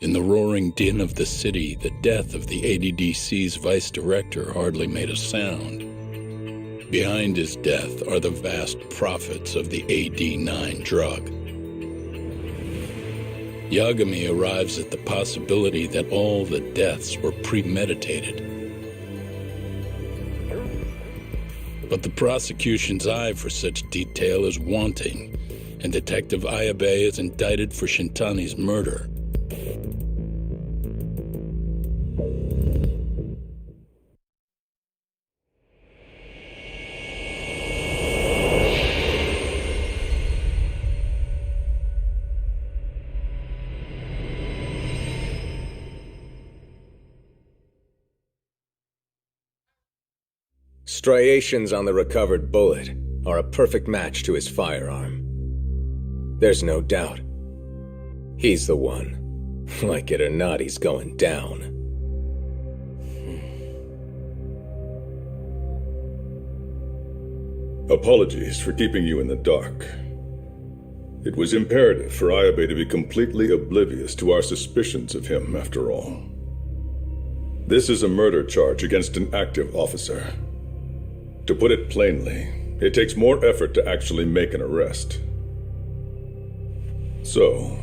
In the roaring din of the city, the death of the ADDC's vice director hardly made a sound. Behind his death are the vast profits of the AD9 drug. Yagami arrives at the possibility that all the deaths were premeditated. But the prosecution's eye for such detail is wanting, and Detective Ayabe is indicted for Shintani's murder. Striations on the recovered bullet are a perfect match to his firearm. There's no doubt. He's the one. Like it or not, he's going down. Apologies for keeping you in the dark. It was imperative for Ayabe to be completely oblivious to our suspicions of him, after all. This is a murder charge against an active officer. To put it plainly, it takes more effort to actually make an arrest. So,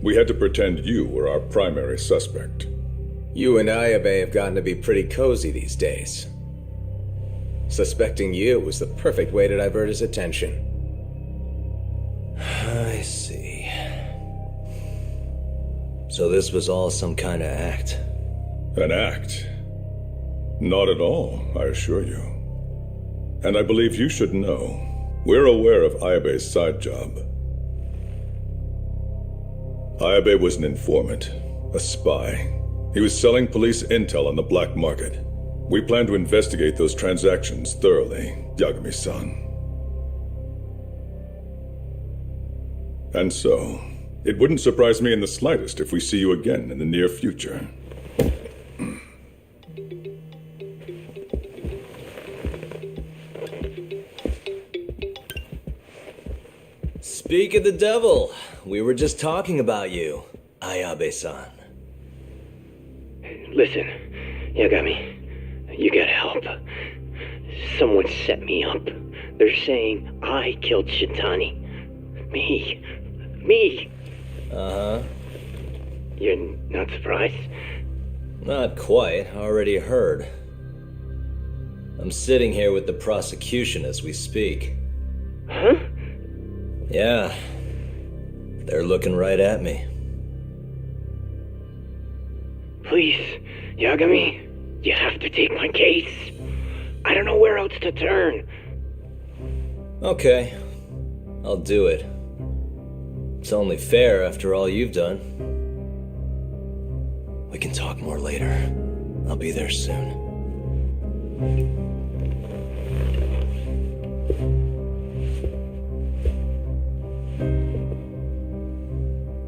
we had to pretend you were our primary suspect. You and Ayabe have gotten to be pretty cozy these days. Suspecting you was the perfect way to divert his attention. I see. So this was all some kind of act? An act? Not at all, I assure you. And I believe you should know, we're aware of Ayabe's side job. Ayabe was an informant, a spy. He was selling police intel on the black market. We plan to investigate those transactions thoroughly, Yagami-san. And so, it wouldn't surprise me in the slightest if we see you again in the near future. Speak of the devil, we were just talking about you, Ayabe-san. Listen, Yagami, you gotta help. Someone set me up. They're saying I killed Shintani. Me. Uh-huh. You're not surprised? Not quite, already heard. I'm sitting here with the prosecution as we speak. Huh? Yeah. They're looking right at me. Please, Yagami, you have to take my case. I don't know where else to turn. Okay. I'll do it. It's only fair after all you've done. We can talk more later. I'll be there soon.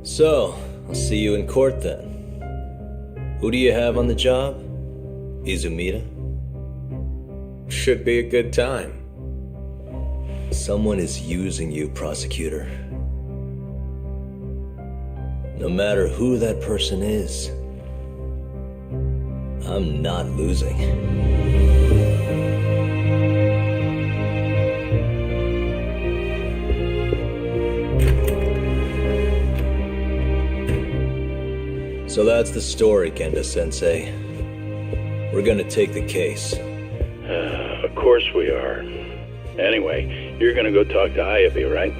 So, I'll see you in court then. Who do you have on the job? Izumida? Should be a good time. Someone is using you, prosecutor. No matter who that person is, I'm not losing. So that's the story, Kenda-sensei. We're gonna take the case. Of course we are. Anyway, you're gonna go talk to Ayabe, right?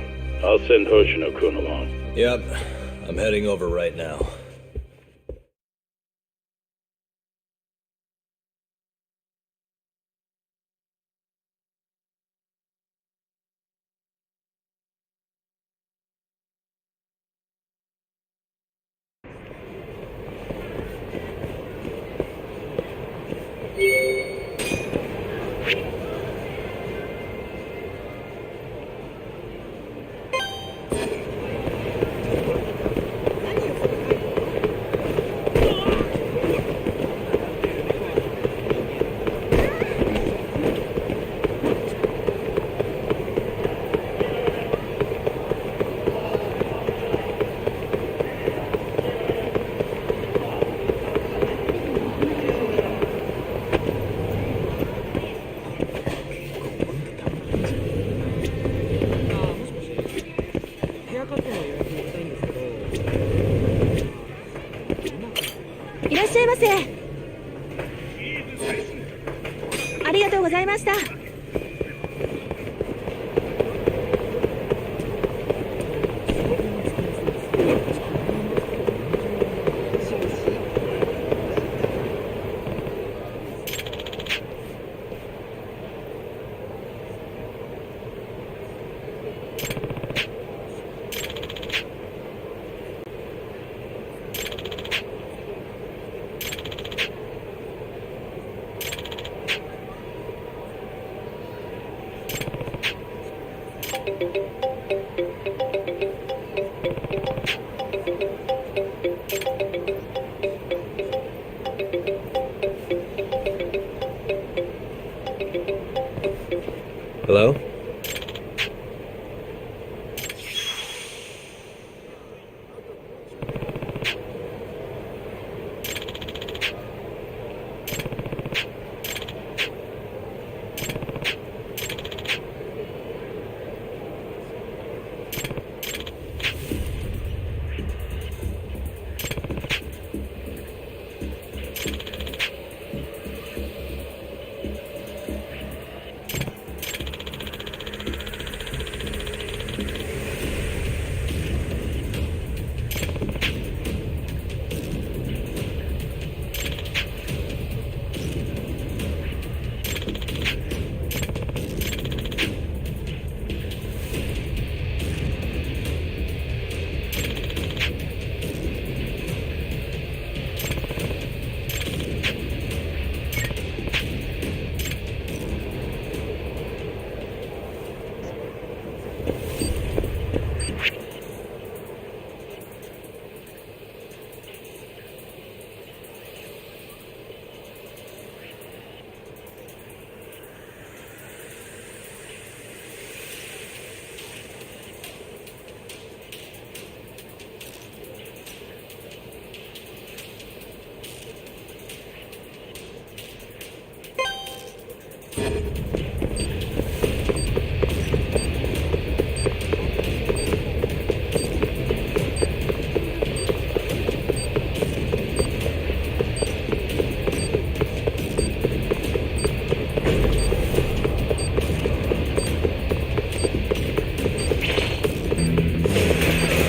I'll send Hoshino-kun along. Yep, I'm heading over right now. いらっしゃいませ。ありがとうございました。Hello?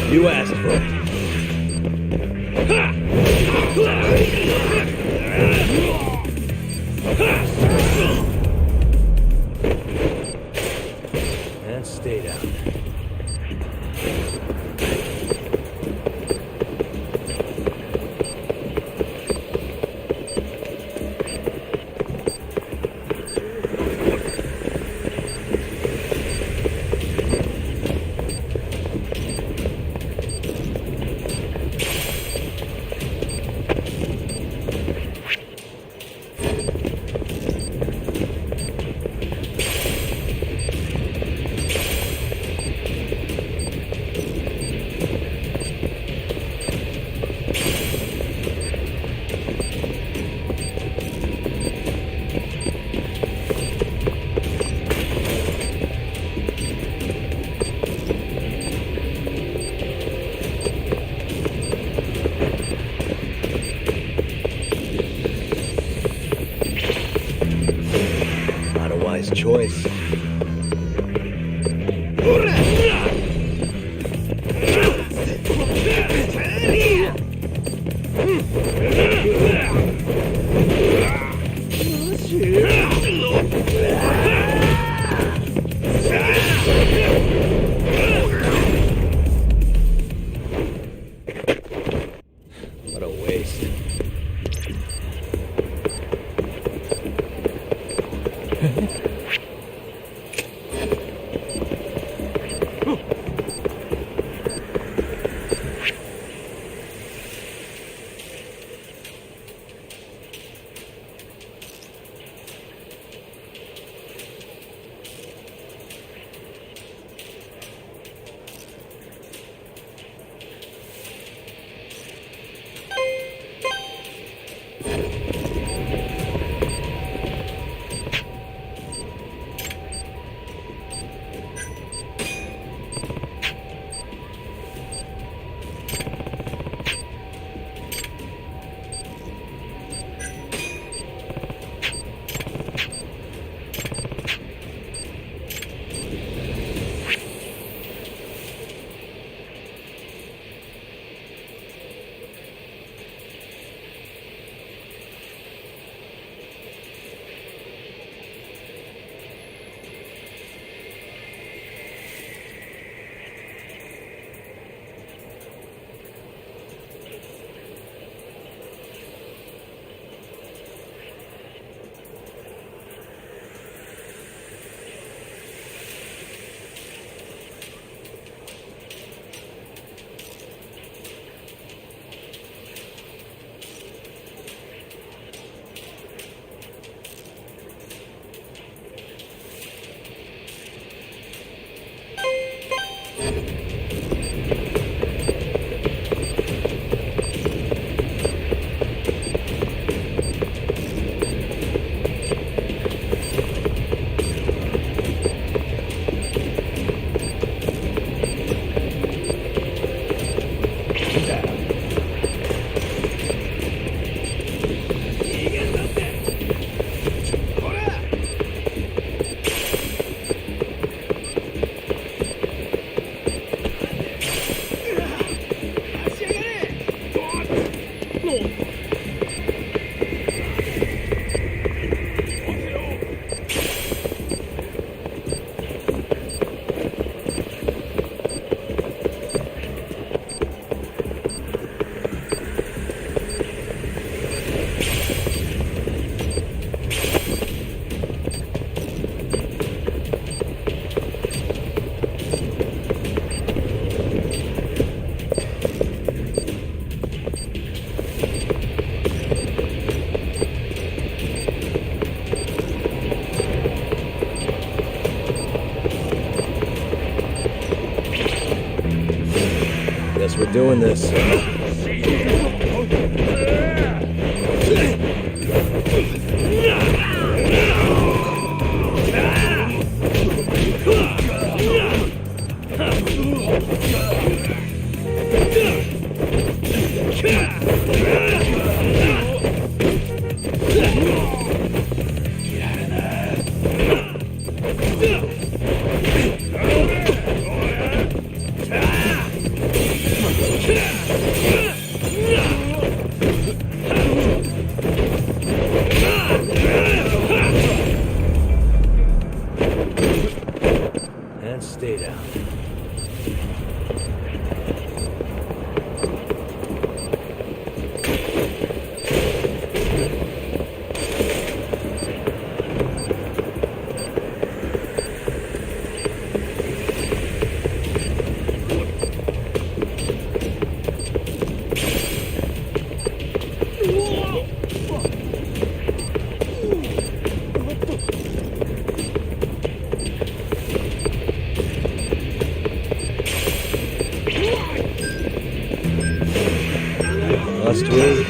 You asked for it. And stay down. Choice. What a waste. doing this. And stay down. Must we?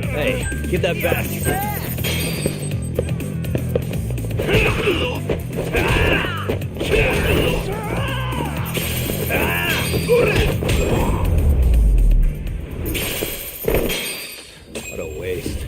Hey, give that back. What a waste.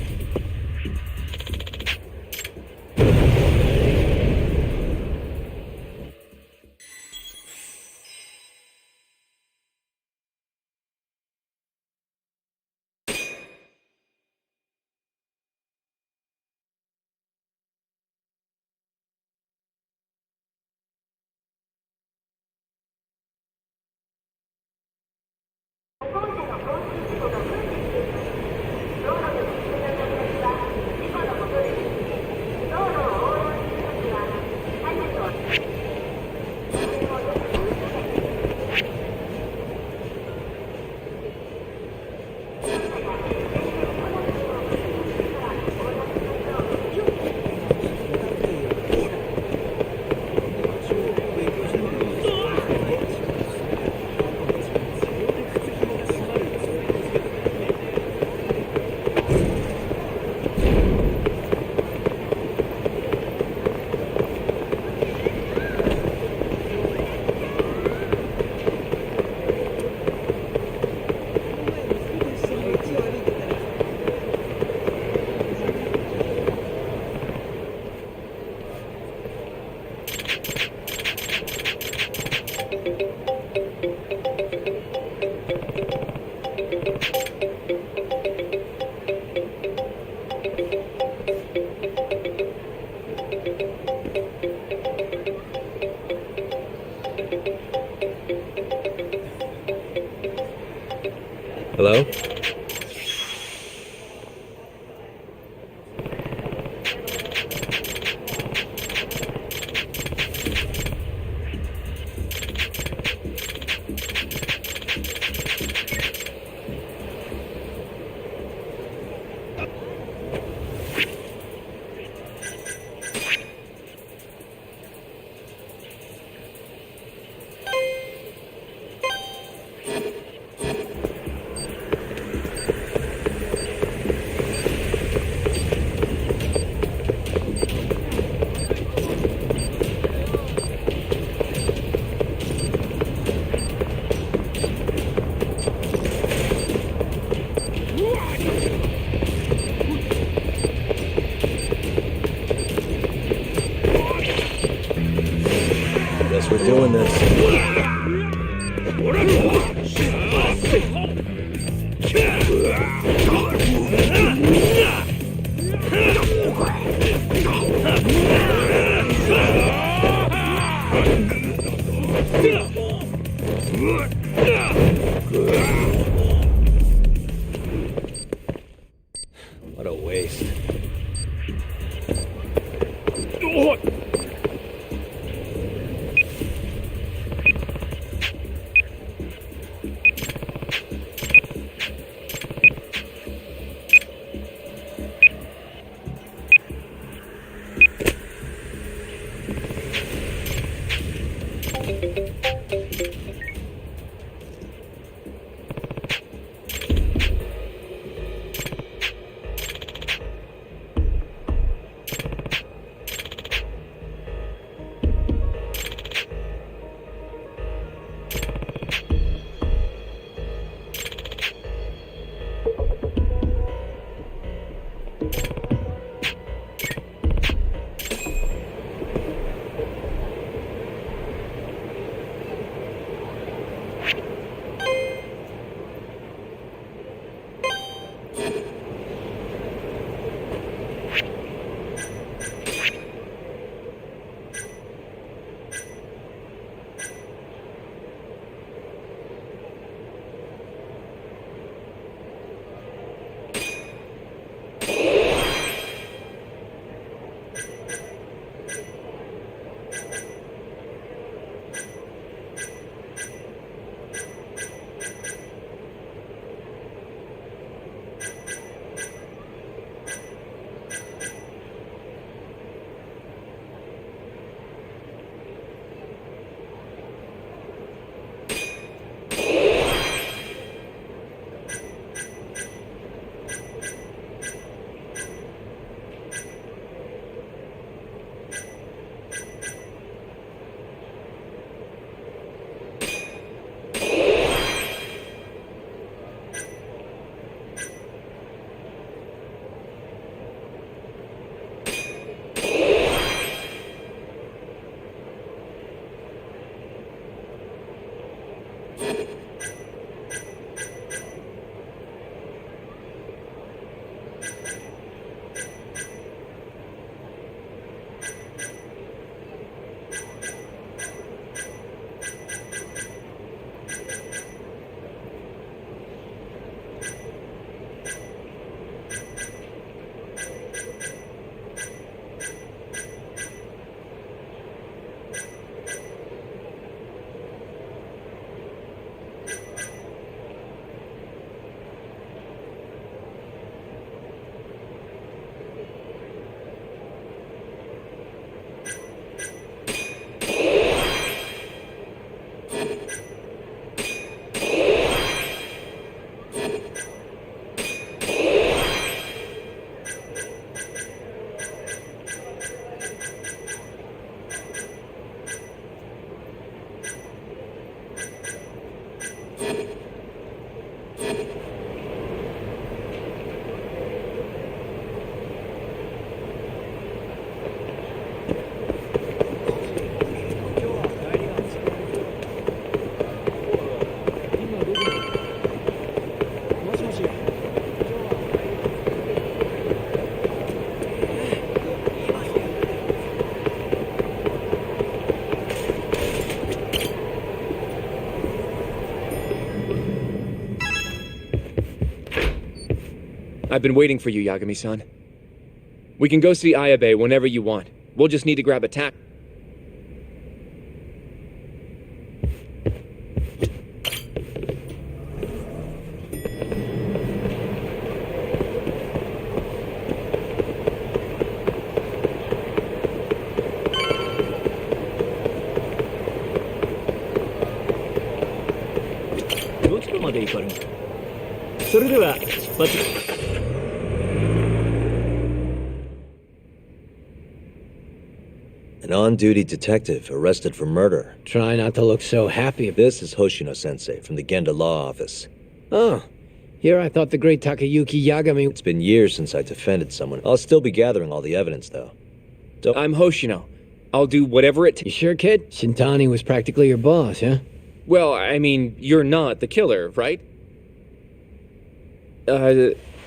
Hello? We're doing this. What a waste. I've been waiting for you, Yagami-san. We can go see Ayabe whenever you want. We'll just need to grab a taxi. An on-duty detective arrested for murder. Try not to look so happy. This is Hoshino-sensei from the Genda Law Office. Oh, here I thought the great Takayuki Yagami... It's been years since I defended someone. I'll still be gathering all the evidence, though. I'm Hoshino. I'll do whatever it takes. You sure, kid? Shintani was practically your boss, huh? Well, I mean, you're not the killer, right?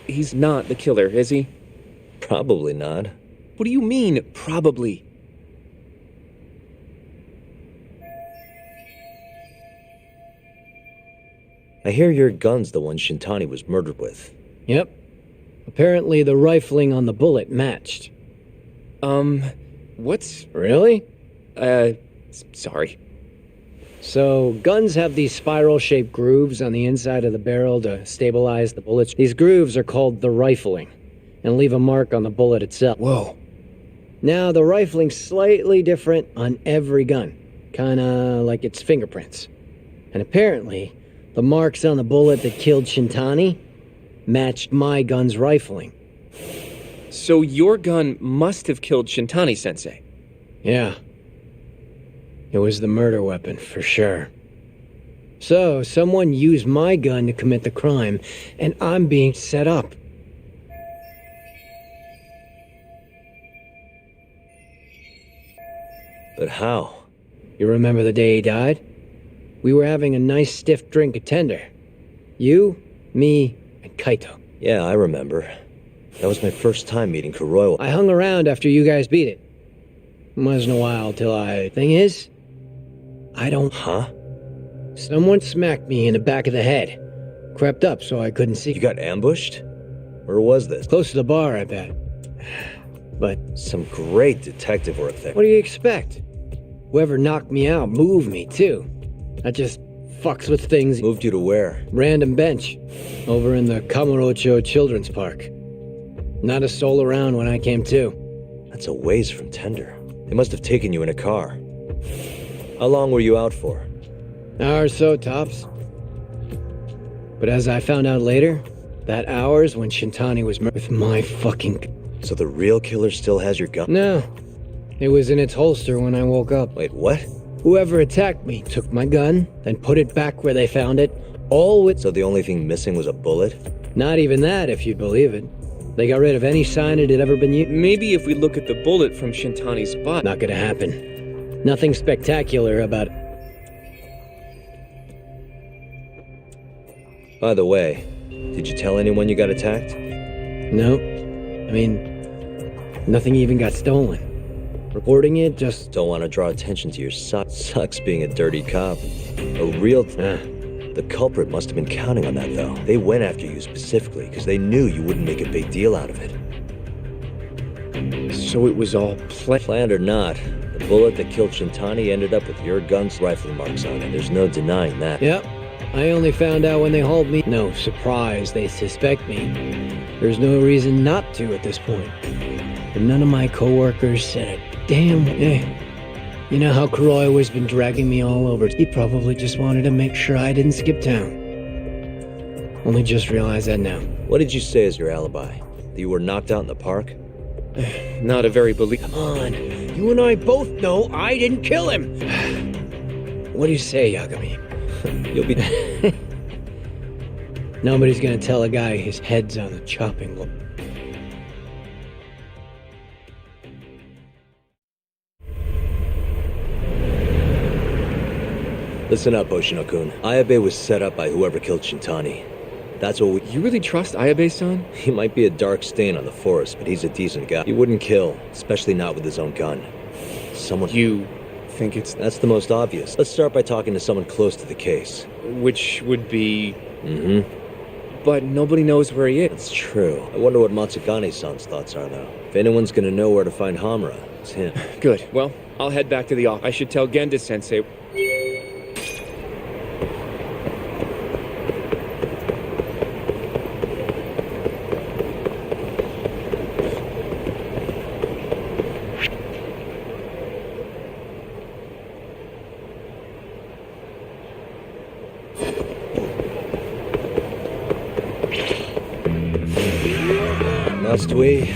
He's not the killer, is he? Probably not. What do you mean, probably? I hear your gun's the one Shintani was murdered with. Yep. Apparently the rifling on the bullet matched. What's... Really? Sorry. So, guns have these spiral-shaped grooves on the inside of the barrel to stabilize the bullets. These grooves are called the rifling, and leave a mark on the bullet itself. Whoa. Now, the rifling's slightly different on every gun. Kinda like its fingerprints. And apparently, the marks on the bullet that killed Shintani matched my gun's rifling. So your gun must have killed Shintani-sensei? Yeah. It was the murder weapon, for sure. So, someone used my gun to commit the crime, and I'm being set up. But how? You remember the day he died? We were having a nice stiff drink at Tender. You, me, and Kaito. Yeah, I remember. That was my first time meeting Kuroiwa. I hung around after you guys beat it. Wasn't a while till Thing is, I don't... Huh? Someone smacked me in the back of the head. Crept up so I couldn't see. You got ambushed? Where was this? Close to the bar, I bet. But... Some great detective work there. What do you expect? Whoever knocked me out moved me, too. That just fucks with things. Moved you to where? Random bench. Over in the Kamurocho Children's Park. Not a soul around when I came to. That's a ways from Tender. They must have taken you in a car. How long were you out for? Hour or so, tops. But as I found out later, that hour's when Shintani was murdered with my fucking... So the real killer still has your gun? No. It was in its holster when I woke up. Wait, what? Whoever attacked me took my gun, then put it back where they found it, all with... So the only thing missing was a bullet? Not even that, if you'd believe it. They got rid of any sign it had ever been used. Maybe if we look at the bullet from Shintani's spot. Not gonna happen. Nothing spectacular about it. By the way, did you tell anyone you got attacked? No. I mean, nothing even got stolen. Reporting it just... Don't want to draw attention to your sucks being a dirty cop. A real... The culprit must have been counting on that, though. They went after you specifically because they knew you wouldn't make a big deal out of it. So it was all Planned or not, the bullet that killed Shintani ended up with your gun's rifling marks on it. There's no denying that. Yep. I only found out when they hauled me. No surprise they suspect me. There's no reason not to at this point. But none of my coworkers said a damn thing. You know how Kuroiwa's been dragging me all over. He probably just wanted to make sure I didn't skip town. Only just realized that now. What did you say as your alibi? That you were knocked out in the park? Not a very believable... Come on. You and I both know I didn't kill him. What do you say, Yagami? You'll be... Nobody's gonna tell a guy his head's on the chopping block. Listen up, Oshino-kun. Ayabe was set up by whoever killed Shintani. That's what we... You really trust Ayabe-san? He might be a dark stain on the force, but he's a decent guy. He wouldn't kill, especially not with his own gun. Someone... You think it's... That's the most obvious. Let's start by talking to someone close to the case. Which would be... Mm-hmm. But nobody knows where he is. That's true. I wonder what Matsugane-san's thoughts are, though. If anyone's gonna know where to find Hamura, it's him. Good. Well, I'll head back to the office. I should tell Genda-sensei... Must we?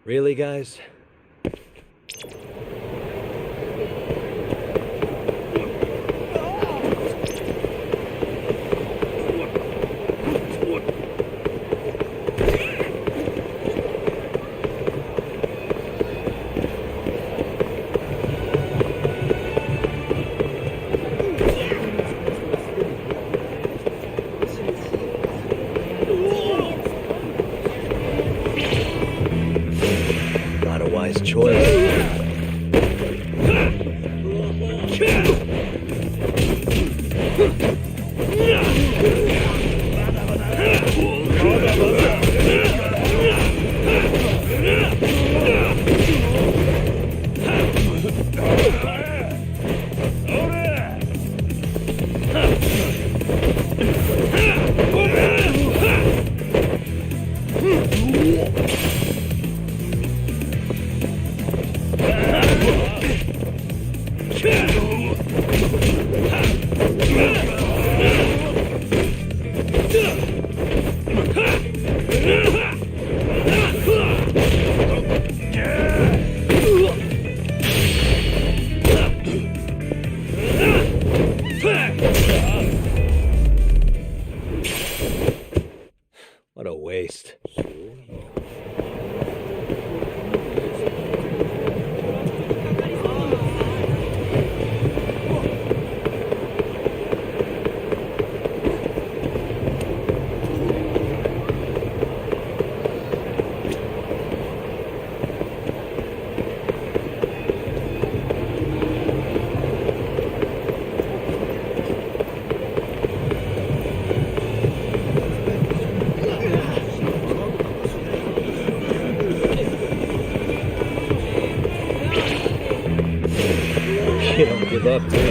Really, guys? waste. You don't give up, do you?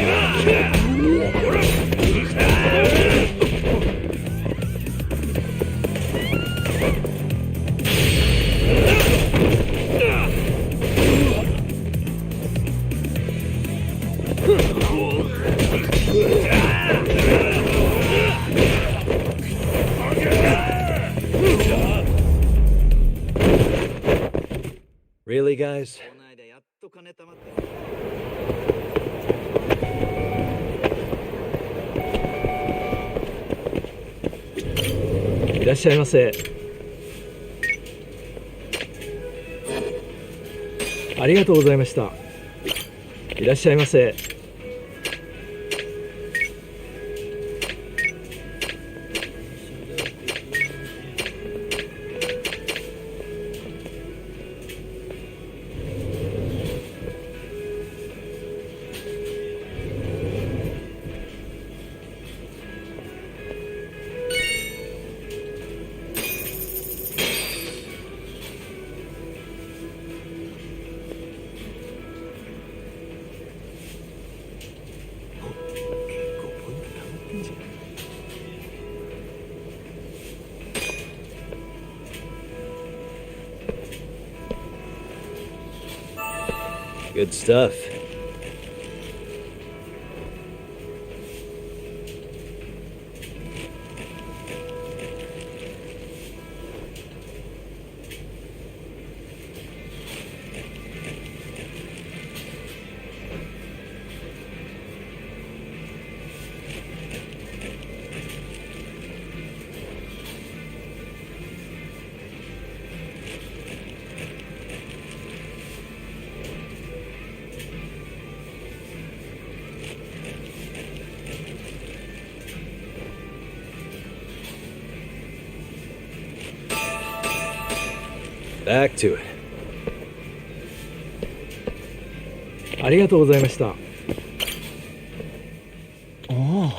Really, guys? いらっしゃいませ。ありがとうございました。いらっしゃいませ。Good stuff. Back to it. ありがとうございました。おお。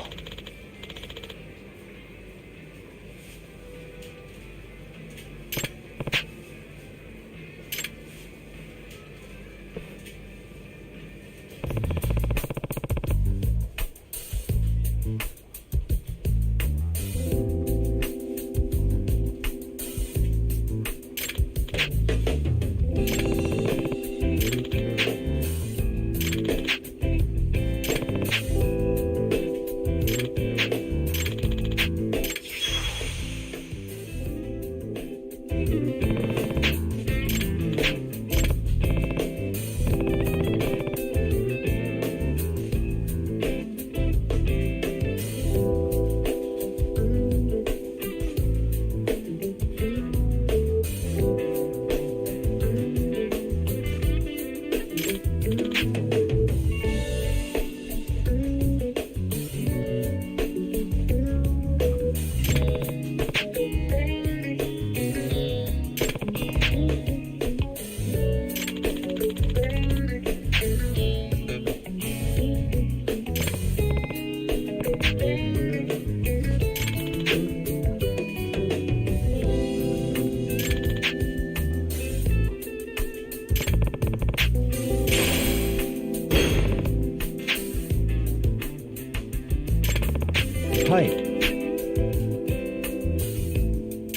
はい。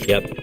Yep.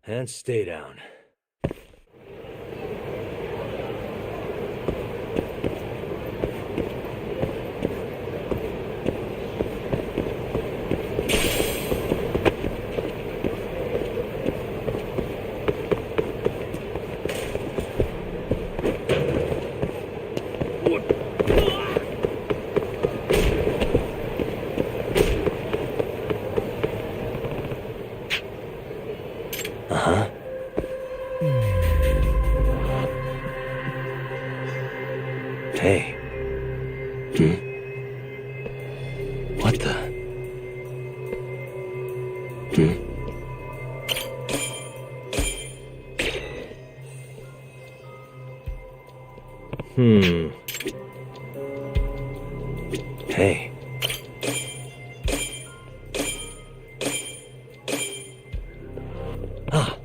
And stay down. Hey. What the? Hey. Ah.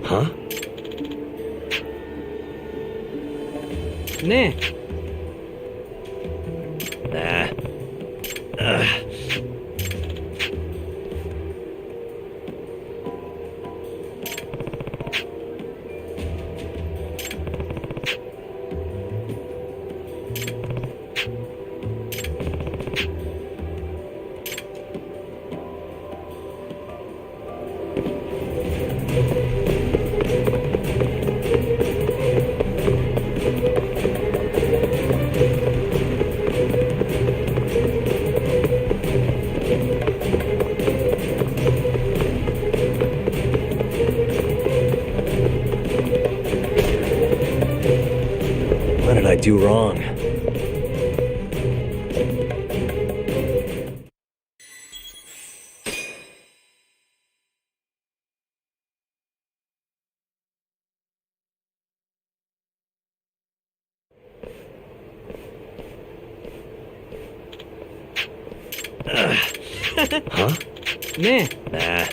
Huh? Nah. Nah. What did I do wrong? Huh? Nah. Nah.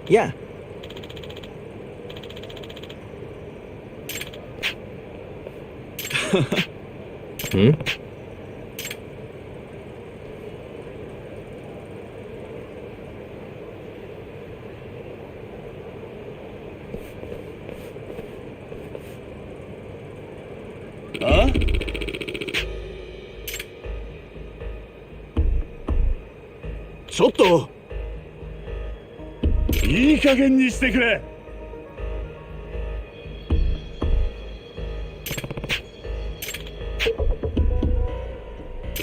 Yeah. Hmm? Huh? ちょっといい加減にしてくれ。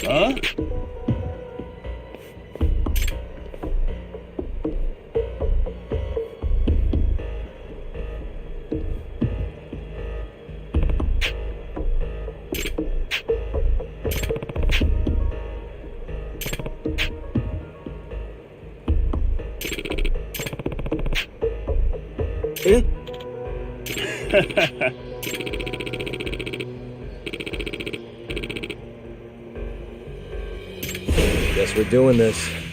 あ？え Guess we're doing this.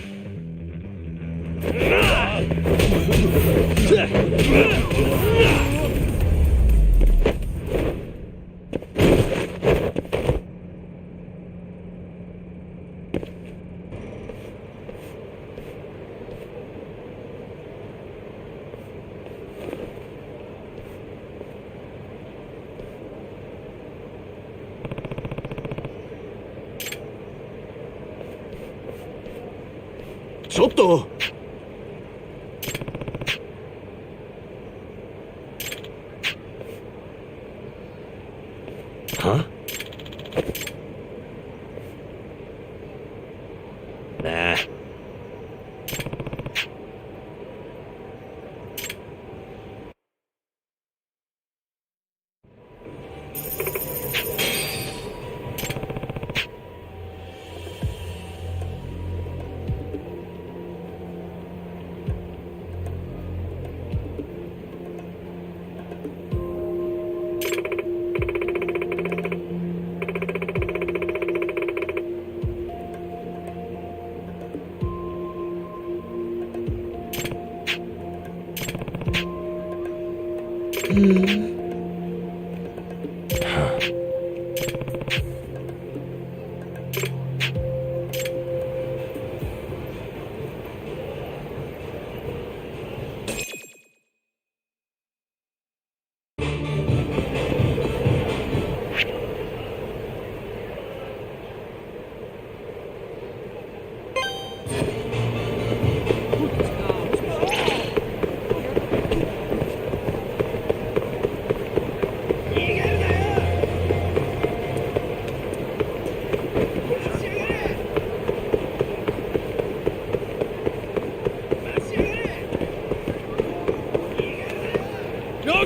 Huh? Nah.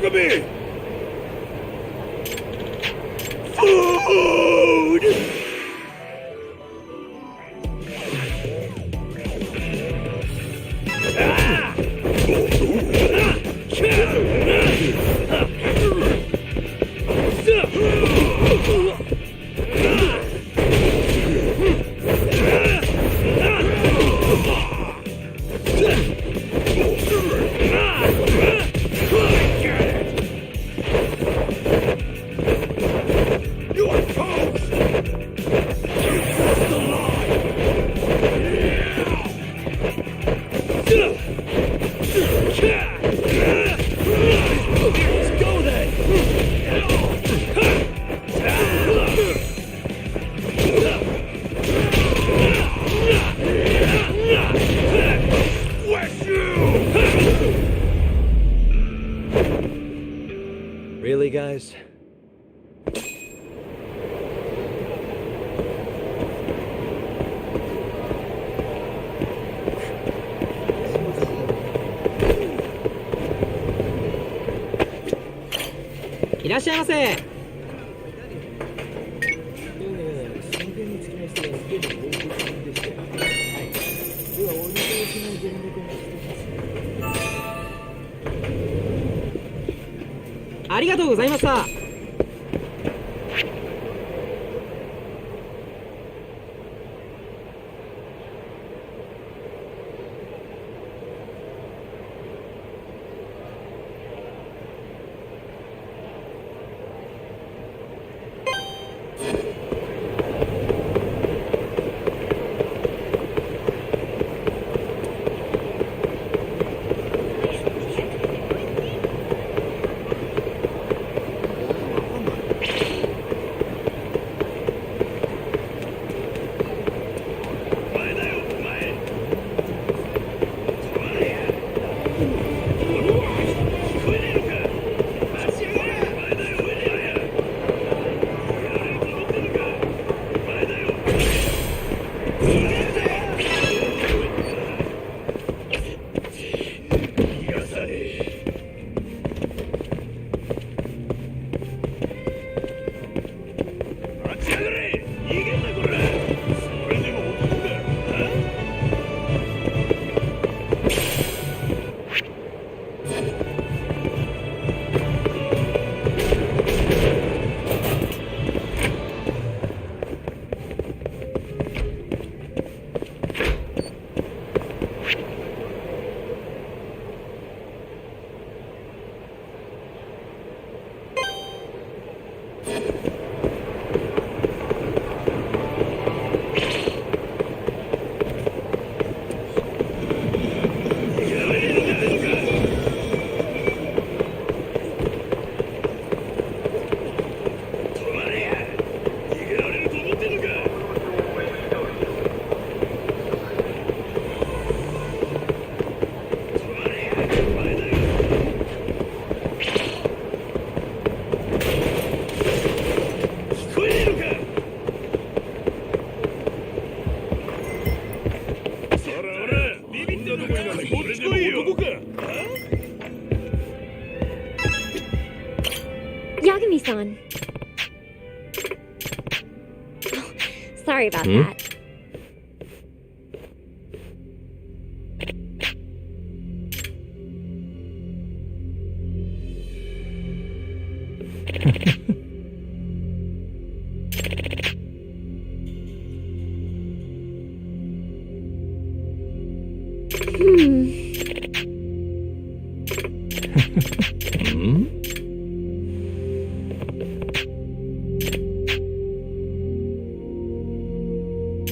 Yagami! Food! Really, guys? Sorry about that.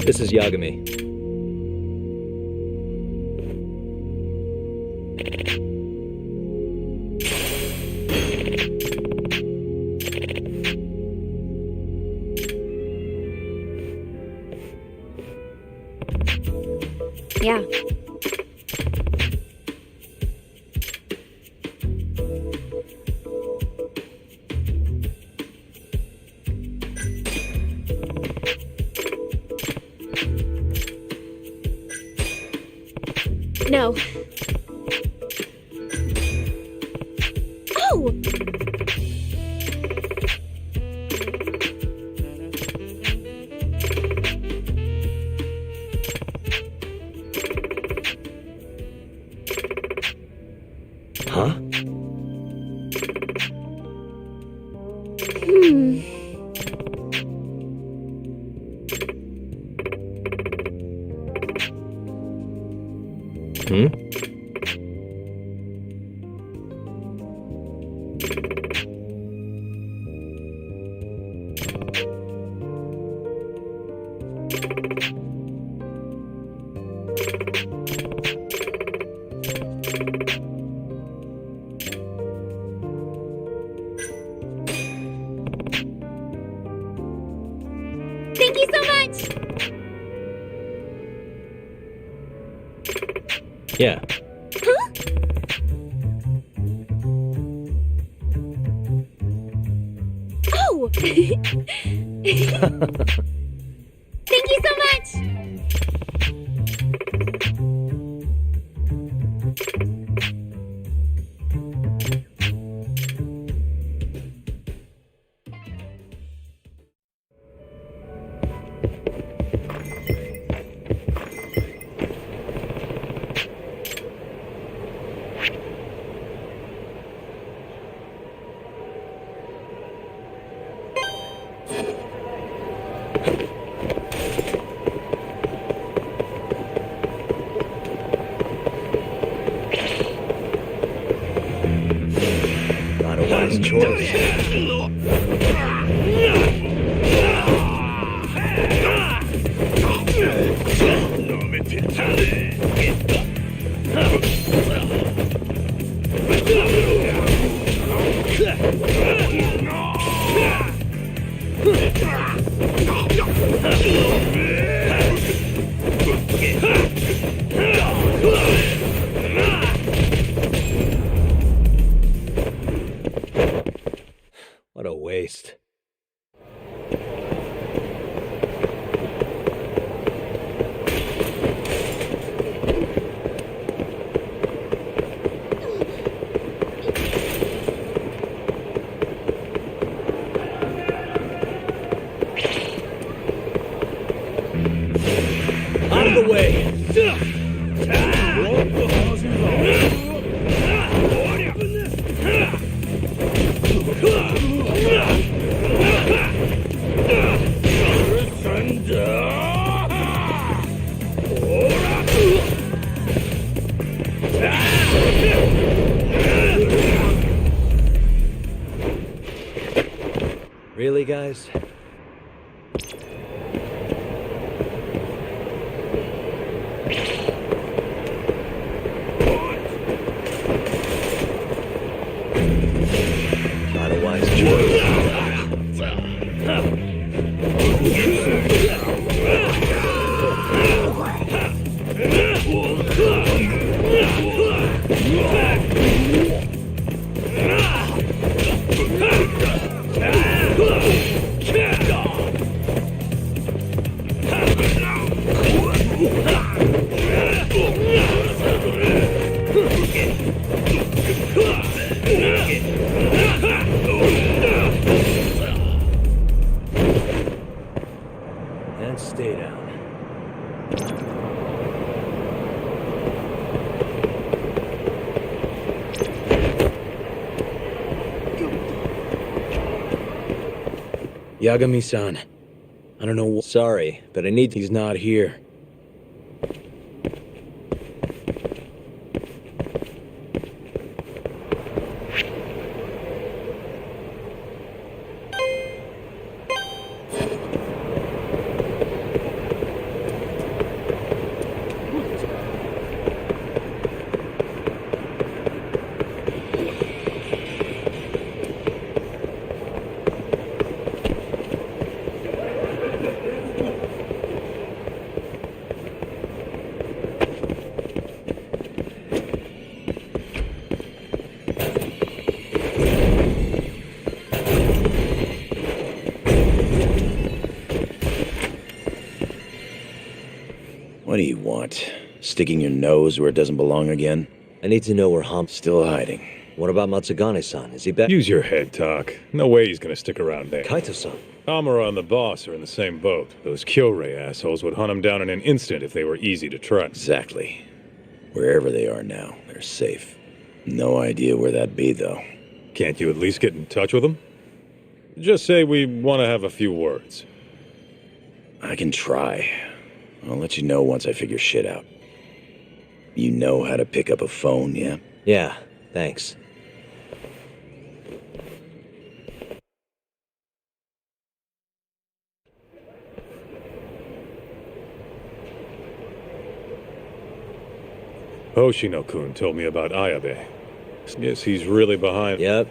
This is Yagami. Yeah. No. Oh! Huh? Thank you so much! Yeah. Huh? Oh! Thank you so much! Not a wise choice. What a waste. Out of the way! Really, guys? Not a wise choice. Yagami-san. I don't know Sorry, but I need he's not here. What do you want? Sticking your nose where it doesn't belong again? I need to know where Hump's Still hiding. What about Matsugane-san? Is he back? Use your head, Tak. No way he's gonna stick around there. Kaito-san. Amuro and the boss are in the same boat. Those Kyorei assholes would hunt him down in an instant if they were easy to trust. Exactly. Wherever they are now, they're safe. No idea where that'd be, though. Can't you at least get in touch with them? Just say we want to have a few words. I can try. I'll let you know once I figure shit out. You know how to pick up a phone, yeah? Yeah, thanks. Hoshino-kun told me about Ayabe. Yes, he's really behind. Yep.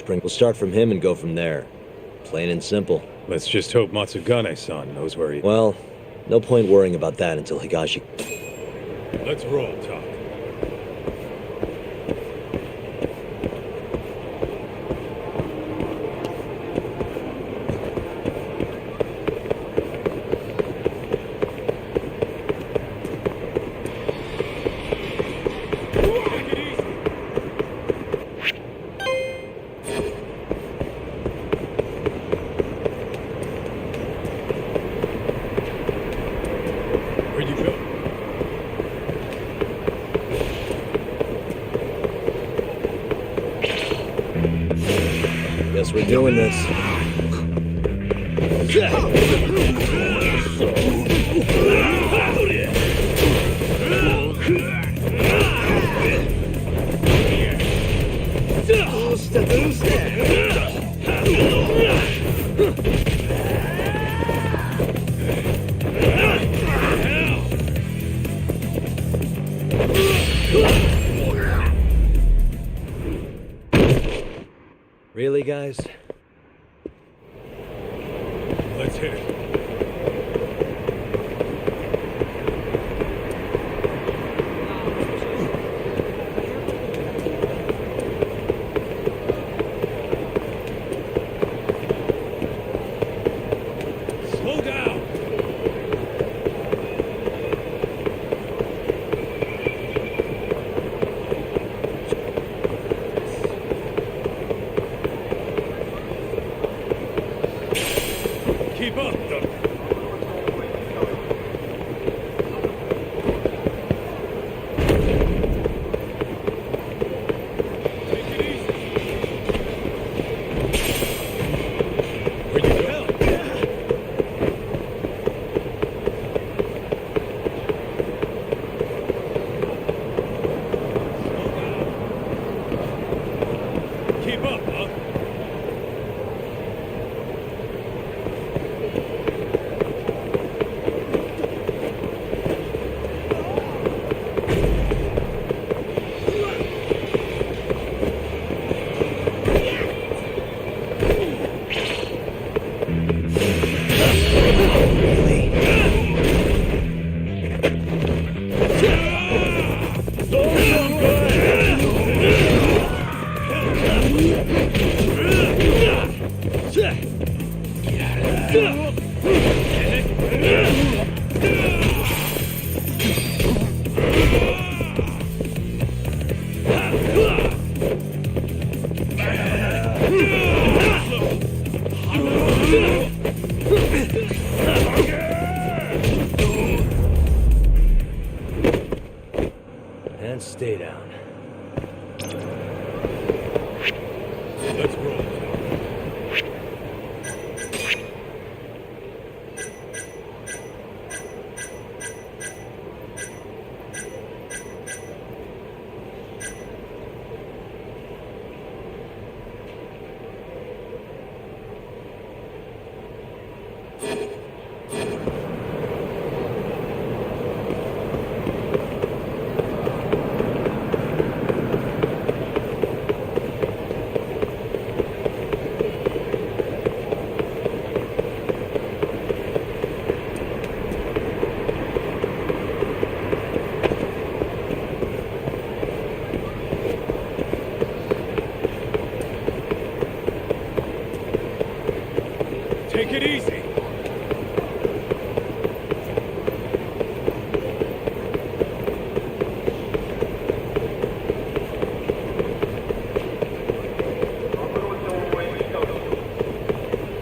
We'll start from him and go from there. Plain and simple. Let's just hope Matsugane-san knows where he... Well, no point worrying about that until Higashi... Let's roll, Tak. Where'd you go? Guess we're doing this. Really, guys? Let's hit it. Slow down. Keep up, Doug. Take it easy. Where'd you go? Keep up, huh? And stay down. Let's roll. Take it easy.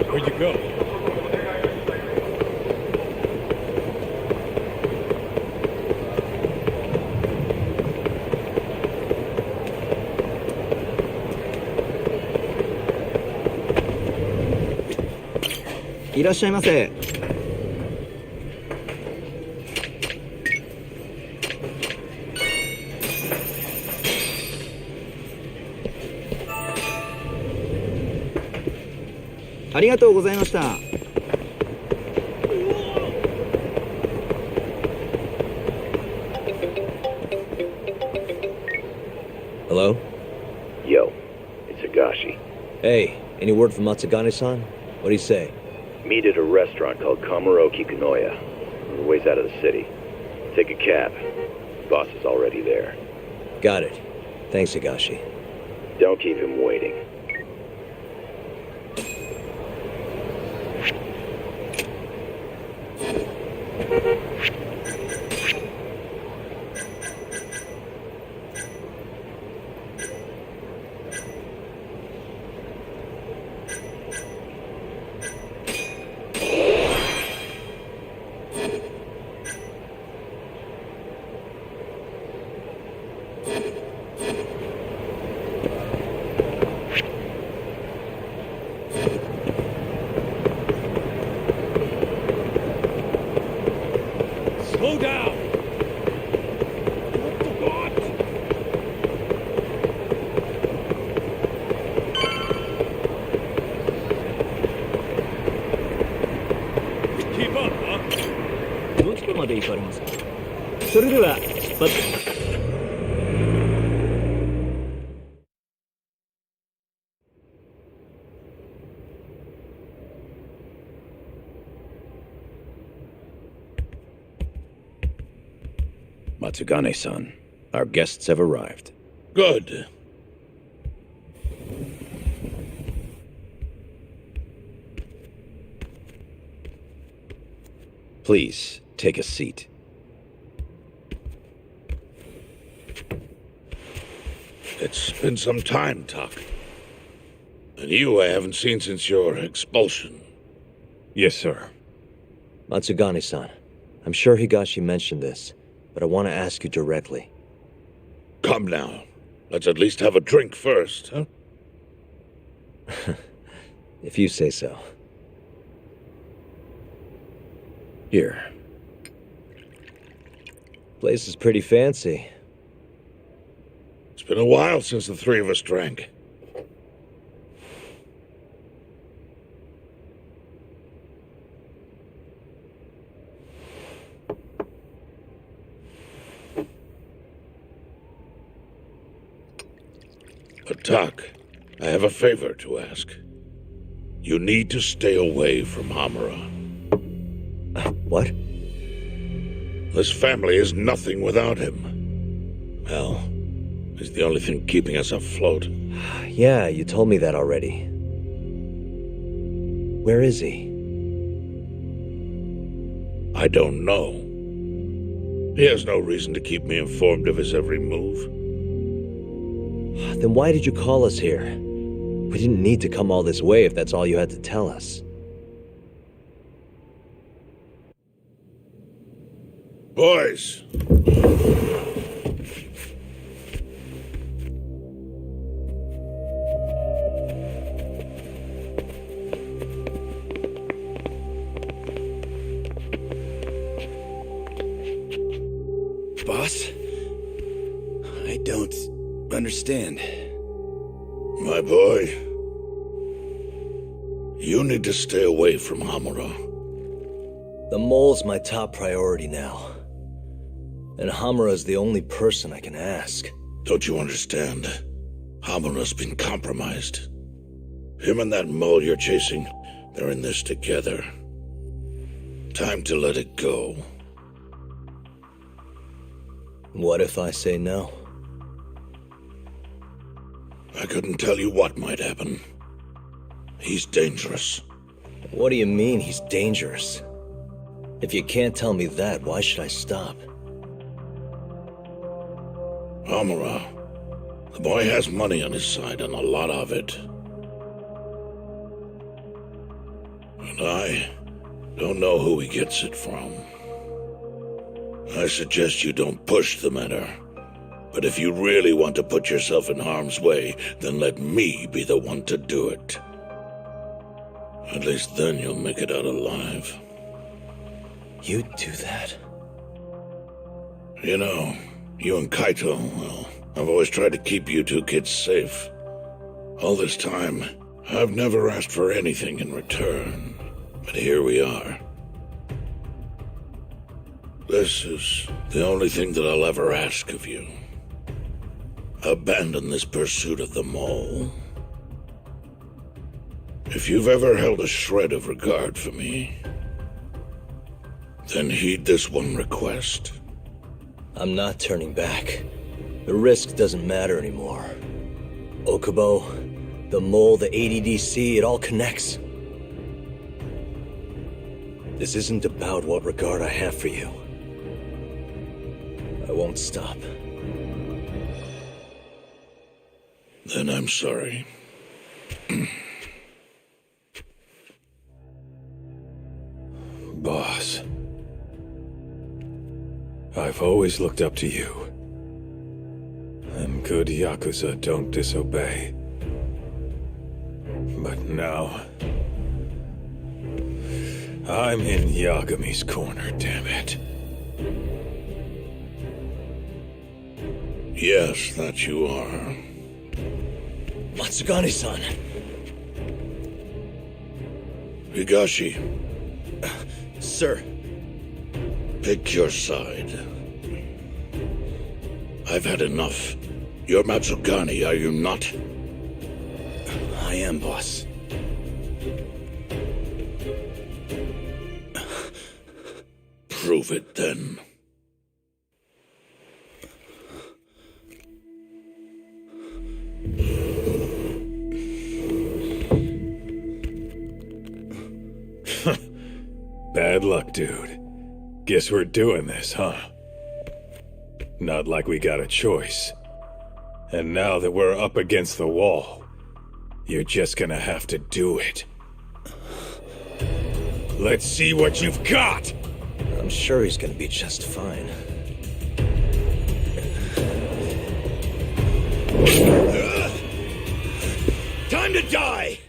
Where'd you go? Hello? Yo, it's Higashi. Hey, any word from Matsugane-san? What'd he say? Meet at a restaurant called Kamurocho Kanoya. We're a ways out of the city. Take a cab. Boss is already there. Got it. Thanks, Higashi. Don't keep him waiting. Slow down! What? Keep up, huh? どちらまで行かれますか？それでは出発。Matsugane-san, our guests have arrived. Good. Please, take a seat. It's been some time, Tak. And you I haven't seen since your expulsion. Yes, sir. Matsugane-san, I'm sure Higashi mentioned this, but I want to ask you directly. Come now. Let's at least have a drink first, huh? If you say so. Here. Place is pretty fancy. It's been a while since the three of us drank. But Tak, I have a favor to ask. You need to stay away from Hamura. What? This family is nothing without him. Well, he's the only thing keeping us afloat. Yeah, you told me that already. Where is he? I don't know. He has no reason to keep me informed of his every move. Then why did you call us here? We didn't need to come all this way if that's all you had to tell us. Boys! Boss? I don't understand. My boy, you need to stay away from Hamura. The mole's my top priority now. And Hamura's the only person I can ask. Don't you understand? Hamura's been compromised. Him and that mole you're chasing, they're in this together. Time to let it go. What if I say no? I couldn't tell you what might happen. He's dangerous. What do you mean he's dangerous? If you can't tell me that, why should I stop? Amara, the boy has money on his side and a lot of it. And I don't know who he gets it from. I suggest you don't push the matter. But if you really want to put yourself in harm's way, then let me be the one to do it. At least then you'll make it out alive. You'd do that? You know, you and Kaito, well, I've always tried to keep you two kids safe. All this time, I've never asked for anything in return. But here we are. This is the only thing that I'll ever ask of you. Abandon this pursuit of the mole. If you've ever held a shred of regard for me, then heed this one request. I'm not turning back. The risk doesn't matter anymore. Okubo, the mole, the ADDC, it all connects. This isn't about what regard I have for you. I won't stop. Then I'm sorry. Boss, I've always looked up to you. And good Yakuza don't disobey. But now, I'm in Yagami's corner, damn it. Yes, that you are. Matsugane-san! Higashi, Sir. pick your side. I've had enough. You're Matsugane, are you not? I am, boss. Prove it, then. Bad luck, dude. Guess we're doing this, huh? Not like we got a choice. And now that we're up against the wall, you're just gonna have to do it. Let's see what you've got! I'm sure he's gonna be just fine. Time to die!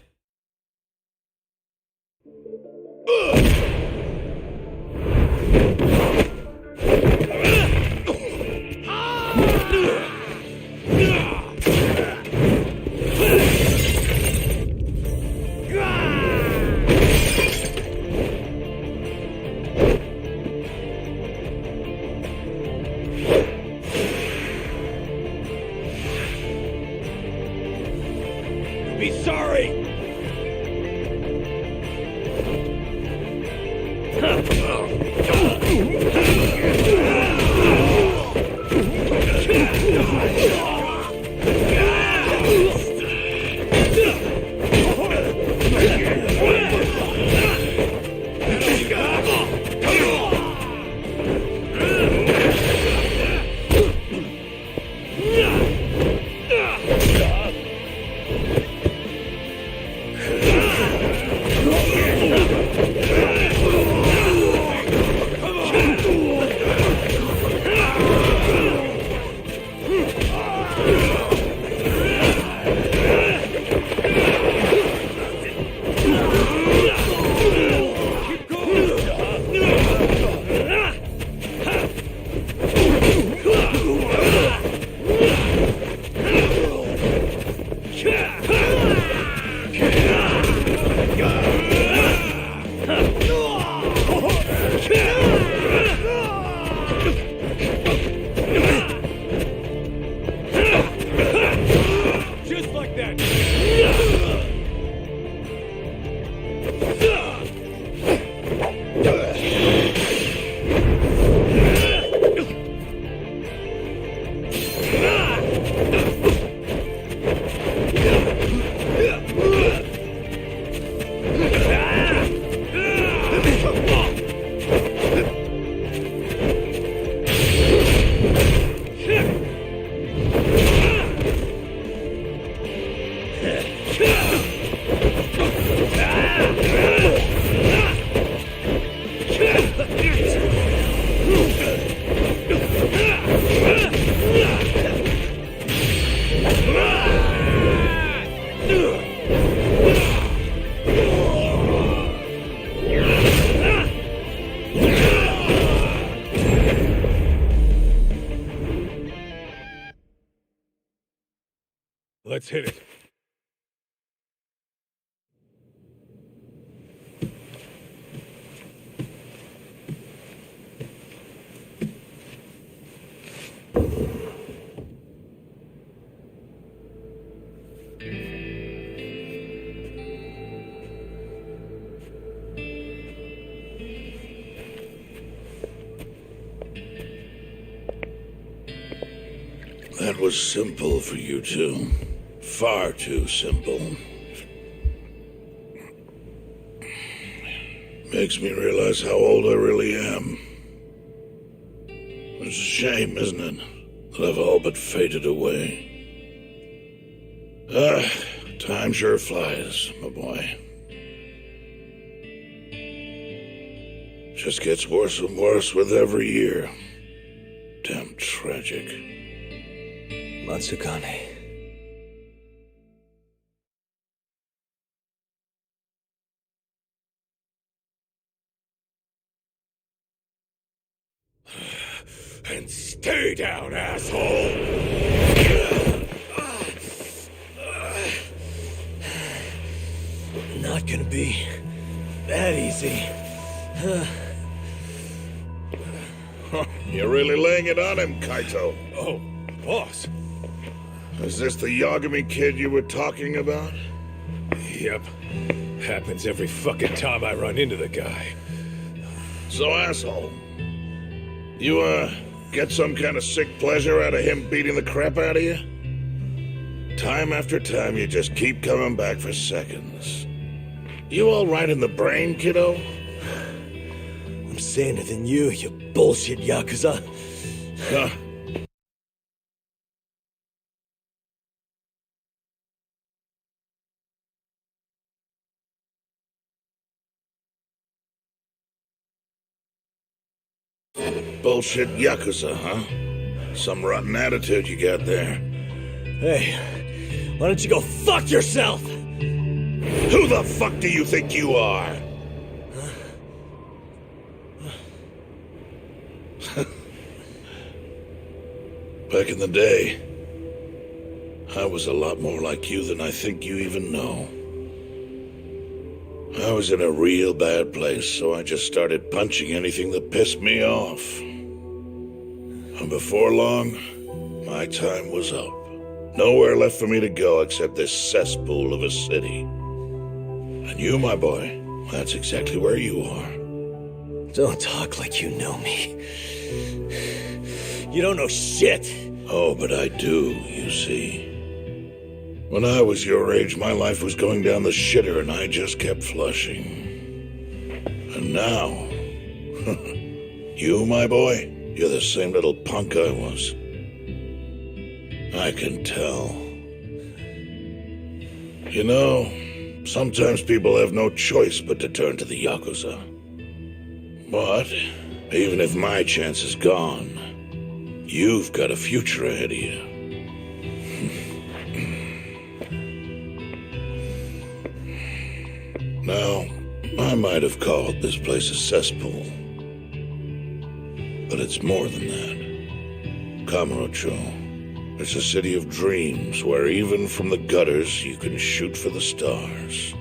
Be sorry! Let's hit it. That was simple for you two. Far too simple. Makes me realize how old I really am. It's a shame, isn't it, that I've all but faded away. Time sure flies, my boy. Just gets worse and worse with every year. Damn tragic. Matsukane. And stay down, asshole! Not gonna be that easy. You're really laying it on him, Kaito. Oh, boss. Is this the Yagami kid you were talking about? Yep. Happens every fucking time I run into the guy. So, asshole, you, get some kind of sick pleasure out of him beating the crap out of you? Time after time, you just keep coming back for seconds. You all right in the brain, kiddo? I'm saner than you bullshit Yakuza. Huh. Bullshit Yakuza, huh? Some rotten attitude you got there. Hey, why don't you go fuck yourself? Who the fuck do you think you are? Back in the day, I was a lot more like you than I think you even know. I was in a real bad place, so I just started punching anything that pissed me off. And before long, my time was up. Nowhere left for me to go except this cesspool of a city. And you, my boy, that's exactly where you are. Don't talk like you know me. You don't know shit. Oh, but I do, you see. When I was your age, my life was going down the shitter and I just kept flushing. And now, you, my boy, you're the same little punk I was. I can tell. You know, sometimes people have no choice but to turn to the Yakuza. But, even if my chance is gone, you've got a future ahead of you. Now, I might have called this place a cesspool, but it's more than that. Kamurocho, it's a city of dreams where even from the gutters you can shoot for the stars.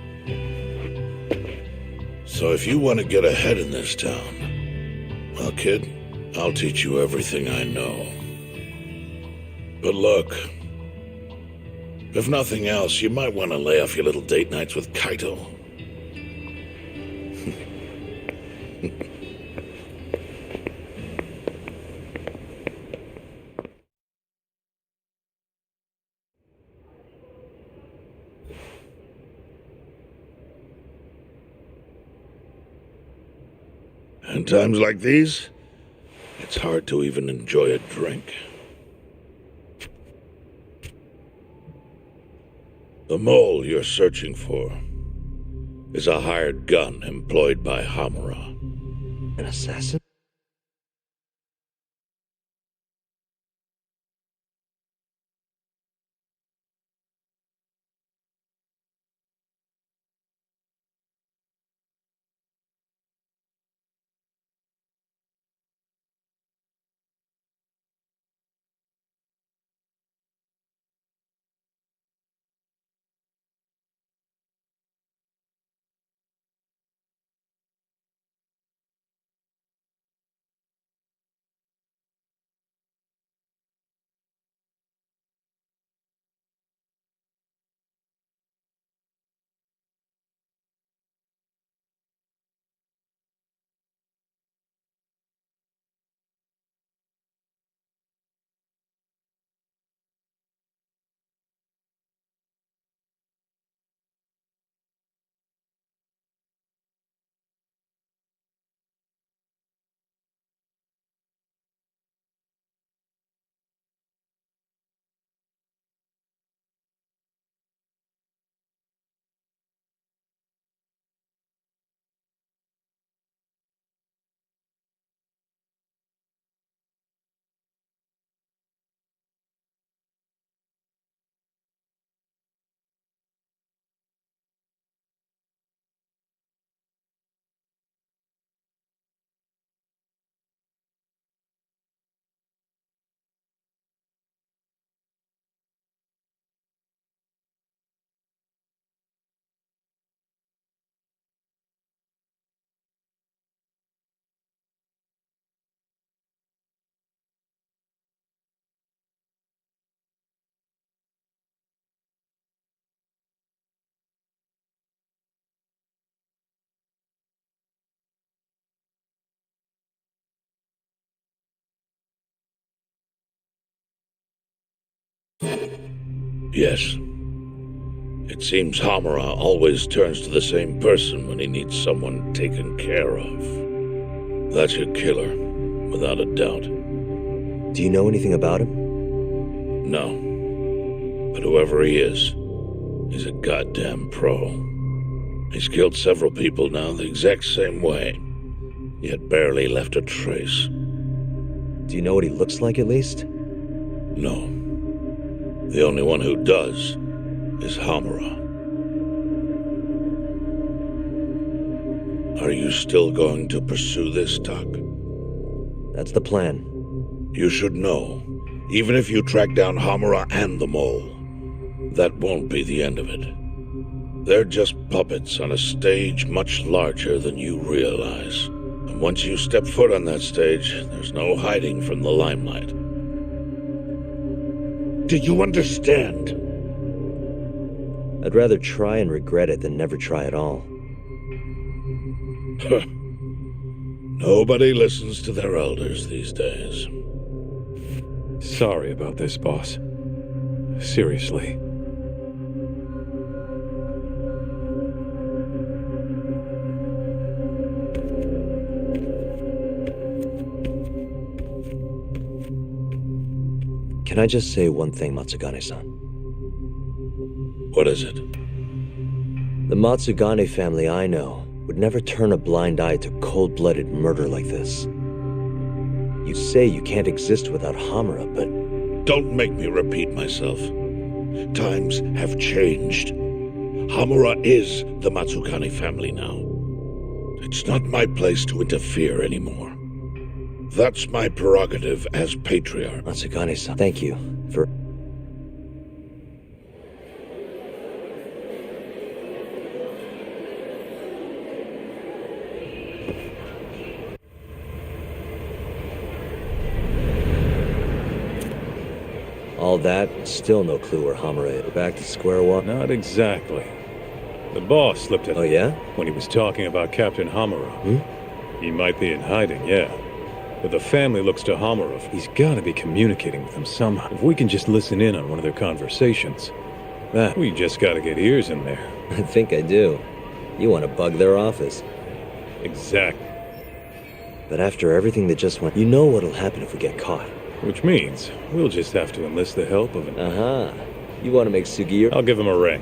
So if you want to get ahead in this town, well, kid, I'll teach you everything I know. But look, if nothing else, you might want to lay off your little date nights with Kaito. In times like these, it's hard to even enjoy a drink. The mole you're searching for is a hired gun employed by Hamura. An assassin? Yes. It seems Hamura always turns to the same person when he needs someone taken care of. That's your killer, without a doubt. Do you know anything about him? No. But whoever he is, he's a goddamn pro. He's killed several people now the exact same way, yet barely left a trace. Do you know what he looks like, at least? No. The only one who does is Hamura. Are you still going to pursue this, Tak? That's the plan. You should know, even if you track down Hamura and the mole, that won't be the end of it. They're just puppets on a stage much larger than you realize. And once you step foot on that stage, there's no hiding from the limelight. Do you understand? I'd rather try and regret it than never try at all. Nobody listens to their elders these days. Sorry about this, boss. Seriously. Can I just say one thing, Matsugane-san? What is it? The Matsugane family I know would never turn a blind eye to cold-blooded murder like this. You say you can't exist without Hamura, but... Don't make me repeat myself. Times have changed. Hamura is the Matsugane family now. It's not my place to interfere anymore. That's my prerogative as patriarch. Matsugane-san, thank you for... All that, still no clue where Hamura is. We're back to square one? Not exactly. The boss slipped it. Oh, yeah? When he was talking about Captain Hamura. Hmm? He might be in hiding, yeah. But the family looks to Hamura. He's gotta be communicating with them somehow. If we can just listen in on one of their conversations. We just gotta get ears in there. I think I do. You want to bug their office. Exactly. But after everything that just went, you know what'll happen if we get caught. Which means, we'll just have to enlist the help of an... You want to make Sugiura... I'll give him a ring.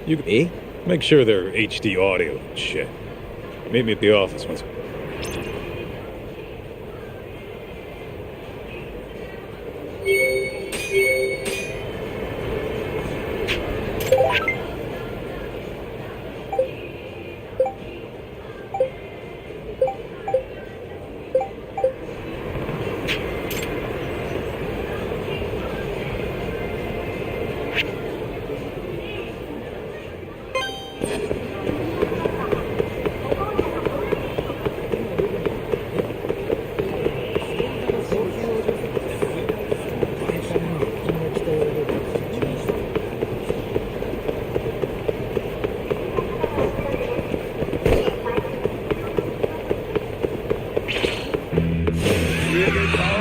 You... Me? Make sure they're HD audio and shit. Meet me at the office once...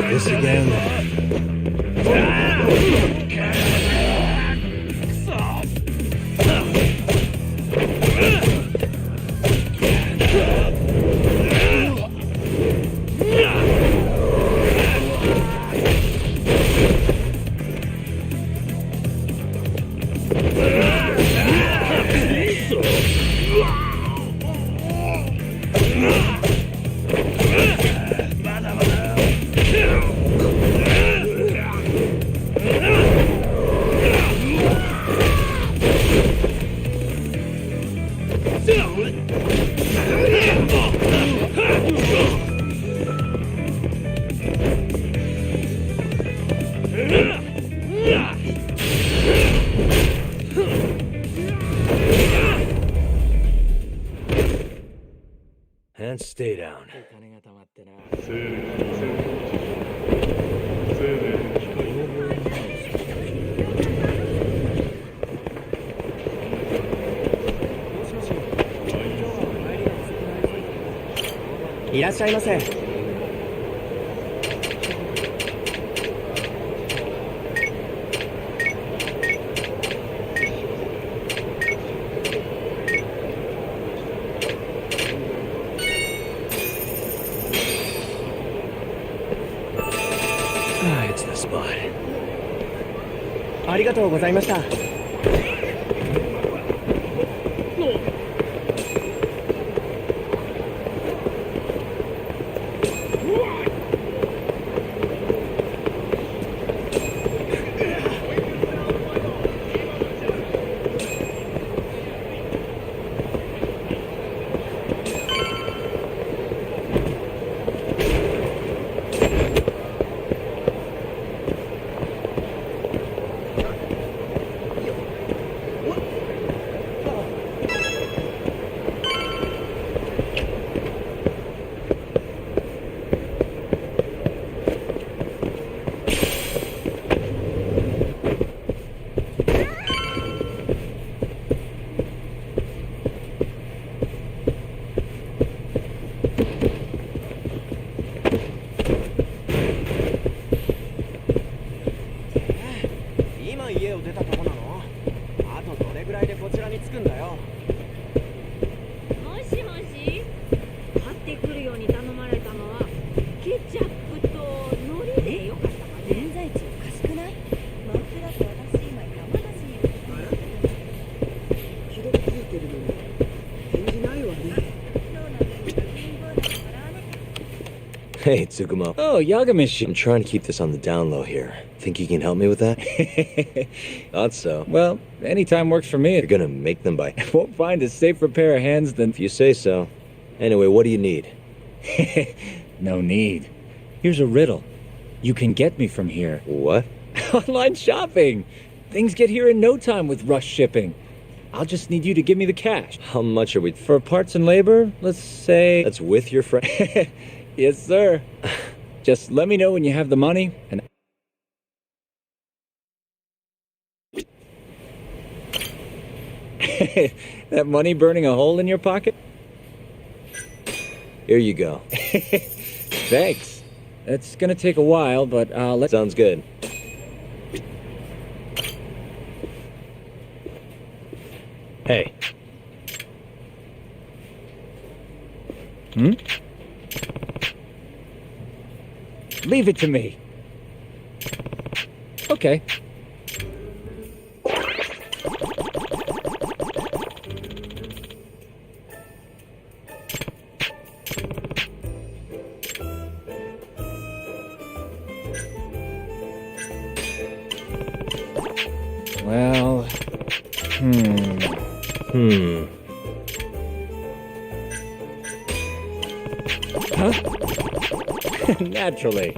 This again? And stay down. It's the spot. ありがとうございました。Hey, Tsukumo. Oh, Yagami. I'm trying to keep this on the down low here. Think you can help me with that? Thought so. Well, anytime works for me. You're gonna make them by... Won't find a safer pair of hands than... If you say so. Anyway, what do you need? No need. Here's a riddle. You can get me from here. What? Online shopping. Things get here in no time with rush shipping. I'll just need you to give me the cash. How much are we... For parts and labor, let's say... That's with your friend? Yes, sir. Just let me know when you have the money, and... That money burning a hole in your pocket? Here you go. Thanks. It's gonna take a while, but let's... Sounds good. Hey. Hmm? Leave it to me. Okay. Well, Huh? Naturally.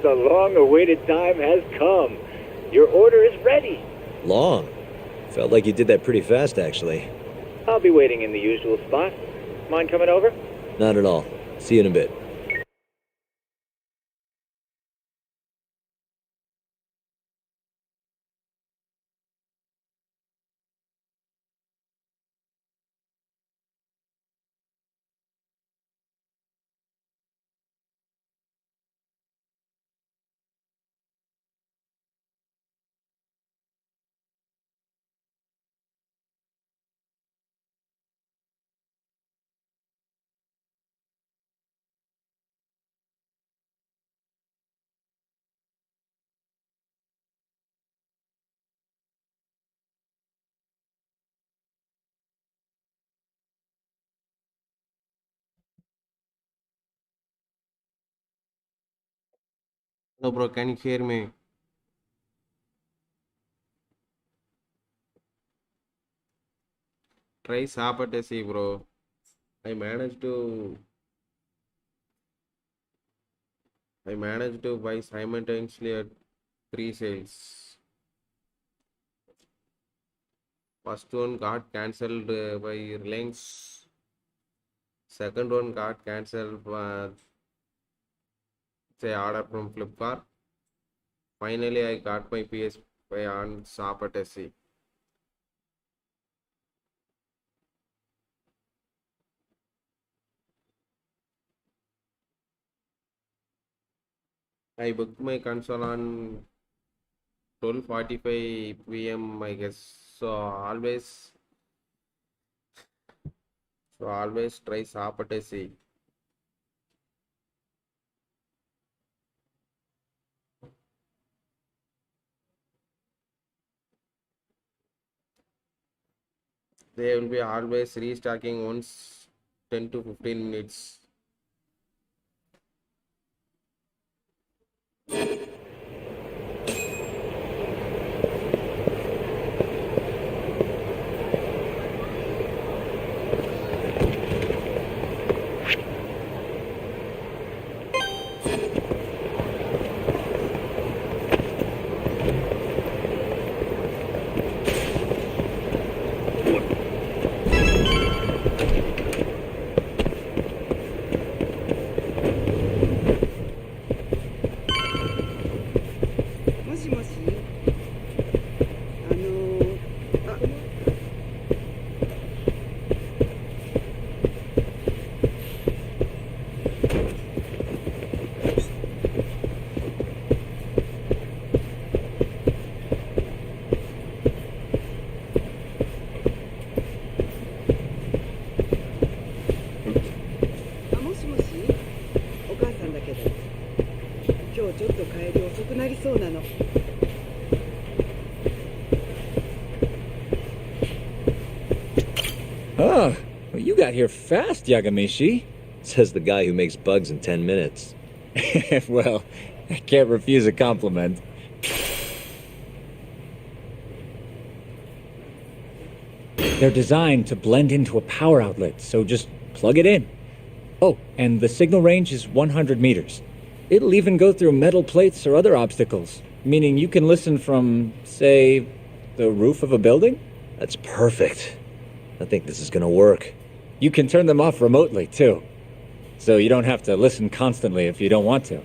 the long-awaited time has come. Your order is ready. Long. Felt like you did that pretty fast, actually. I'll be waiting in the usual spot. Mind coming over? Not at all. See you in a bit. No, bro, can you hear me? Try Sapatesi, bro. I managed to buy simultaneously at 3 sales. First one got cancelled by Reliance. Second one got cancelled by say order from Flipkart. Finally, I got my PS5 on Sapatesi. I booked my console on 12:45 p.m. I guess. So always try Sapatesi. They will be always restocking once 10 to 15 minutes. Oh, well, you got here fast, Yagamishi. Says the guy who makes bugs in 10 minutes. Well, I can't refuse a compliment. They're designed to blend into a power outlet, so just plug it in. Oh, and the signal range is 100 meters. It'll even go through metal plates or other obstacles, meaning you can listen from, say, the roof of a building? That's perfect. I think this is gonna work. You can turn them off remotely, too. So you don't have to listen constantly if you don't want to.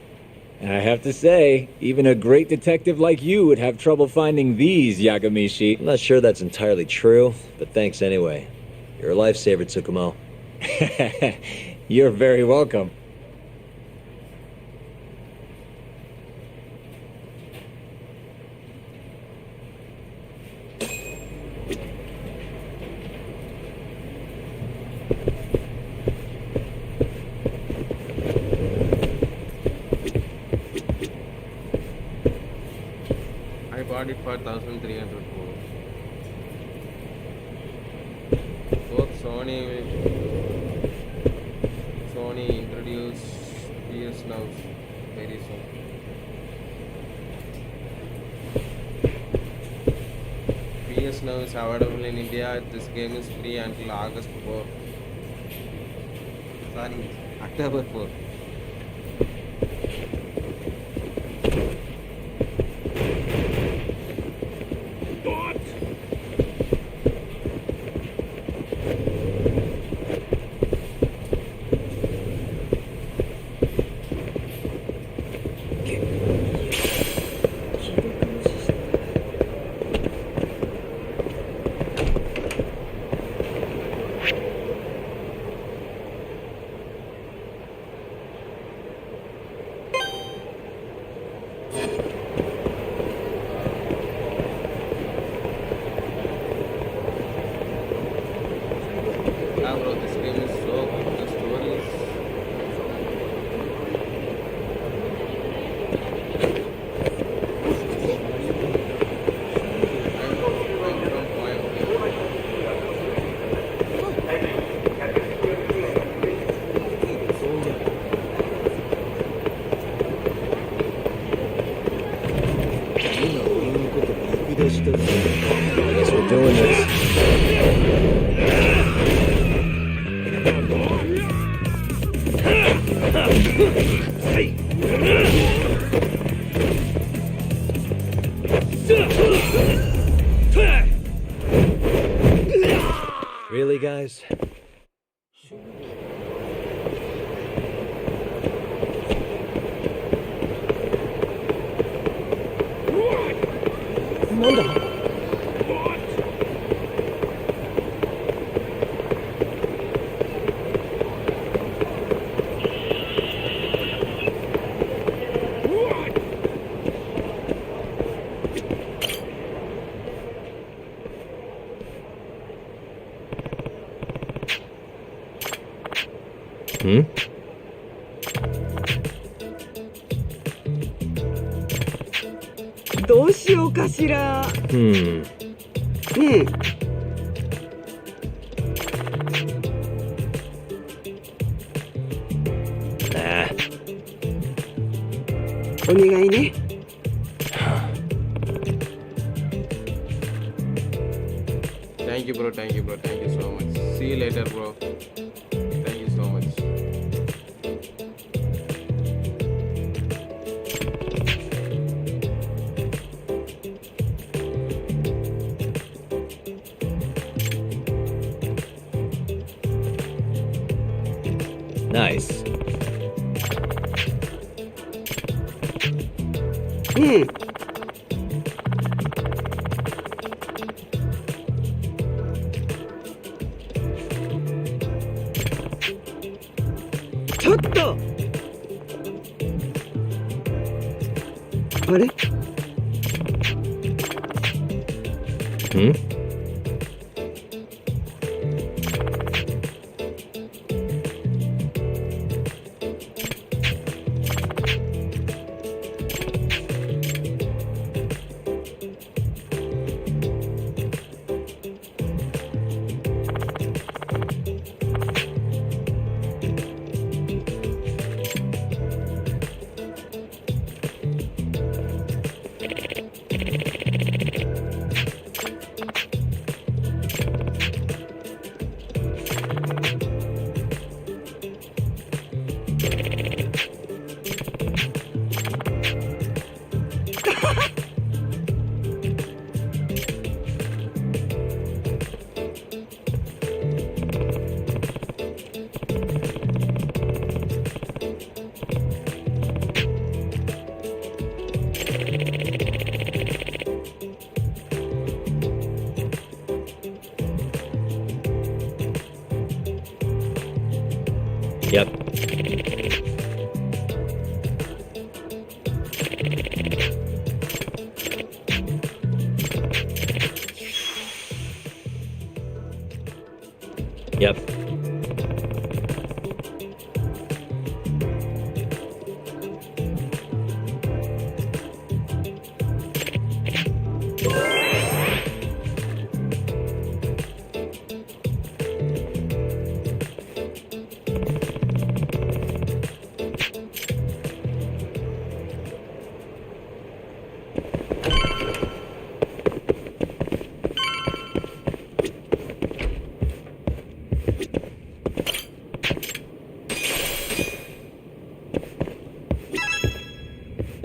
And I have to say, even a great detective like you would have trouble finding these, Yagamishi. I'm not sure that's entirely true, but thanks anyway. You're a lifesaver, Tsukumo. You're very welcome. I bought it for 1,300. Both Sony introduce PS Now very soon. PS Now is available in India. This game is free until August 4. Sorry, October 4. Yeah, bro, this game is so good. The story is. I guess we're doing this. Really, guys? Hmm? どうしようかしら。Hmm. ねえ。Nah. お願いね。Thank you, bro. Thank you, bro. Thank you so much. See you later, bro. Thank you so much. Nice. ねえ。ちょっと。あれ？ Hmm? Yep. Yep.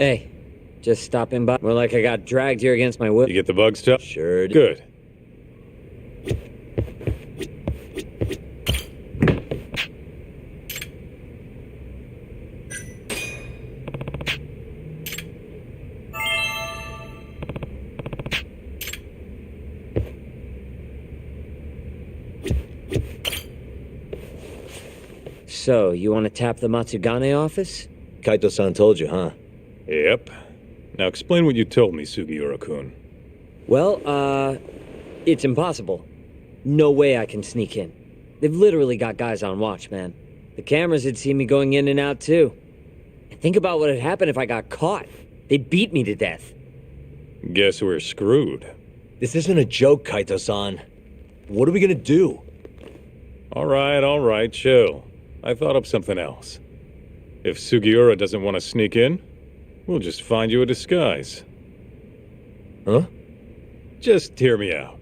Hey, just stopping by. More like I got dragged here against my will. You get the bug stuff? Sure did. Good. So, you want to tap the Matsugane office? Kaito-san told you, huh? Yep. Now explain what you told me, Sugiura-kun. Well, it's impossible. No way I can sneak in. They've literally got guys on watch, man. The cameras had seen me going in and out, too. And think about what would happen if I got caught. They'd beat me to death. Guess we're screwed. This isn't a joke, Kaito-san. What are we gonna do? All right, chill. I thought up something else. If Sugiura doesn't want to sneak in, we'll just find you a disguise. Huh? Just hear me out.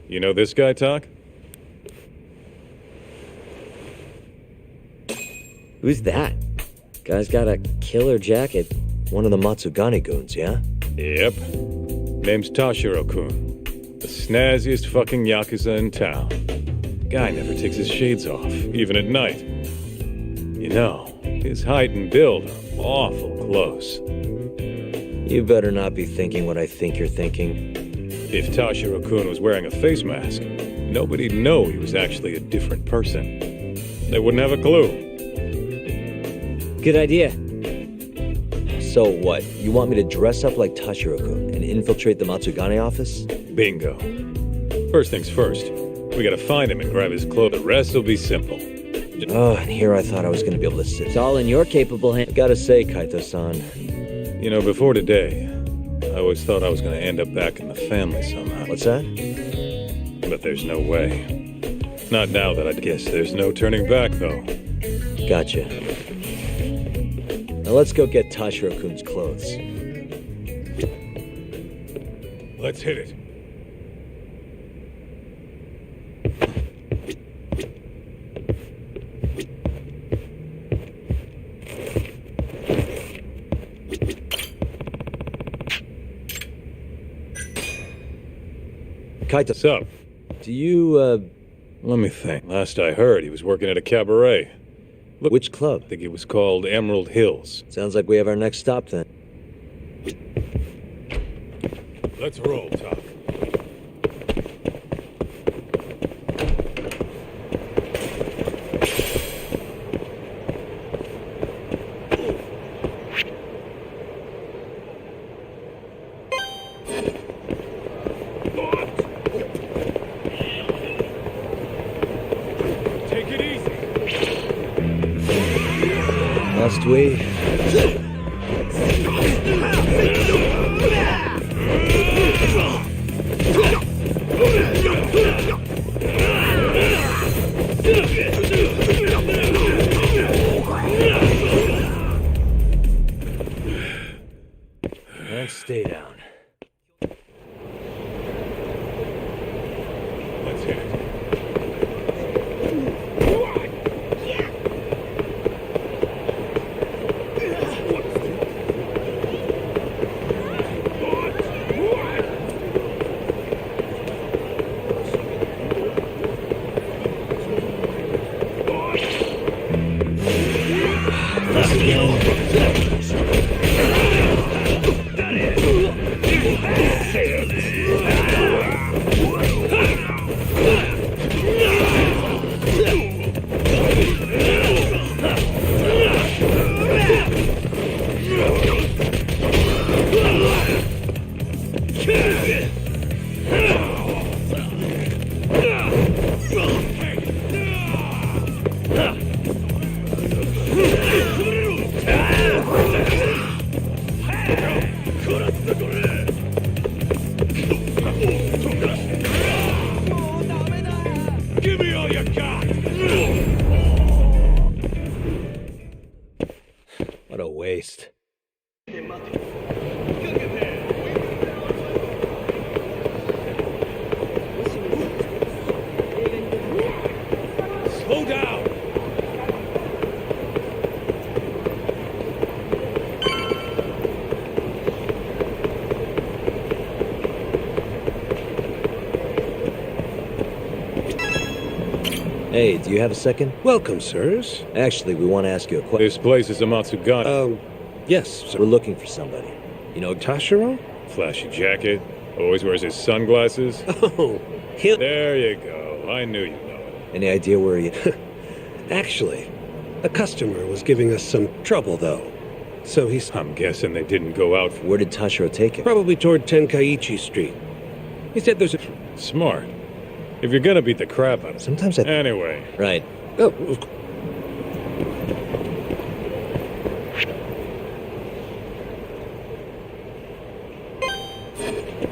You know this guy, Tak? Who's that? Guy's got a killer jacket. One of the Matsugane goons, yeah? Yep. Name's Tashiro-kun. The snazziest fucking Yakuza in town. Guy never takes his shades off, even at night. You know, his height and build are awful close. You better not be thinking what I think you're thinking. If Tashiro-kun was wearing a face mask, nobody'd know he was actually a different person. They wouldn't have a clue. Good idea. So what? You want me to dress up like Tashiro-kun and infiltrate the Matsugane office? Bingo. First things first. We gotta find him and grab his clothes. The rest will be simple. Oh, and here I thought I was gonna be able to sit. It's all in your capable hands. I gotta say, Kaito-san. You know, before today, I always thought I was gonna end up back in the family somehow. What's that? But there's no way. Not now that I guess there's no turning back, though. Gotcha. Now let's go get Tashiro-kun's clothes. Let's hit it. Kaito, What's up? do you, Let me think. Last I heard, he was working at a cabaret. Look, which club? I think it was called Emerald Hills. Sounds like we have our next stop then. Let's roll, Tak. Take it easy. Must we? And stay down. Let's hit it. Give me all you got! What a waste. Slow down! Hey, do you have a second? Welcome, sirs. Actually, we want to ask you a question. This place is a Matsugane. Yes, sir. We're looking for somebody. You know, Tashiro? Flashy jacket. Always wears his sunglasses. Oh, him. There you go. I knew you'd know it. any idea where he... Actually, a customer was giving us some trouble, though. So I'm guessing they didn't go out. Where did Tashiro take it? Probably toward Tenkaichi Street. He said there's a... Smart. If you're gonna beat the crap out of him. Sometimes Anyway. Right. Oh,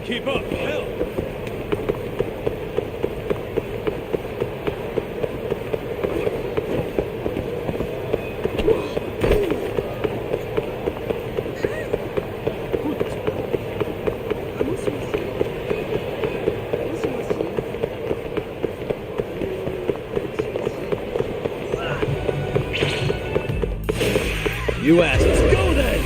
keep up, hell! You asked. Let's go then!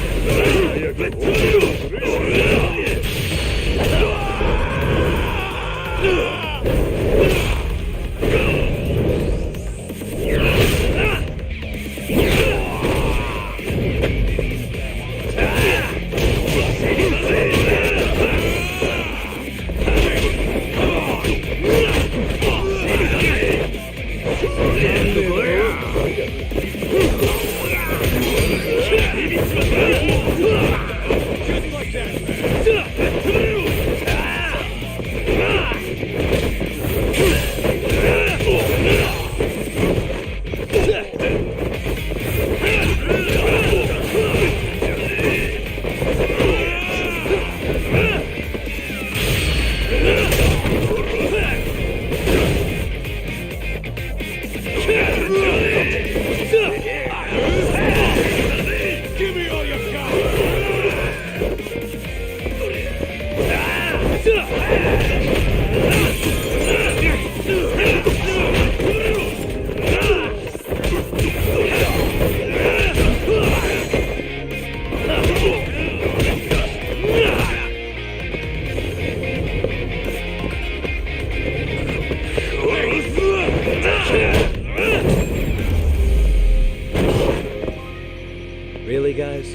Really, guys?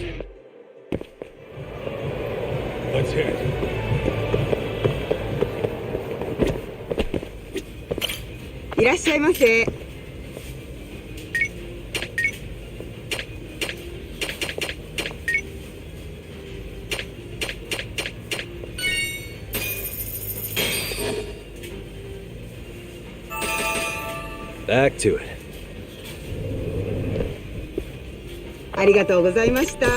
Let's hear it.いらっしゃいませ。Back to it. ありがとうございました。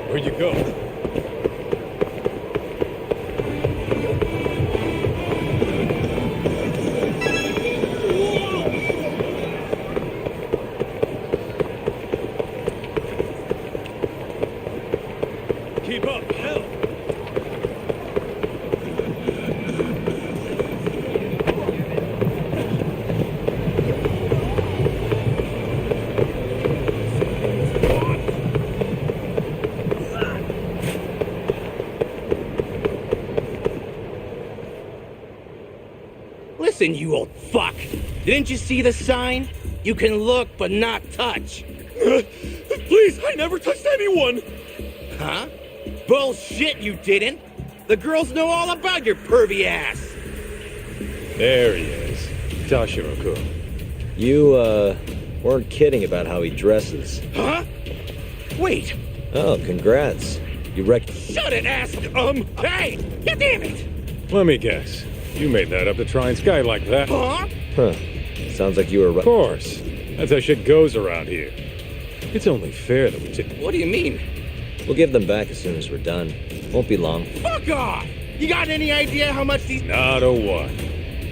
Where'd you go? Keep up, hell! Listen, you old fuck! Didn't you see the sign? You can look, but not touch. Please, I never touched anyone! Huh? Bullshit, you didn't! The girls know all about your pervy ass! There he is. Tashiro-kun. You, weren't kidding about how he dresses. Huh? Wait! Oh, congrats. You Shut it, ass! Hey! God damn it! Let me guess. You made that up to try and sky like that? Huh? Huh. Sounds like you were Of course. That's how shit goes around here. It's only fair that we take... What do you mean? We'll give them back as soon as we're done. Won't be long. Fuck off! You got any idea how much these... Not a one.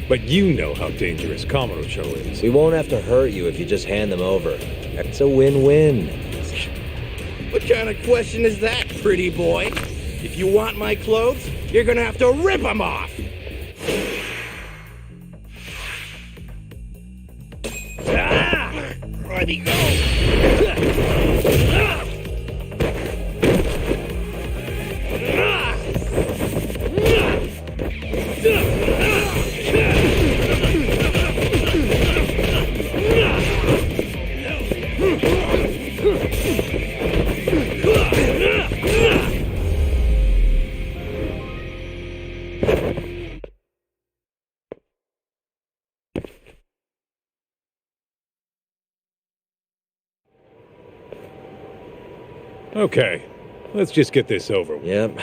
But you know how dangerous Kamurocho is. We won't have to hurt you if you just hand them over. It's a win-win. What kind of question is that, pretty boy? If you want my clothes, you're gonna have to rip them off! Ready, go! Okay, let's just get this over with. Yep.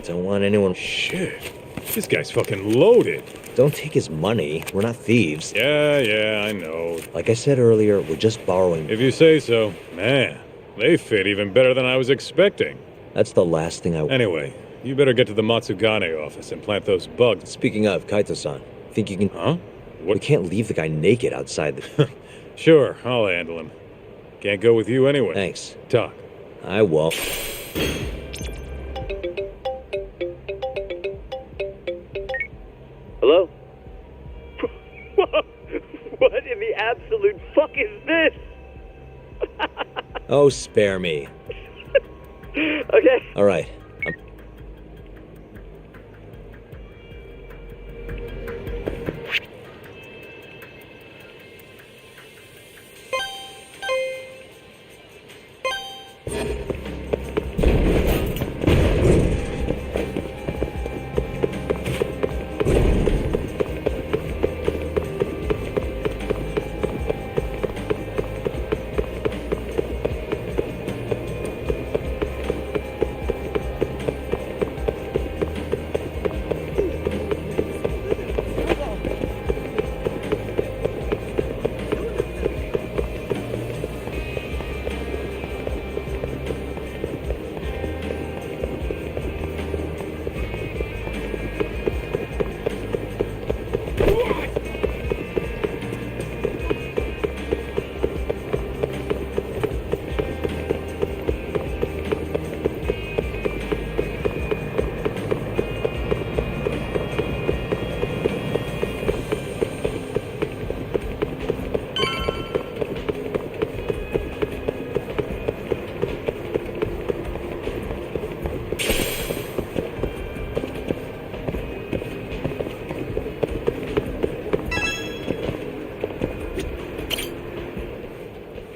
Don't want anyone... Shit. This guy's fucking loaded. Don't take his money. We're not thieves. Yeah, I know. Like I said earlier, we're just borrowing... If you say so. Man, they fit even better than I was expecting. That's the last thing I... Anyway, you better get to the Matsugane office and plant those bugs. Speaking of, Kaito-san, think you can... Huh? What? We can't leave the guy naked outside the... Sure, I'll handle him. Can't go with you anyway. Thanks. Talk. I won't. Hello? What in the absolute fuck is this? Oh, spare me. Okay. All right.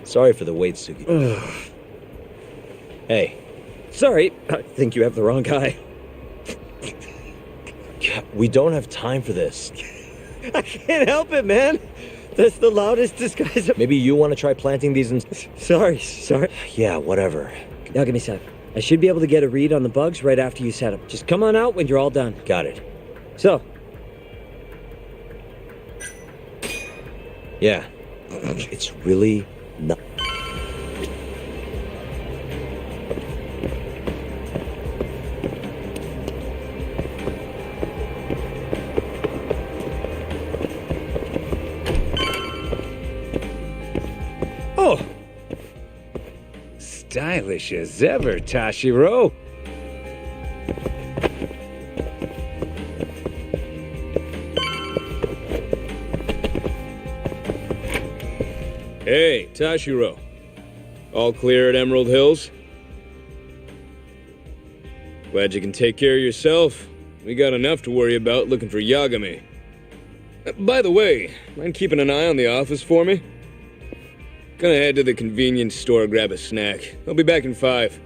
Sorry for the wait, Sugi. Hey. Sorry, I think you have the wrong guy. We don't have time for this. I can't help it, man. That's the loudest disguise. Maybe you want to try planting these in... Sorry. Yeah, whatever. Yagami-san, I should be able to get a read on the bugs right after you set them. Just come on out when you're all done. Got it. So. Yeah. It's really not... Oh! Stylish as ever, Tashiro. Hey, Tashiro. All clear at Emerald Hills? Glad you can take care of yourself. We got enough to worry about looking for Yagami. By the way, mind keeping an eye on the office for me? Gonna head to the convenience store, grab a snack. I'll be back in 5.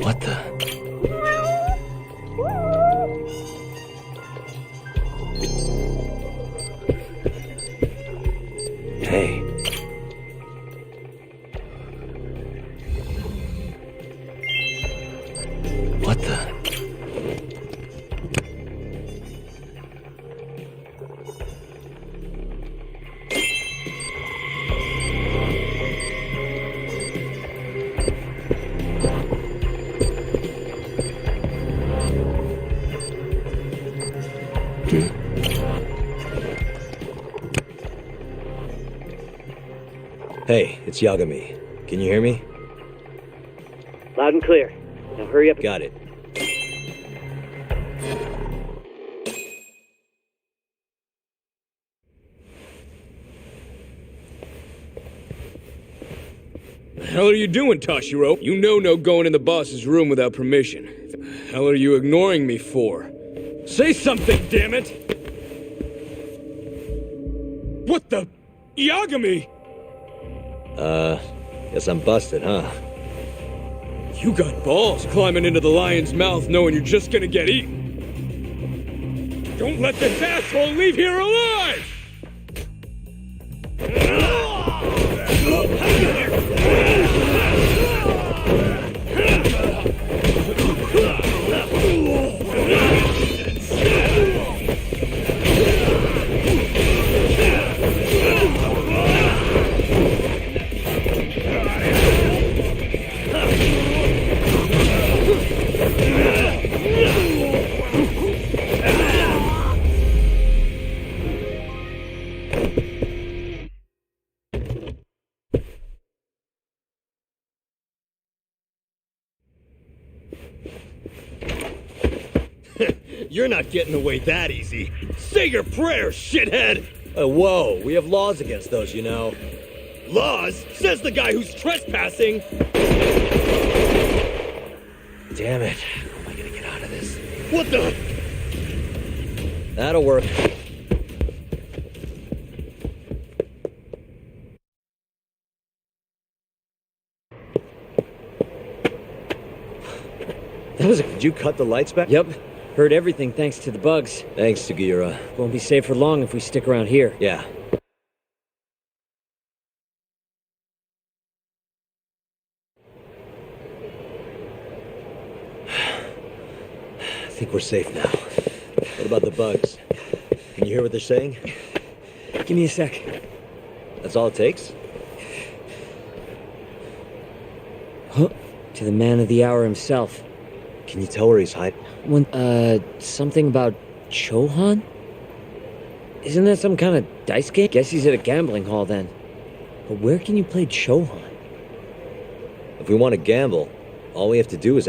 What the? Hey. What the? Hey, it's Yagami. Can you hear me? Loud and clear. Now hurry up. Got it. The hell are you doing, Toshiro? You know no going in the boss's room without permission. The hell are you ignoring me for? Say something, damn it! What the? Yagami! Guess I'm busted, huh? You got balls climbing into the lion's mouth knowing you're just gonna get eaten. Don't let this asshole leave here alive! You're not getting away that easy. Say your prayers, shithead! Whoa, we have laws against those, you know. Laws? Says the guy who's trespassing! Damn it. How am I gonna get out of this? What the? That'll work. Did you cut the lights back? Yep. Heard everything thanks to the bugs. Thanks, Sugiura. Won't be safe for long if we stick around here. Yeah. I think we're safe now. What about the bugs? Can you hear what they're saying? Give me a sec. That's all it takes? Huh? To the man of the hour himself. Can you tell where he's hiding? Something about Chohan? Isn't that some kind of dice game? Guess he's at a gambling hall then. But where can you play Chohan? If we want to gamble, all we have to do is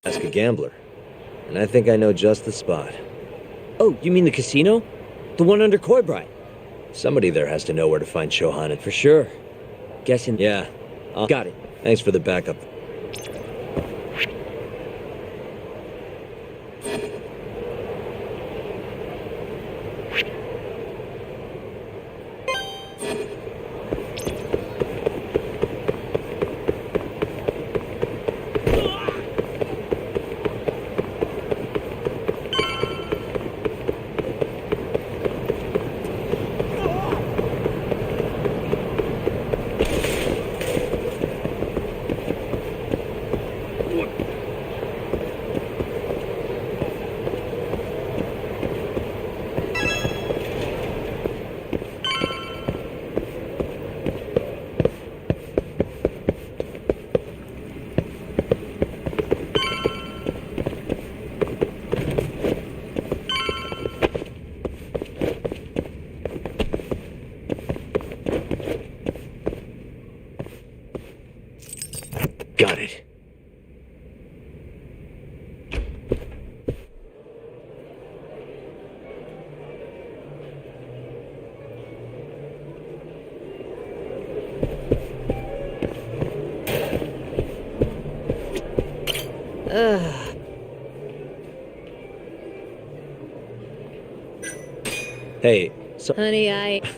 Ask a gambler. And I think I know just the spot. Oh, you mean the casino? The one under Coibright? Somebody there has to know where to find Shohan. For sure. Guessing. Yeah. Got it. Thanks for the backup. Got it. Hey, so... Honey,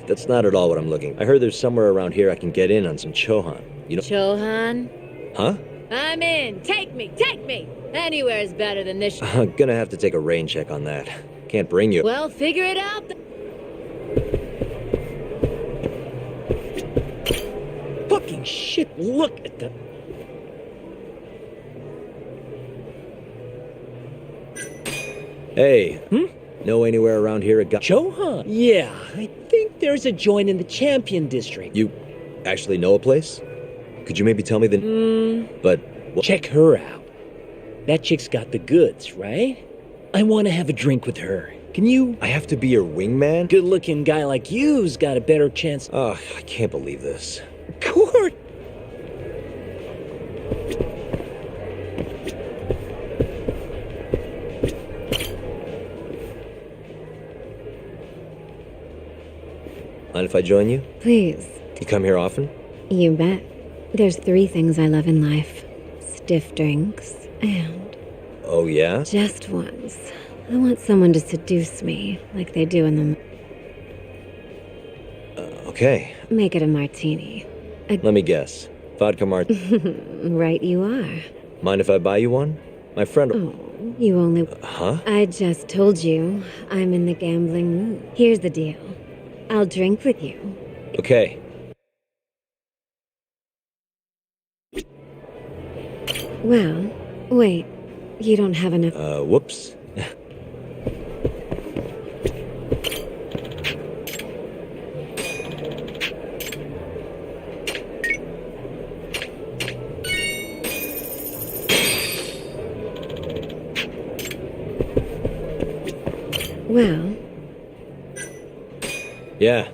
That's not at all what I'm looking. I heard there's somewhere around here I can get in on some Chohan. You know... Chohan? Huh? I'm in! Take me! Take me! Anywhere's better than this. I'm gonna have to take a rain check on that. Can't bring you... Well, figure it out. Fucking shit, look at the... Hey. Know anywhere around here a guy... Chohan? Yeah, I think there's a joint in the Champion District. You actually know a place? Could you maybe tell me the... But... Check her out. That chick's got the goods, right? I want to have a drink with her. Can you... I have to be your wingman? Good-looking guy like you's got a better chance... Oh, I can't believe this. Court! Mind if I join you? Please. You come here often? You bet. There's 3 things I love in life. Stiff drinks and... Oh, yeah? Just once. I want someone to seduce me, like they do in the... Okay. Make it a martini. Let me guess. Vodka Right you are. Mind if I buy you one? My friend... Oh, you only... Huh? I just told you, I'm in the gambling mood. Here's the deal. I'll drink with you. Okay. Well, wait. You don't have enough... Whoops. Well... Yeah.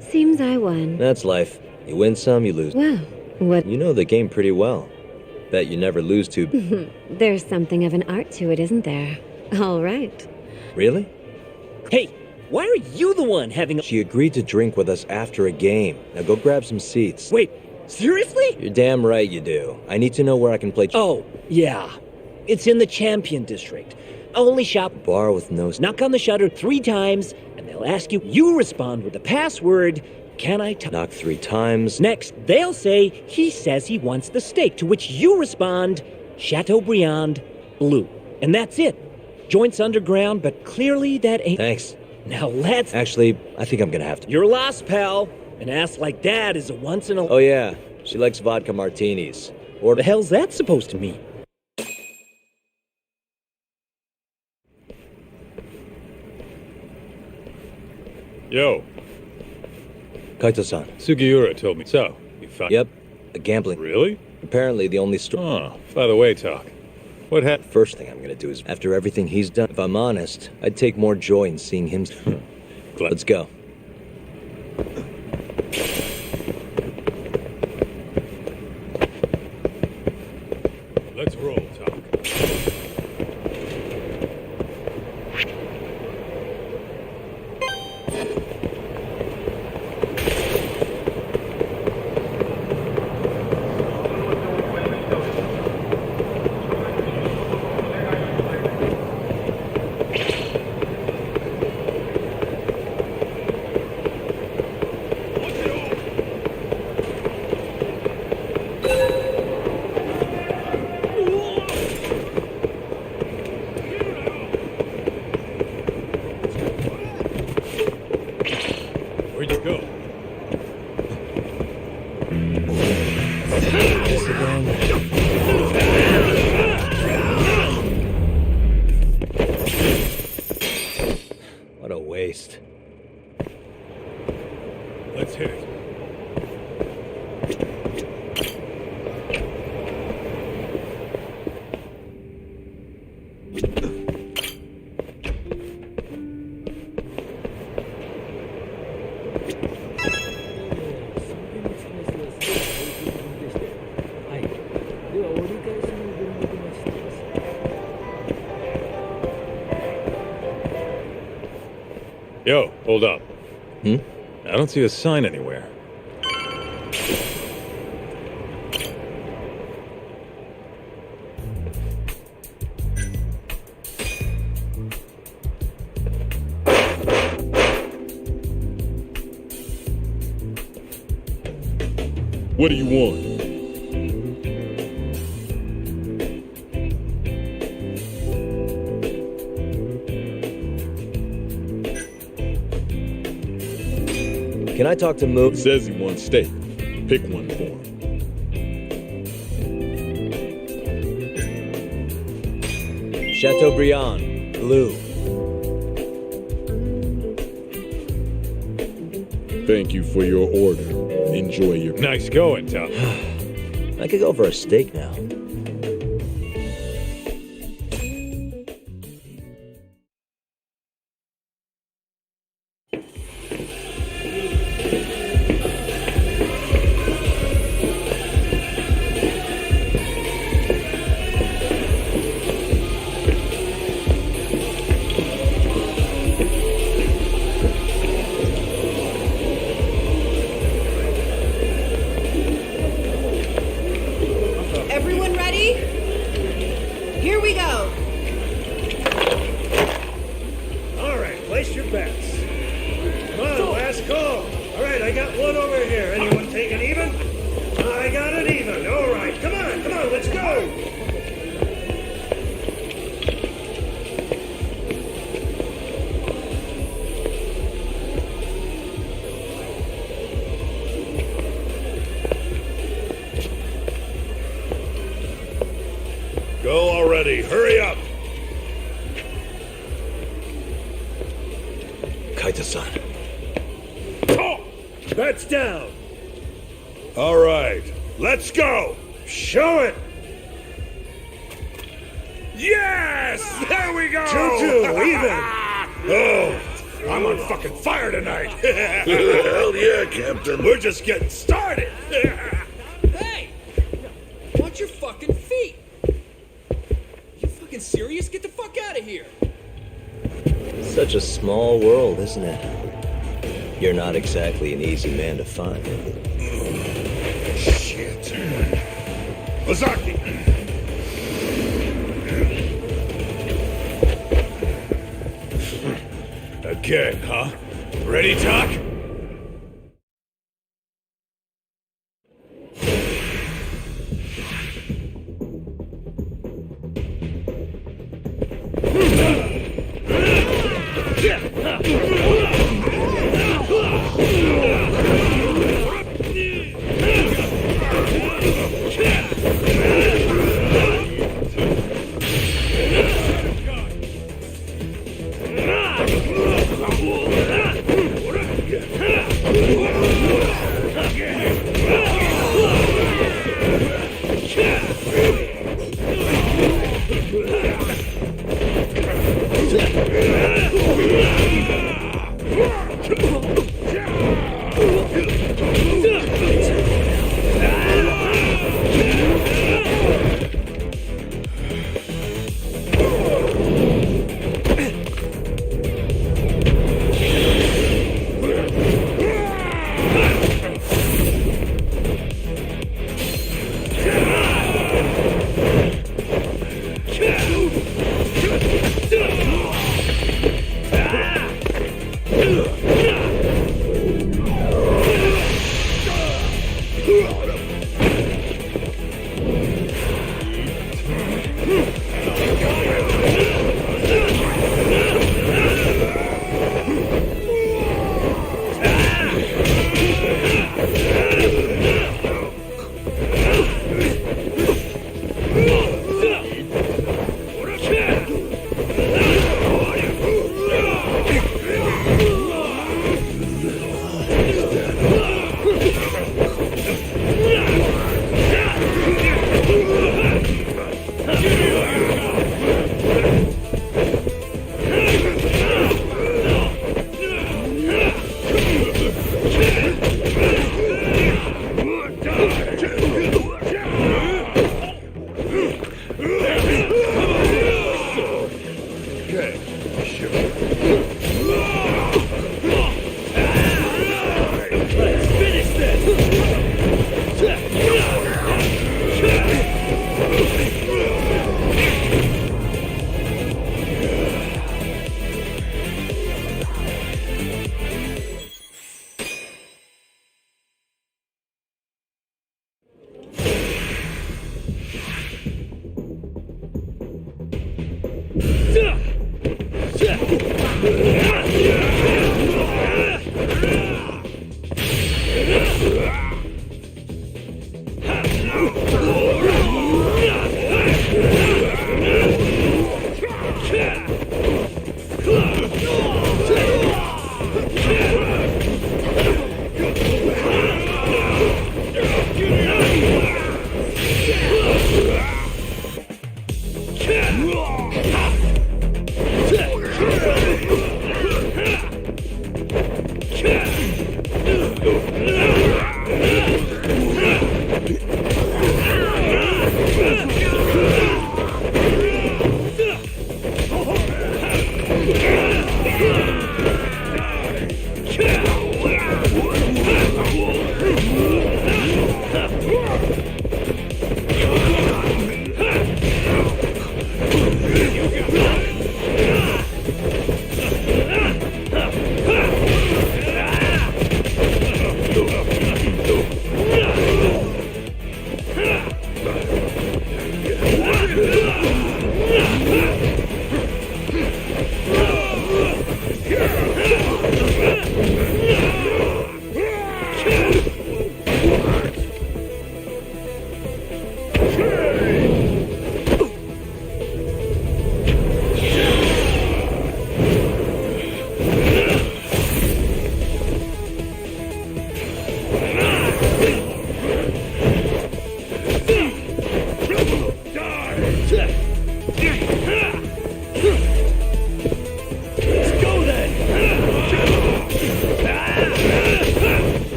Seems I won. That's life. You win some, you lose. Wow, what? You know the game pretty well. Bet you never lose to... There's something of an art to it, isn't there? All right. Really? Hey, why are you the one having a... She agreed to drink with us after a game. Now go grab some seats. Wait, seriously? You're damn right you do. I need to know where I can play... Oh, yeah. It's in the Champion District. Only shop... Bar with no... Knock on the shutter 3 times, and they'll ask you... You respond with the password... Can I knock 3 times? Next, they'll say, he says he wants the steak, to which you respond, Chateaubriand Blue. And that's it. Joints underground, but clearly that ain't... Thanks. Now let's... Actually, I think I'm gonna have to... You're lost, pal. An ass like that is a once in a... Oh yeah, she likes vodka martinis. Or the hell's that supposed to mean? Yo. Kaito-san. Sugiura told me. So, you found... Yep, a gambling... Really? Apparently the only story... Oh, by the way, Talk. What happened? First thing I'm gonna do is, after everything he's done, if I'm honest, I'd take more joy in seeing him... Let's go. Let's roll, Talk. Where'd you go? What a waste. Let's hit it. Yo, hold up. Hmm? I don't see a sign anywhere. What do you want? Can I talk to Moon? Says he wants steak. Pick one for him. Chateaubriand, Blue. Thank you for your order. Enjoy your... Nice going, Tom. I could go for a steak now. Everyone ready? Here we go. All right, place your bets. Come on, last call. All right, I got one over here. Anyone take an even? I got an even. All right, come on, let's go. Go already. Hurry up. Kaito-san. Oh, bets down. All right. Let's go. Show it. Yes! There we go! 2-2, even. Oh, I'm on fucking fire tonight. Hell yeah, Captain. We're just getting started. Hey! Watch your fucking feet! You fucking serious? Get the fuck out of here! Such a small world, isn't it? You're not exactly an easy man to find. Shit. Ozaki! Again, huh? Ready, Doc?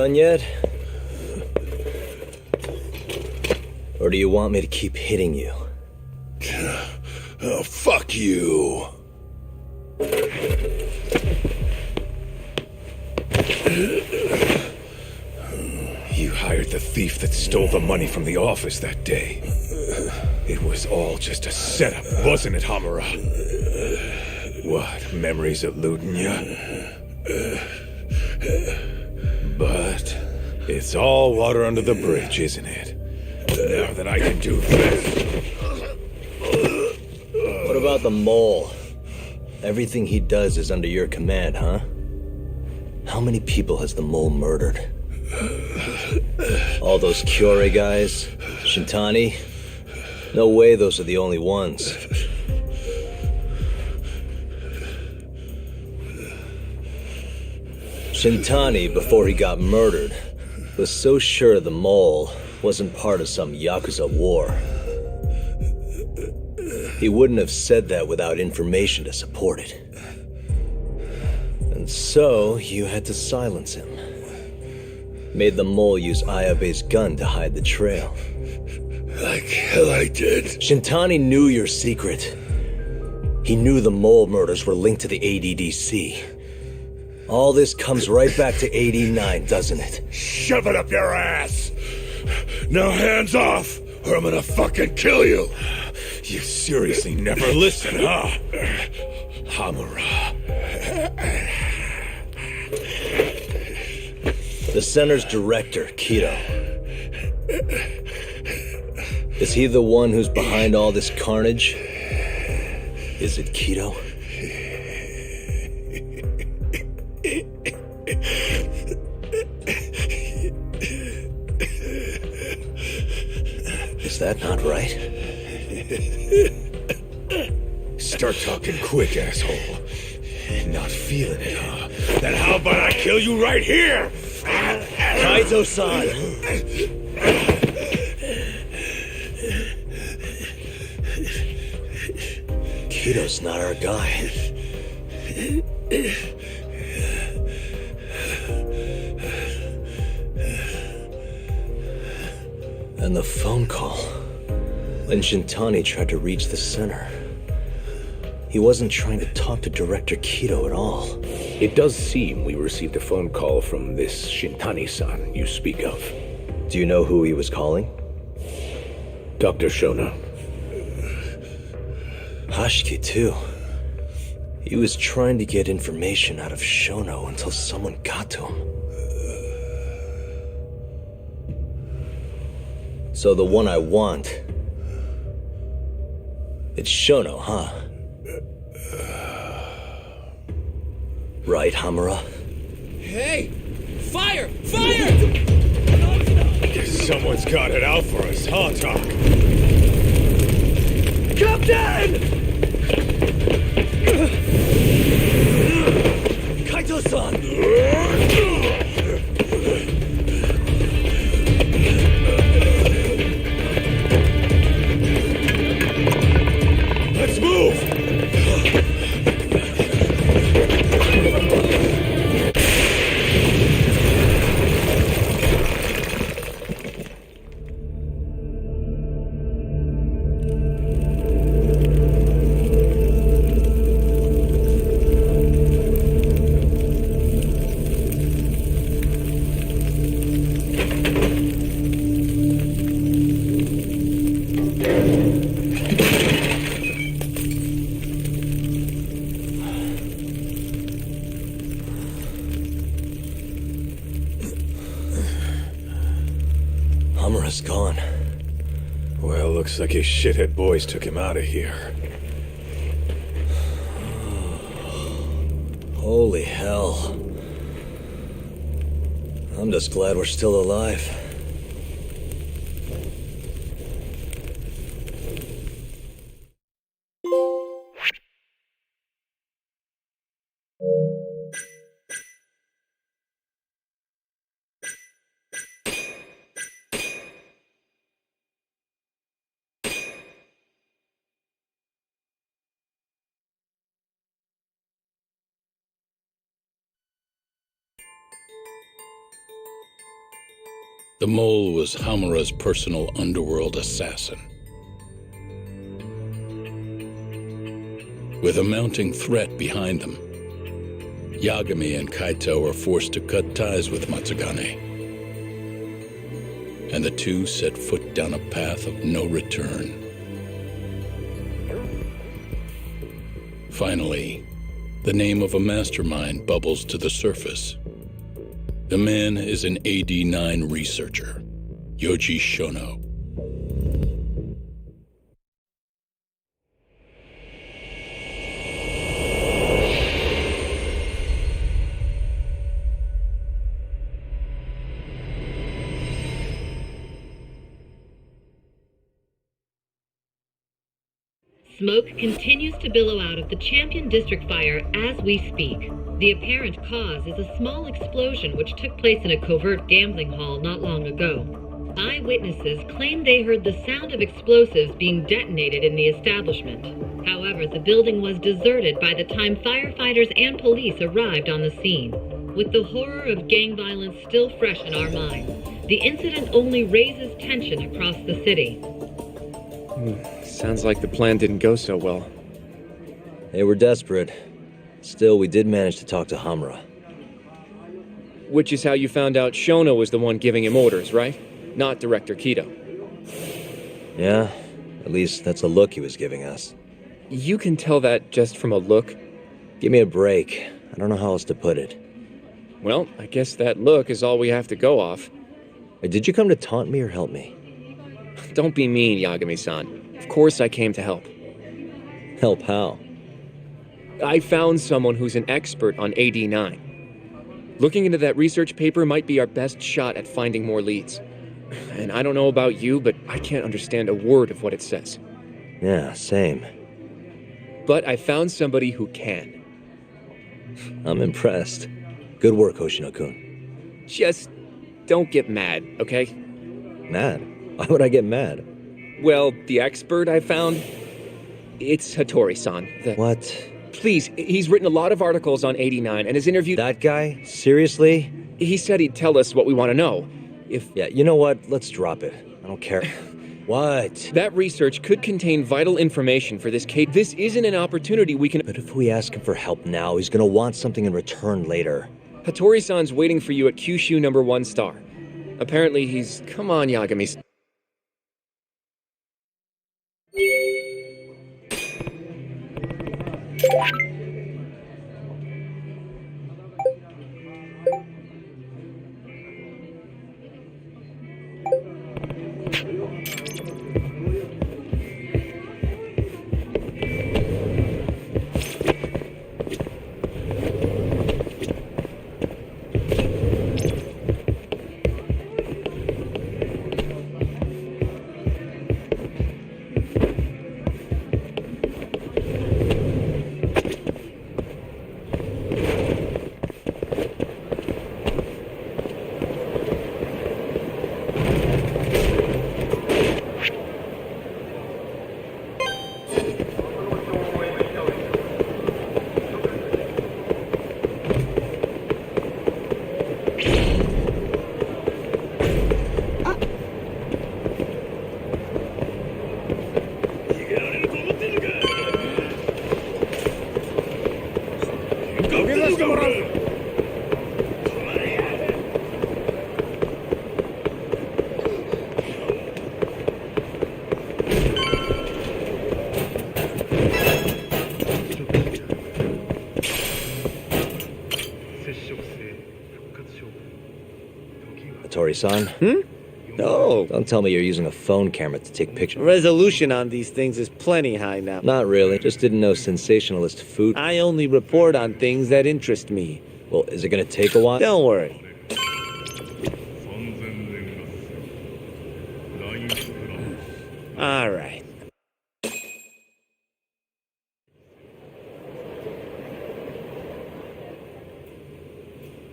done yet? Or do you want me to keep hitting you? Oh, fuck you. You hired the thief that stole the money from the office that day. It was all just a setup, wasn't it, Hamura? What, memories eluding you? But it's all water under the bridge, isn't it? Now that I can do this. What about the mole? Everything he does is under your command, huh? How many people has the mole murdered? All those Kyorei guys? Shintani? No way those are the only ones. Shintani, before he got murdered, was so sure the mole wasn't part of some Yakuza war. He wouldn't have said that without information to support it. And so, you had to silence him. Made the mole use Ayabe's gun to hide the trail. Like hell I did. Shintani knew your secret. He knew the mole murders were linked to the ADDC. All this comes right back to 89, doesn't it? Shove it up your ass! Now hands off, or I'm gonna fucking kill you! You seriously never listen, huh? Hamura. The center's director, Kido. Is he the one who's behind all this carnage? Is it Kido? Is that not right? Start talking quick, asshole. Not feeling it, huh? Then how about I kill you right here? Kaizo-san! Kido's not our guy. And the phone call. When Shintani tried to reach the center. He wasn't trying to talk to Director Kido at all. It does seem we received a phone call from this Shintani-san you speak of. Do you know who he was calling? Dr. Shona. Hashiki, too. He was trying to get information out of Shono until someone got to him. So the one I want... It's Shono, huh? Right, Hamura? Hey! Fire! Fire! Guess someone's got it out for us, huh, Doc? Captain! Kaito-san! Let's move! Hamura's gone. Well, looks like his shithead boys took him out of here. Holy hell. I'm just glad we're still alive. The mole was Hamura's personal underworld assassin. With a mounting threat behind them, Yagami and Kaito are forced to cut ties with Matsugane. And the two set foot down a path of no return. Finally, the name of a mastermind bubbles to the surface. The man is an AD9 researcher, Yoji Shono. Smoke continues to billow out of the Champion District fire as we speak. The apparent cause is a small explosion which took place in a covert gambling hall not long ago. Eyewitnesses claim they heard the sound of explosives being detonated in the establishment. However, the building was deserted by the time firefighters and police arrived on the scene. With the horror of gang violence still fresh in our minds, the incident only raises tension across the city. Sounds like the plan didn't go so well. They were desperate. Still, we did manage to talk to Hamura. Which is how you found out Shono was the one giving him orders, right? Not Director Kido. Yeah, at least that's a look he was giving us. You can tell that just from a look? Give me a break. I don't know how else to put it. Well, I guess that look is all we have to go off. Hey, did you come to taunt me or help me? Don't be mean, Yagami-san. Of course I came to help. Help how? I found someone who's an expert on AD9. Looking into that research paper might be our best shot at finding more leads. And I don't know about you, but I can't understand a word of what it says. Yeah, same. But I found somebody who can. I'm impressed. Good work, Hoshino-kun. Just don't get mad, okay? Mad? Why would I get mad? Well, the expert I found, it's Hattori-san. What? Please, he's written a lot of articles on 89 and has interviewed... That guy? Seriously? He said he'd tell us what we want to know. Yeah, you know what? Let's drop it. I don't care. What? That research could contain vital information for this case. This isn't an opportunity we can... But if we ask him for help now, he's gonna want something in return later. Hattori-san's waiting for you at Kyushu number 1 star. Apparently he's... Come on, Yagami. Hattori-san? No. Don't tell me you're using a phone camera to take pictures. Resolution on these things is plenty high now. Not really. Just didn't know sensationalist food. I only report on things that interest me. Well, is it gonna take a while? Don't worry. All right.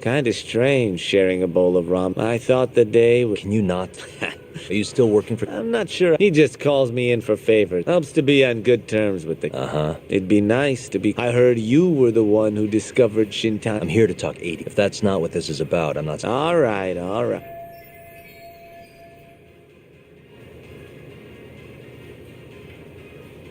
Kinda strange sharing a bowl of ramen. I thought the day would... Can you not? Are you still working for... I'm not sure. He just calls me in for favors. Helps to be on good terms with the... Uh-huh. It'd be nice to be... I heard you were the one who discovered Shintani. I'm here to talk 80. If that's not what this is about, I'm not... All right, all right.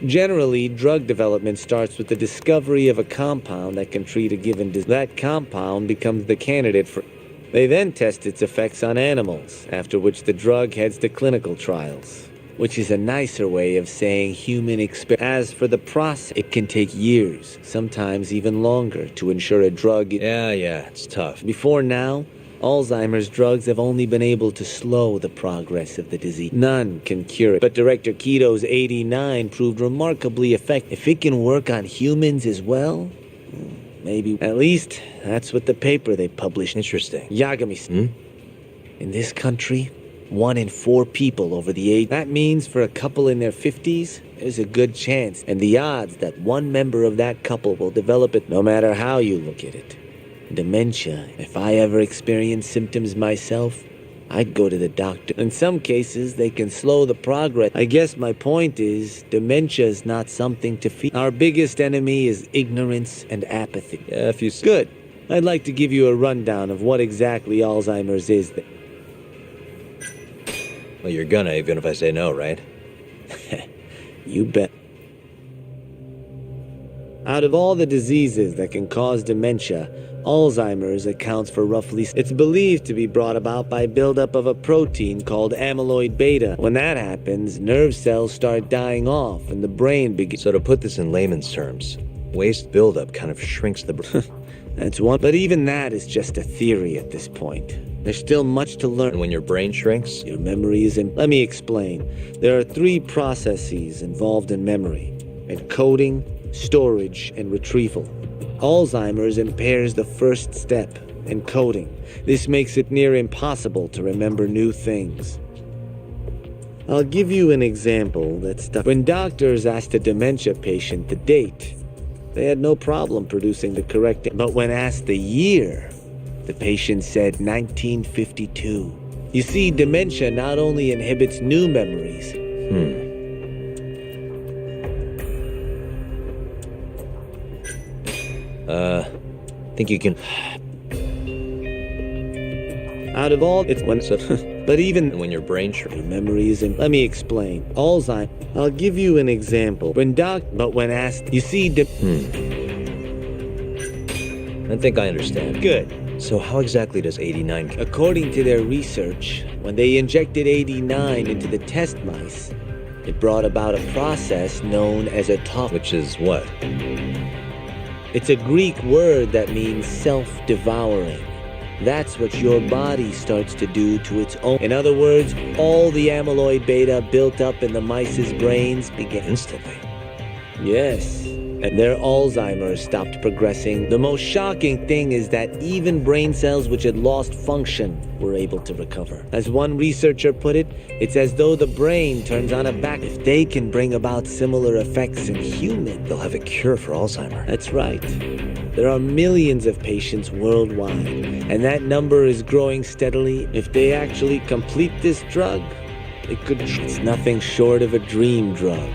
Generally, drug development starts with the discovery of a compound that can treat a given disease. That compound becomes the candidate for... They then test its effects on animals, after which the drug heads to clinical trials, which is a nicer way of saying human experiment. As for the process, it can take years, sometimes even longer, to ensure a drug... Yeah, it's tough. Before now, Alzheimer's drugs have only been able to slow the progress of the disease. None can cure it. But Director Keto's 89 proved remarkably effective. If it can work on humans as well, maybe. At least, that's what the paper they published. Interesting. Yagami. In this country, 1 in 4 people over the age. That means for a couple in their 50s, there's a good chance. And the odds that one member of that couple will develop it, no matter how you look at it. Dementia. If I ever experienced symptoms myself, I'd go to the doctor. In some cases, they can slow the progress. I guess my point is, dementia is not something to fear. Our biggest enemy is ignorance and apathy. Yeah, if you... Good. I'd like to give you a rundown of what exactly Alzheimer's is. Well, you're gonna, even if I say no, right? You bet. Out of all the diseases that can cause dementia, Alzheimer's accounts for roughly... It's believed to be brought about by buildup of a protein called amyloid beta. When that happens, nerve cells start dying off and the brain begins... So to put this in layman's terms, waste buildup kind of shrinks the brain. That's one, but even that is just a theory at this point. There's still much to learn. And when your brain shrinks? Your memory is in... Let me explain. There are 3 processes involved in memory: encoding, storage, and retrieval. Alzheimer's impairs the first step, encoding. This makes it near impossible to remember new things. I'll give you an example that's stuck. When doctors asked a dementia patient the date, they had no problem producing the correct... But when asked the year, the patient said 1952. You see, dementia not only inhibits new memories... think you can... Out of all... It's when... But even... when your brain shrinks... Your memory is in... Let me explain. Alzheimer's... I'll give you an example. But when asked... You see... I think I understand. Good. So how exactly does 89... According to their research, when they injected 89 into the test mice, it brought about a process known as autophagy. Which is what? It's a Greek word that means self-devouring. That's what your body starts to do to its own. In other words, all the amyloid beta built up in the mice's brains began instantly. Yes, and their Alzheimer's stopped progressing. The most shocking thing is that even brain cells which had lost function were able to recover. As one researcher put it, it's as though the brain turns on a back. If they can bring about similar effects in humans, they'll have a cure for Alzheimer's. That's right. There are millions of patients worldwide, and that number is growing steadily. If they actually complete this drug, it could... It's nothing short of a dream drug.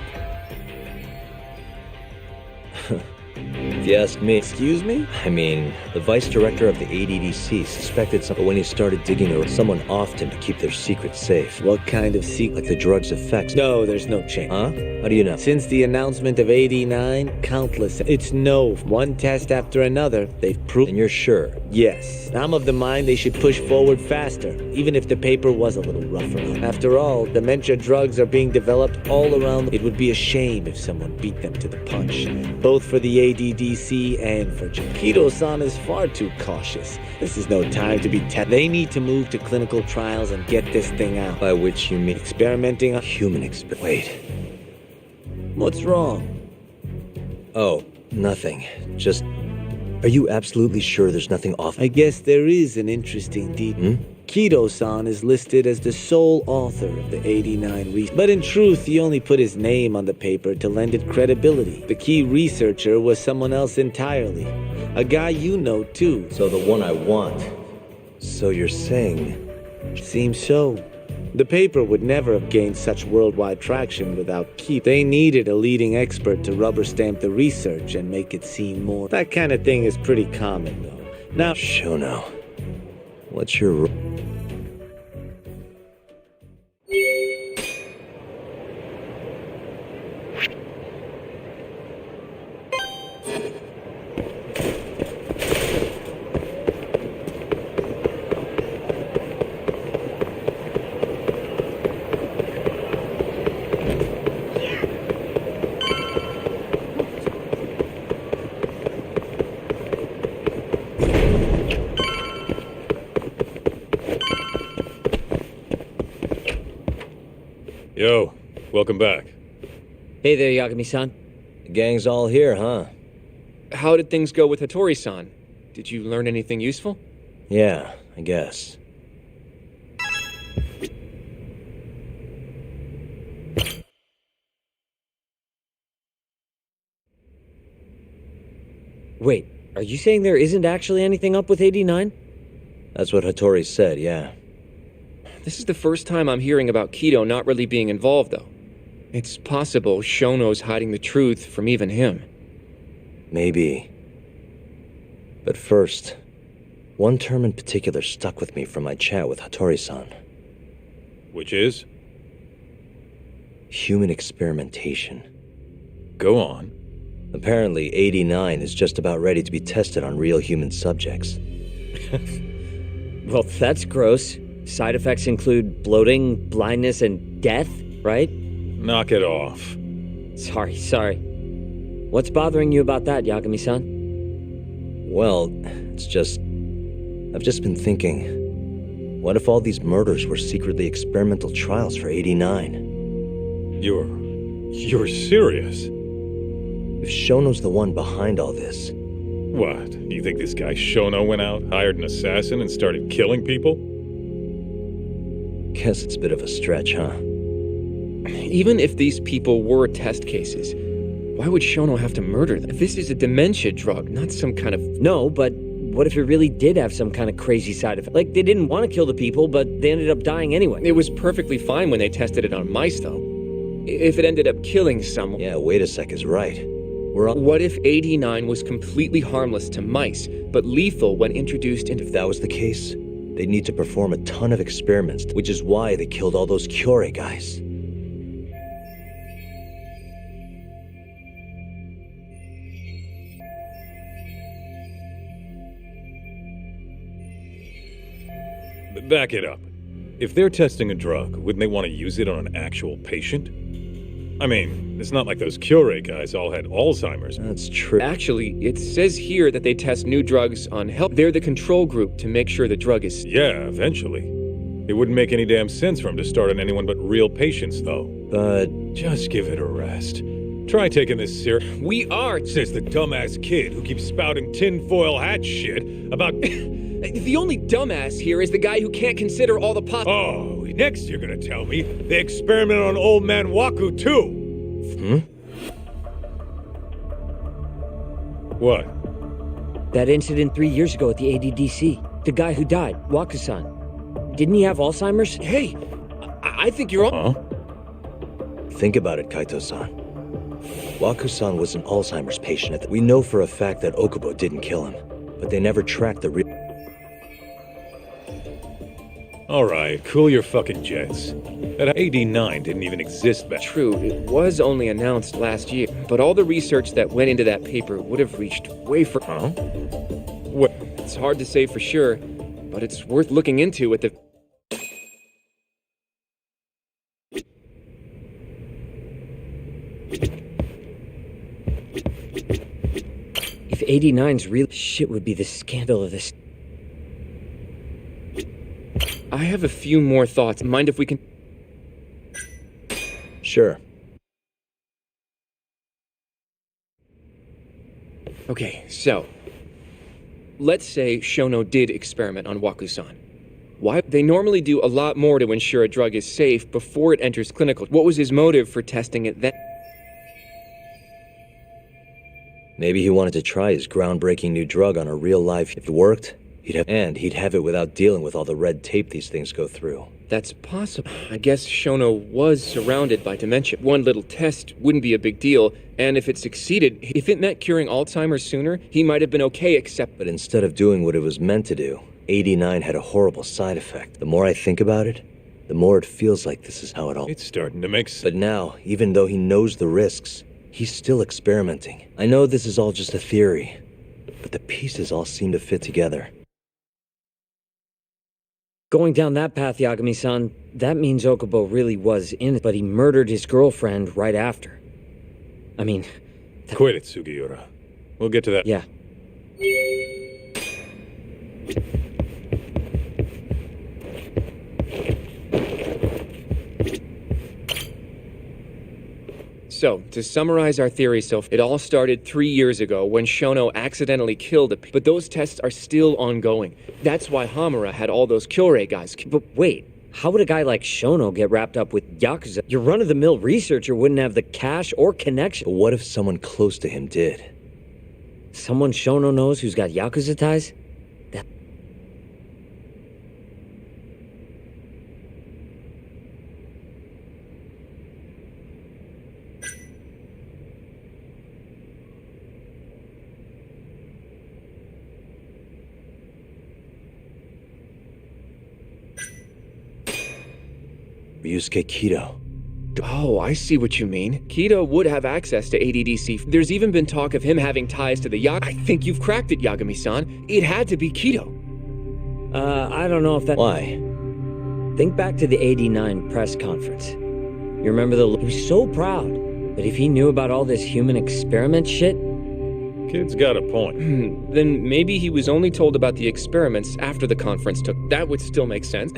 If you ask me... Excuse me? I mean, the vice director of the ADDC suspected something, but when he started digging, there was someone offed him to keep their secret safe. What kind of secret? Like the drug's effects. No, there's no chance. Huh? How do you know? Since the announcement of 89, countless... It's no. One test after another, they've proved... And you're sure? Yes. I'm of the mind they should push forward faster, even if the paper was a little rougher. After all, dementia drugs are being developed all around. It would be a shame if someone beat them to the punch, both for the ADDC and for Japan. Keto-san is far too cautious. This is no time to be They need to move to clinical trials and get this thing out. By which you mean experimenting on human Wait. What's wrong? Oh, nothing. Just... Are you absolutely sure there's nothing off? I guess there is an interesting detail. Keto-san is listed as the sole author of the 89 research. But in truth, he only put his name on the paper to lend it credibility. The key researcher was someone else entirely. A guy you know, too. So the one I want. So you're saying... Seems so. The paper would never have gained such worldwide traction without Keith. They needed a leading expert to rubber stamp the research and make it seem more... That kind of thing is pretty common, though. Now... Shono. What's your... Yo, welcome back. Hey there, Yagami-san. The gang's all here, huh? How did things go with Hattori-san? Did you learn anything useful? Yeah, I guess. Wait, are you saying there isn't actually anything up with 89? That's what Hattori said, yeah. This is the first time I'm hearing about Kido not really being involved, though. It's possible Shono's hiding the truth from even him. Maybe. But first, one term in particular stuck with me from my chat with Hattori-san. Which is? Human experimentation. Go on. Apparently, 89 is just about ready to be tested on real human subjects. Well, that's gross. Side effects include bloating, blindness, and death, right? Knock it off. Sorry. What's bothering you about that, Yagami-san? Well, I've just been thinking, what if all these murders were secretly experimental trials for 89? You're serious? If Shono's the one behind all this... What? You think this guy Shono went out, hired an assassin, and started killing people? Guess it's a bit of a stretch, huh? Even if these people were test cases, why would Shono have to murder them? This is a dementia drug, not some kind of... No, but what if it really did have some kind of crazy side effect? Like, they didn't want to kill the people, but they ended up dying anyway. It was perfectly fine when they tested it on mice, though. If it ended up killing someone... Yeah, wait a sec is right. What if 89 was completely harmless to mice, but lethal when introduced into... If that was the case, they'd need to perform a ton of experiments, which is why they killed all those Kyorei guys. Back it up. If they're testing a drug, wouldn't they want to use it on an actual patient? I mean, it's not like those Kyorei guys all had Alzheimer's. That's true. Actually, it says here that they test new drugs on health. They're the control group to make sure the drug is... Yeah, eventually. It wouldn't make any damn sense for them to start on anyone but real patients, though. But... Just give it a rest. Try taking this serious. We are, says the dumbass kid who keeps spouting tinfoil hat shit about... The only dumbass here is the guy who can't consider all the Oh, next you're gonna tell me they experimented on old man Waku, too! What? That incident 3 years ago at the ADDC. The guy who died, Waku-san. Didn't he have Alzheimer's? Hey, I think you're... Huh? Think about it, Kaito-san. Waku-san was an Alzheimer's patient. We know for a fact that Okubo didn't kill him, but they never tracked the real... Alright, cool your fucking jets. That 89 didn't even exist back... True, it was only announced last year, but all the research that went into that paper would have reached way for... Huh? What? It's hard to say for sure, but it's worth looking into at the... If 89's real... Shit would be the scandal of this... I have a few more thoughts. Mind if we can... Sure. Okay, so... Let's say Shono did experiment on Waku-san. Why? They normally do a lot more to ensure a drug is safe before it enters clinical. What was his motive for testing it then? Maybe he wanted to try his groundbreaking new drug on a real life. If it worked, he'd have it without dealing with all the red tape these things go through. That's possible. I guess Shono was surrounded by dementia. One little test wouldn't be a big deal, and if it succeeded, if it meant curing Alzheimer's sooner, he might have been okay, except... But instead of doing what it was meant to do, 89 had a horrible side effect. The more I think about it, the more it feels like this is how it all... It's starting to make sense. But now, even though he knows the risks, He's still experimenting. I know this is all just a theory, but the pieces all seem to fit together. Going down that path, Yagami-san, that means Okubo really was in it, but he murdered his girlfriend right after. I mean... Quit it, Sugiura. We'll get to that. Yeah. So, to summarize our theory, it all started 3 years ago when Shono accidentally killed a... But those tests are still ongoing. That's why Hamura had all those Kyorei guys... But wait, how would a guy like Shono get wrapped up with Yakuza? Your run-of-the-mill researcher wouldn't have the cash or connection. But what if someone close to him did? Someone Shono knows who's got Yakuza ties? Ryusuke Kido. Oh, I see what you mean. Kido would have access to ADDC. There's even been talk of him having ties to the I think you've cracked it, Yagami-san. It had to be Kido. I don't know if that... Why? Think back to the '89 press conference. You remember he was so proud. But if he knew about all this human experiment shit... Kid's got a point. Then maybe he was only told about the experiments after the conference took... That would still make sense.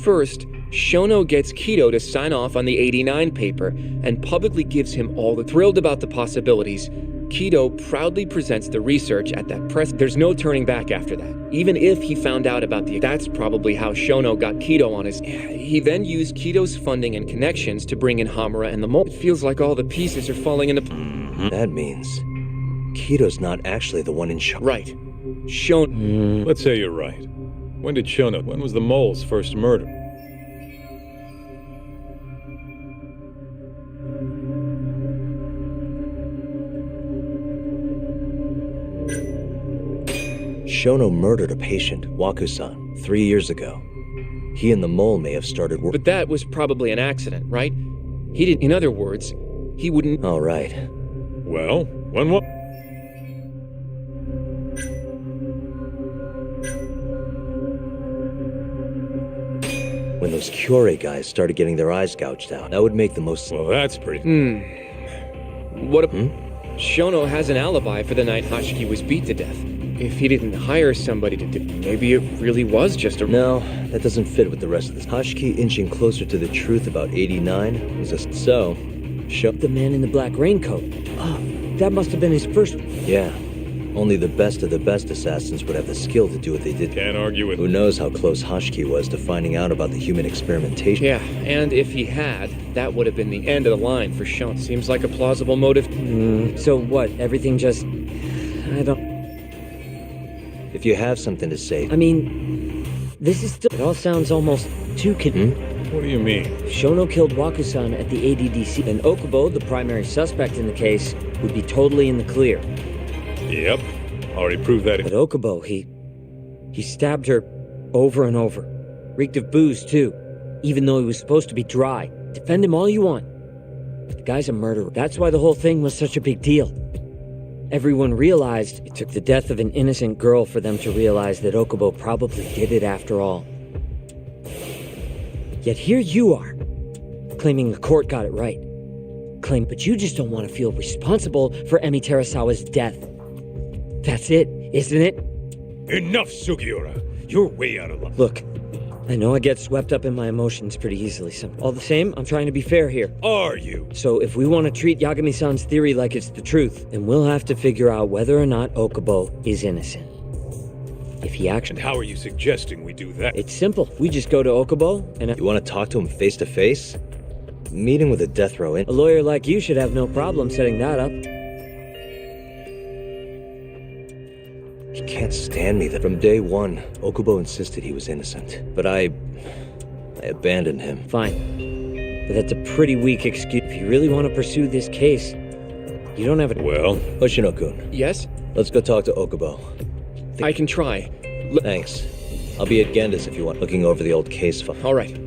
First, Shono gets Kido to sign off on the '89 paper and publicly gives him all the... Thrilled about the possibilities, Kido proudly presents the research at that press... There's no turning back after that. Even if he found out about the... That's probably how Shono got Kido on his... He then used Kido's funding and connections to bring in Hamura and the mole. It feels like all the pieces are falling into... That means... Kido's not actually the one in charge. Right. Shono... Let's say you're right. When did Shono... When was the mole's first murder? Shono murdered a patient, Waku-san, 3 years ago. He and the mole may have started work. But that was probably an accident, right? He did... In other words, he wouldn't... All right. Well, when what... When those Kyorei guys started getting their eyes gouged out, that would make the most... Well, that's pretty... What if... Shono has an alibi for the night Hashiki was beat to death. If he didn't hire somebody to do... Maybe it really was just a... No, that doesn't fit with the rest of this. Hashiki inching closer to the truth about '89 was a... So, The man in the black raincoat. Oh, that must have been his first... Yeah. Only the best of the best assassins would have the skill to do what they did. Can't argue with... Who knows how close Hashiki was to finding out about the human experimentation. Yeah, and if he had, that would have been the end of the line for Shono. Seems like a plausible motive. So what, everything just... I don't... If you have something to say... I mean, this is still... It all sounds almost too... What do you mean? Shono killed Waku-san at the ADDC, and Okubo, the primary suspect in the case, would be totally in the clear. Yep. Already proved that. But Okubo, he stabbed her over and over. Reeked of booze, too. Even though he was supposed to be dry. Defend him all you want. But the guy's a murderer. That's why the whole thing was such a big deal. Everyone realized it took the death of an innocent girl for them to realize that Okubo probably did it after all. Yet here you are, claiming the court got it right. But you just don't want to feel responsible for Emi Terasawa's death. That's it, isn't it? Enough, Sugiura. You're way out of line. Look, I know I get swept up in my emotions pretty easily. All the same, I'm trying to be fair here. Are you? So if we want to treat Yagami-san's theory like it's the truth, then we'll have to figure out whether or not Okubo is innocent. If he actually... And how are you suggesting we do that? It's simple. We just go to Okubo and... You want to talk to him face to face? Meeting with a death row in... A lawyer like you should have no problem setting that up. He can't stand me. From day one, Okubo insisted he was innocent. But I abandoned him. Fine. But that's a pretty weak excuse. If you really want to pursue this case, you don't have a... Well... Hoshino-kun. Yes? Let's go talk to Okubo. I can try. Thanks. I'll be at Genda's if you want, looking over the old case file. All right.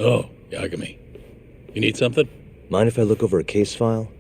Oh, Yagami. You need something? Mind if I look over a case file?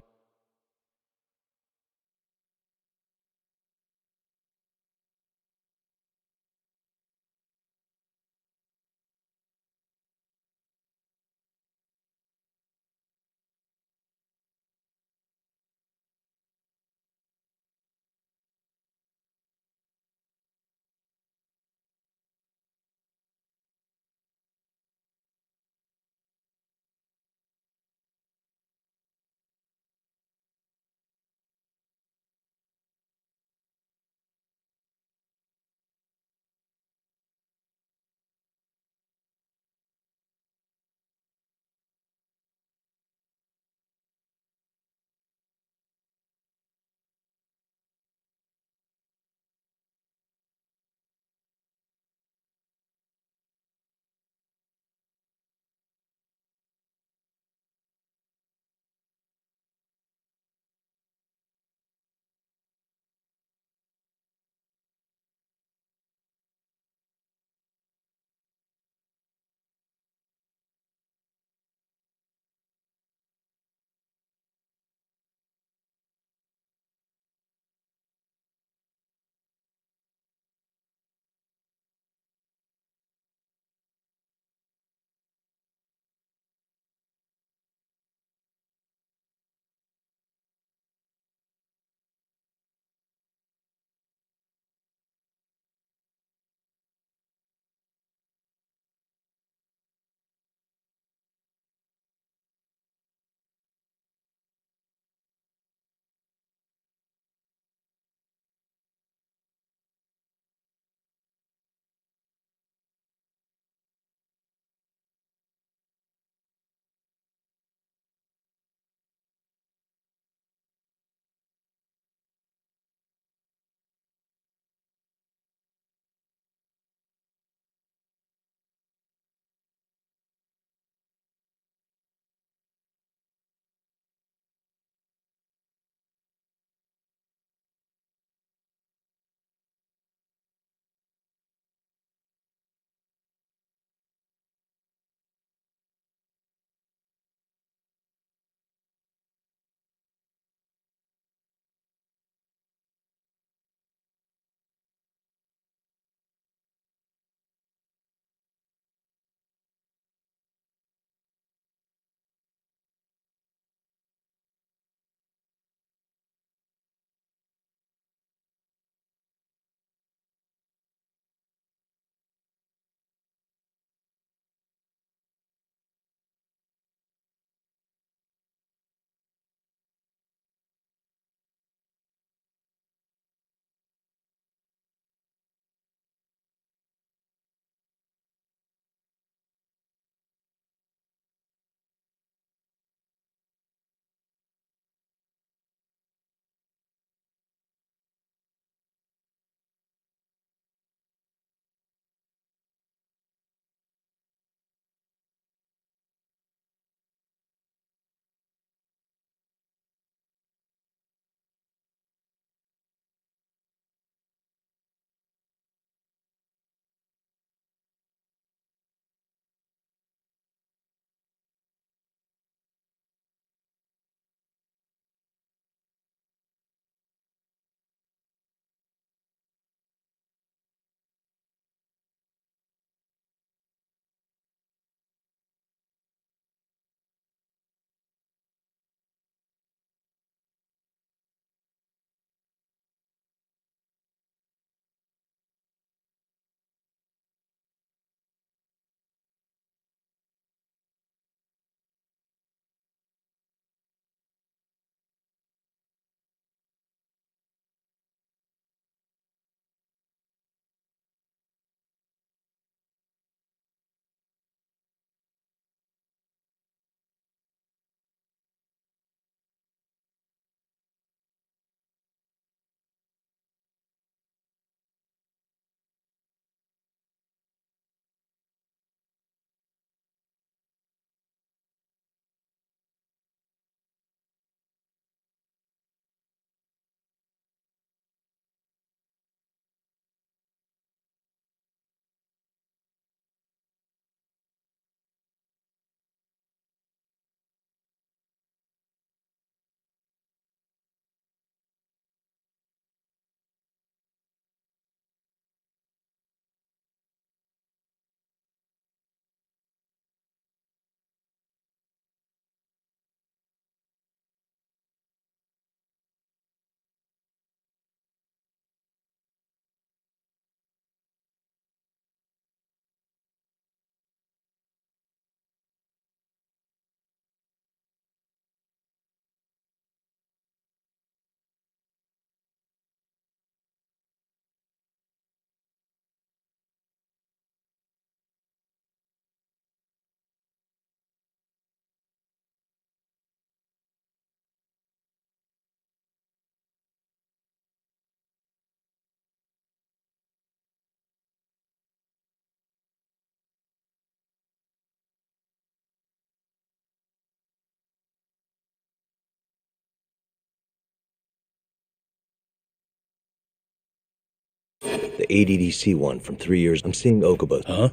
The ADDC one from 3 years. I'm seeing Okubo. Huh?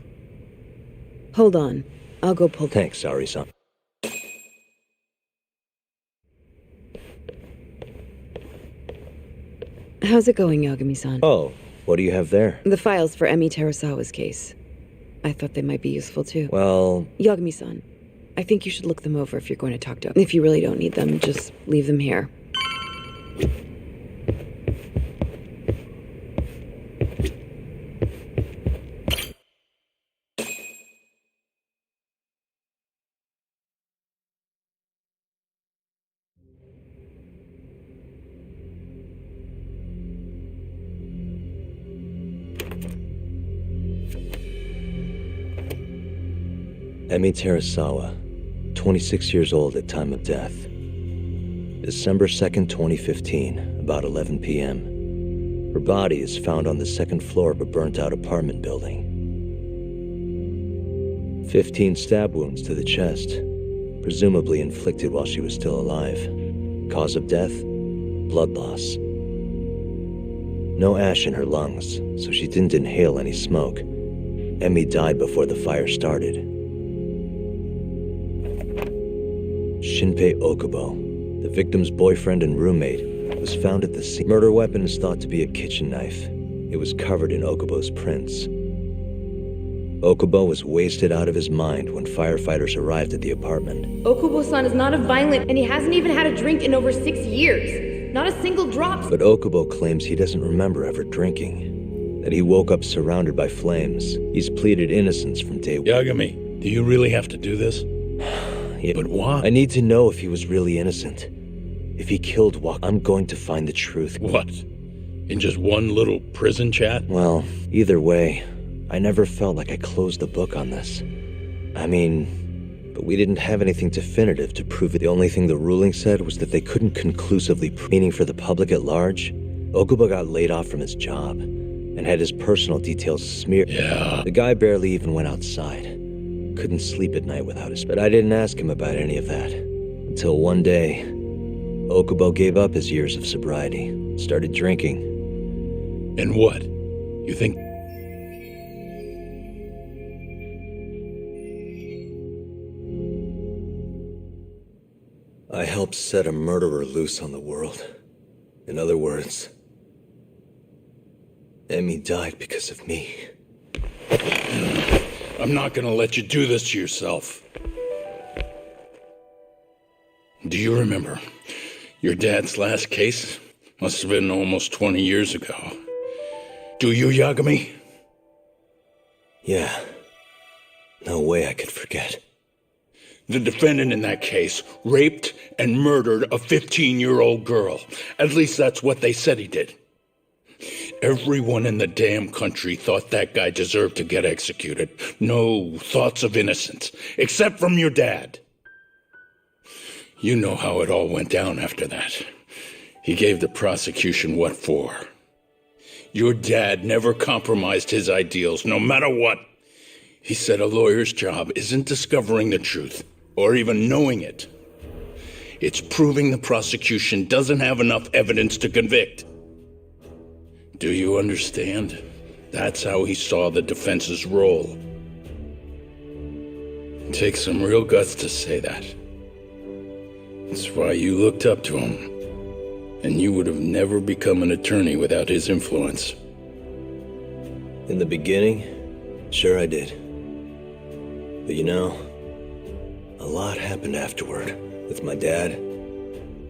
Hold on. I'll go pull... Thanks, Ari-san. How's it going, Yagami-san? Oh, what do you have there? The files for Emi Terasawa's case. I thought they might be useful too. Well... Yagami-san, I think you should look them over if you're going to talk to him. If you really don't need them, just leave them here. Emi Terasawa, 26 years old at time of death. December 2nd, 2015, about 11 p.m. Her body is found on the second floor of a burnt-out apartment building. 15 stab wounds to the chest, presumably inflicted while she was still alive. Cause of death? Blood loss. No ash in her lungs, so she didn't inhale any smoke. Emi died before the fire started. Shinpei Okubo, the victim's boyfriend and roommate, was found at the scene. Murder weapon is thought to be a kitchen knife. It was covered in Okubo's prints. Okubo was wasted out of his mind when firefighters arrived at the apartment. Okubo-san is not a violent, and he hasn't even had a drink in over 6 years. Not a single drop. But Okubo claims he doesn't remember ever drinking. That he woke up surrounded by flames. He's pleaded innocence from day one. Yagami, do you really have to do this? Yeah, but why? I need to know if he was really innocent. If he killed Wak, I'm going to find the truth. What? In just one little prison chat? Well, either way, I never felt like I closed the book on this. I mean, but we didn't have anything definitive to prove it. The only thing the ruling said was that they couldn't conclusively prove, meaning for the public at large, Okubo got laid off from his job and had his personal details smeared. Yeah. The guy barely even went outside. Couldn't sleep at night without his... But I didn't ask him about any of that. Until one day, Okubo gave up his years of sobriety, started drinking. And what? You think... I helped set a murderer loose on the world. In other words, Emi died because of me. I'm not gonna let you do this to yourself. Do you remember your dad's last case? Must have been almost 20 years ago. Do you, Yagami? Yeah. No way I could forget. The defendant in that case raped and murdered a 15-year-old girl. At least that's what they said he did. Everyone in the damn country thought that guy deserved to get executed. No thoughts of innocence, except from your dad. You know how it all went down after that. He gave the prosecution what for. Your dad never compromised his ideals, no matter what. He said a lawyer's job isn't discovering the truth, or even knowing it. It's proving the prosecution doesn't have enough evidence to convict. Do you understand? That's how he saw the defense's role. It takes some real guts to say that. That's why you looked up to him. And you would have never become an attorney without his influence. In the beginning, sure I did. But you know, a lot happened afterward. With my dad,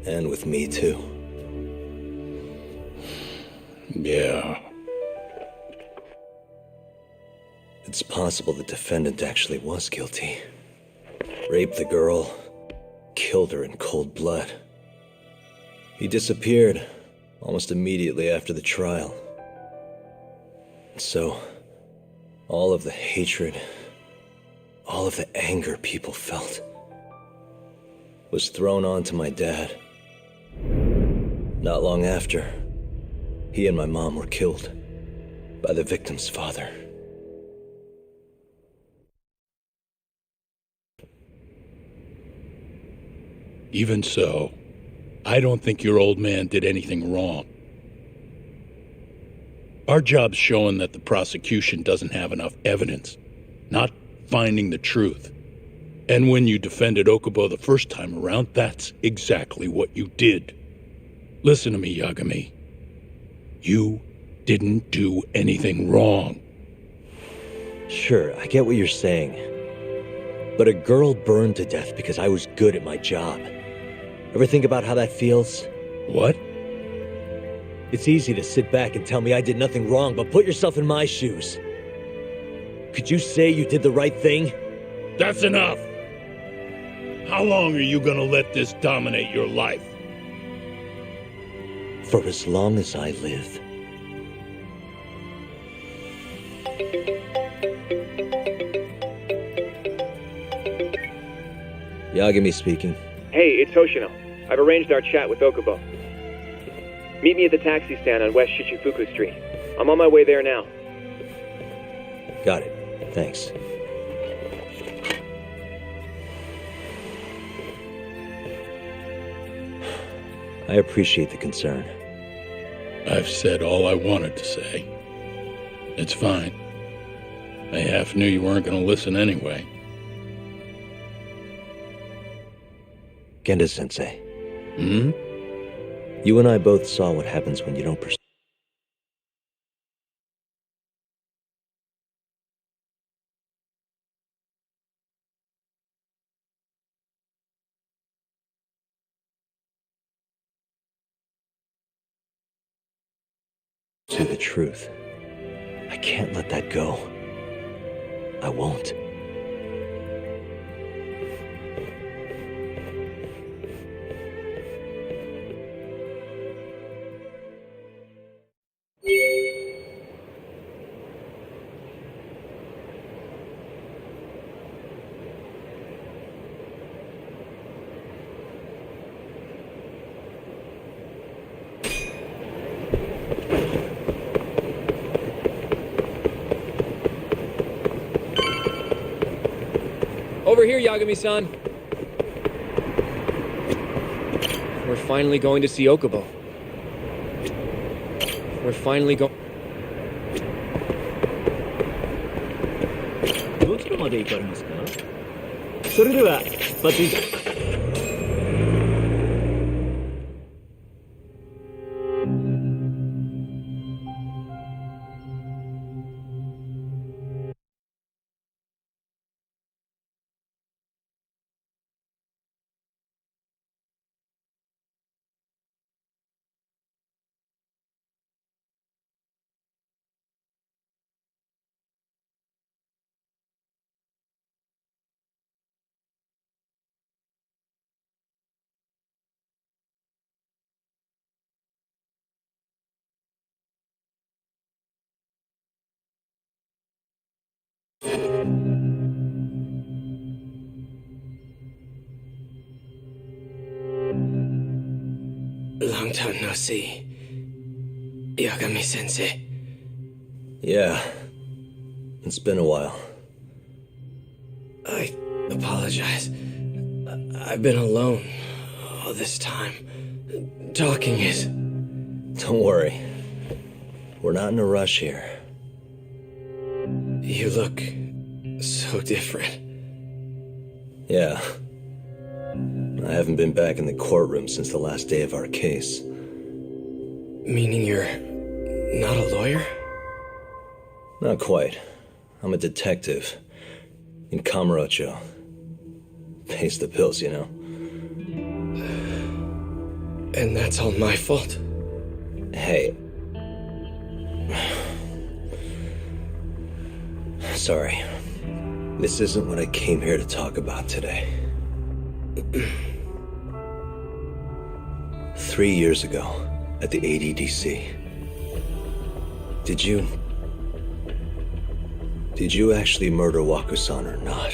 and with me too. Yeah. It's possible the defendant actually was guilty. Raped the girl, killed her in cold blood. He disappeared almost immediately after the trial. And so, all of the hatred, all of the anger people felt, was thrown onto my dad. Not long after, he and my mom were killed by the victim's father. Even so, I don't think your old man did anything wrong. Our job's showing that the prosecution doesn't have enough evidence, not finding the truth. And when you defended Okubo the first time around, that's exactly what you did. Listen to me, Yagami. You didn't do anything wrong. Sure, I get what you're saying. But a girl burned to death because I was good at my job. Ever think about how that feels? What? It's easy to sit back and tell me I did nothing wrong, but put yourself in my shoes. Could you say you did the right thing? That's enough! How long are you gonna let this dominate your life? For as long as I live. Yagami speaking. Hey, it's Hoshino. I've arranged our chat with Okubo. Meet me at the taxi stand on West Shichifuku Street. I'm on my way there now. Got it. Thanks. I appreciate the concern. I've said all I wanted to say. It's fine. I half knew you weren't going to listen anyway. Genda-sensei. Hmm? You and I both saw what happens when you don't pursue. To the truth. I can't let that go. I won't. Over here, Yagami-san. We're finally going to see Okubo. We're finally going... どちらまで行かれますか？それでは出発いたします。Long time no see. Yagami-sensei. Yeah. It's been a while. I apologize. I've been alone all this time. Talking is... Don't worry. We're not in a rush here. You look so different. Yeah. I haven't been back in the courtroom since the last day of our case. Meaning you're not a lawyer? Not quite. I'm a detective. In Kamurocho. Pays the bills, you know. And that's all my fault? Hey. Sorry. This isn't what I came here to talk about today. 3 years ago, at the ADDC. Did you actually murder Waku-san or not?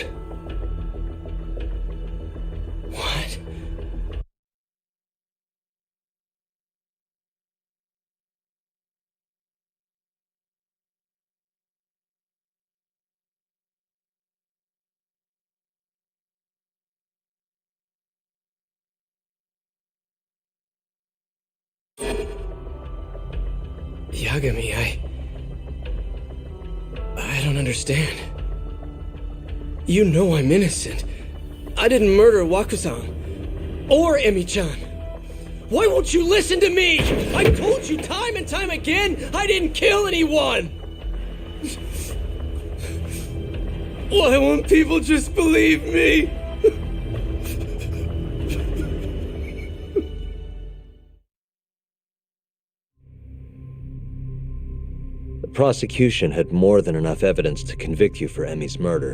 What? Yagami, I don't understand. You know I'm innocent. I didn't murder Waku-san. Or Emi-chan. Why won't you listen to me? I told you time and time again I didn't kill anyone! Why won't people just believe me? The prosecution had more than enough evidence to convict you for Emi's murder.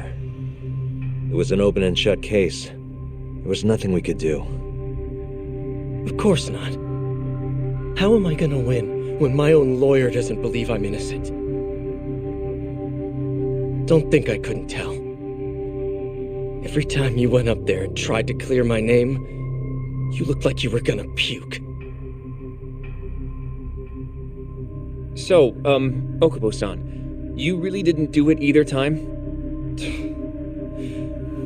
It was an open and shut case. There was nothing we could do. Of course not. How am I gonna win when my own lawyer doesn't believe I'm innocent? Don't think I couldn't tell. Every time you went up there and tried to clear my name, you looked like you were gonna puke. So, Okubo-san, you really didn't do it either time?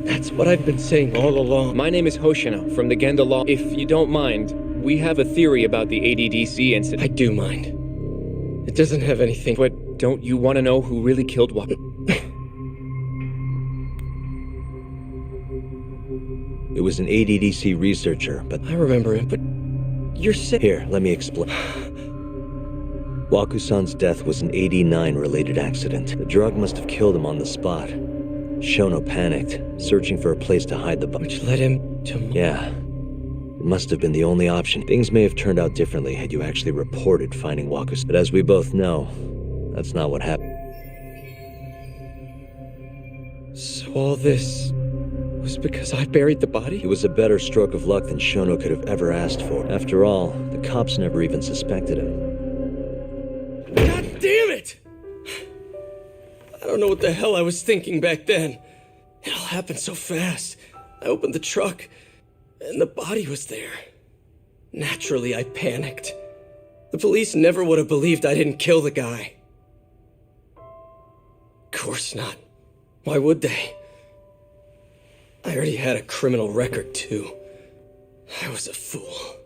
That's what I've been saying all along. My name is Hoshino, from the Genda Law. If you don't mind, we have a theory about the ADDC incident. I do mind. It doesn't have anything... But don't you want to know who really killed Waku? It was an ADDC researcher, but... I remember it, but... You're sick. Here, let me explain. Waku-san's death was an 89-related accident. The drug must have killed him on the spot. Shono panicked, searching for a place to hide the body. Which led him to... Yeah. It must have been the only option. Things may have turned out differently had you actually reported finding Waku-san. But as we both know, that's not what happened. So all this... was because I buried the body? It was a better stroke of luck than Shono could have ever asked for. After all, the cops never even suspected him. God damn it! I don't know what the hell I was thinking back then. It all happened so fast. I opened the truck, and the body was there. Naturally, I panicked. The police never would have believed I didn't kill the guy. Of course not. Why would they? I already had a criminal record, too. I was a fool.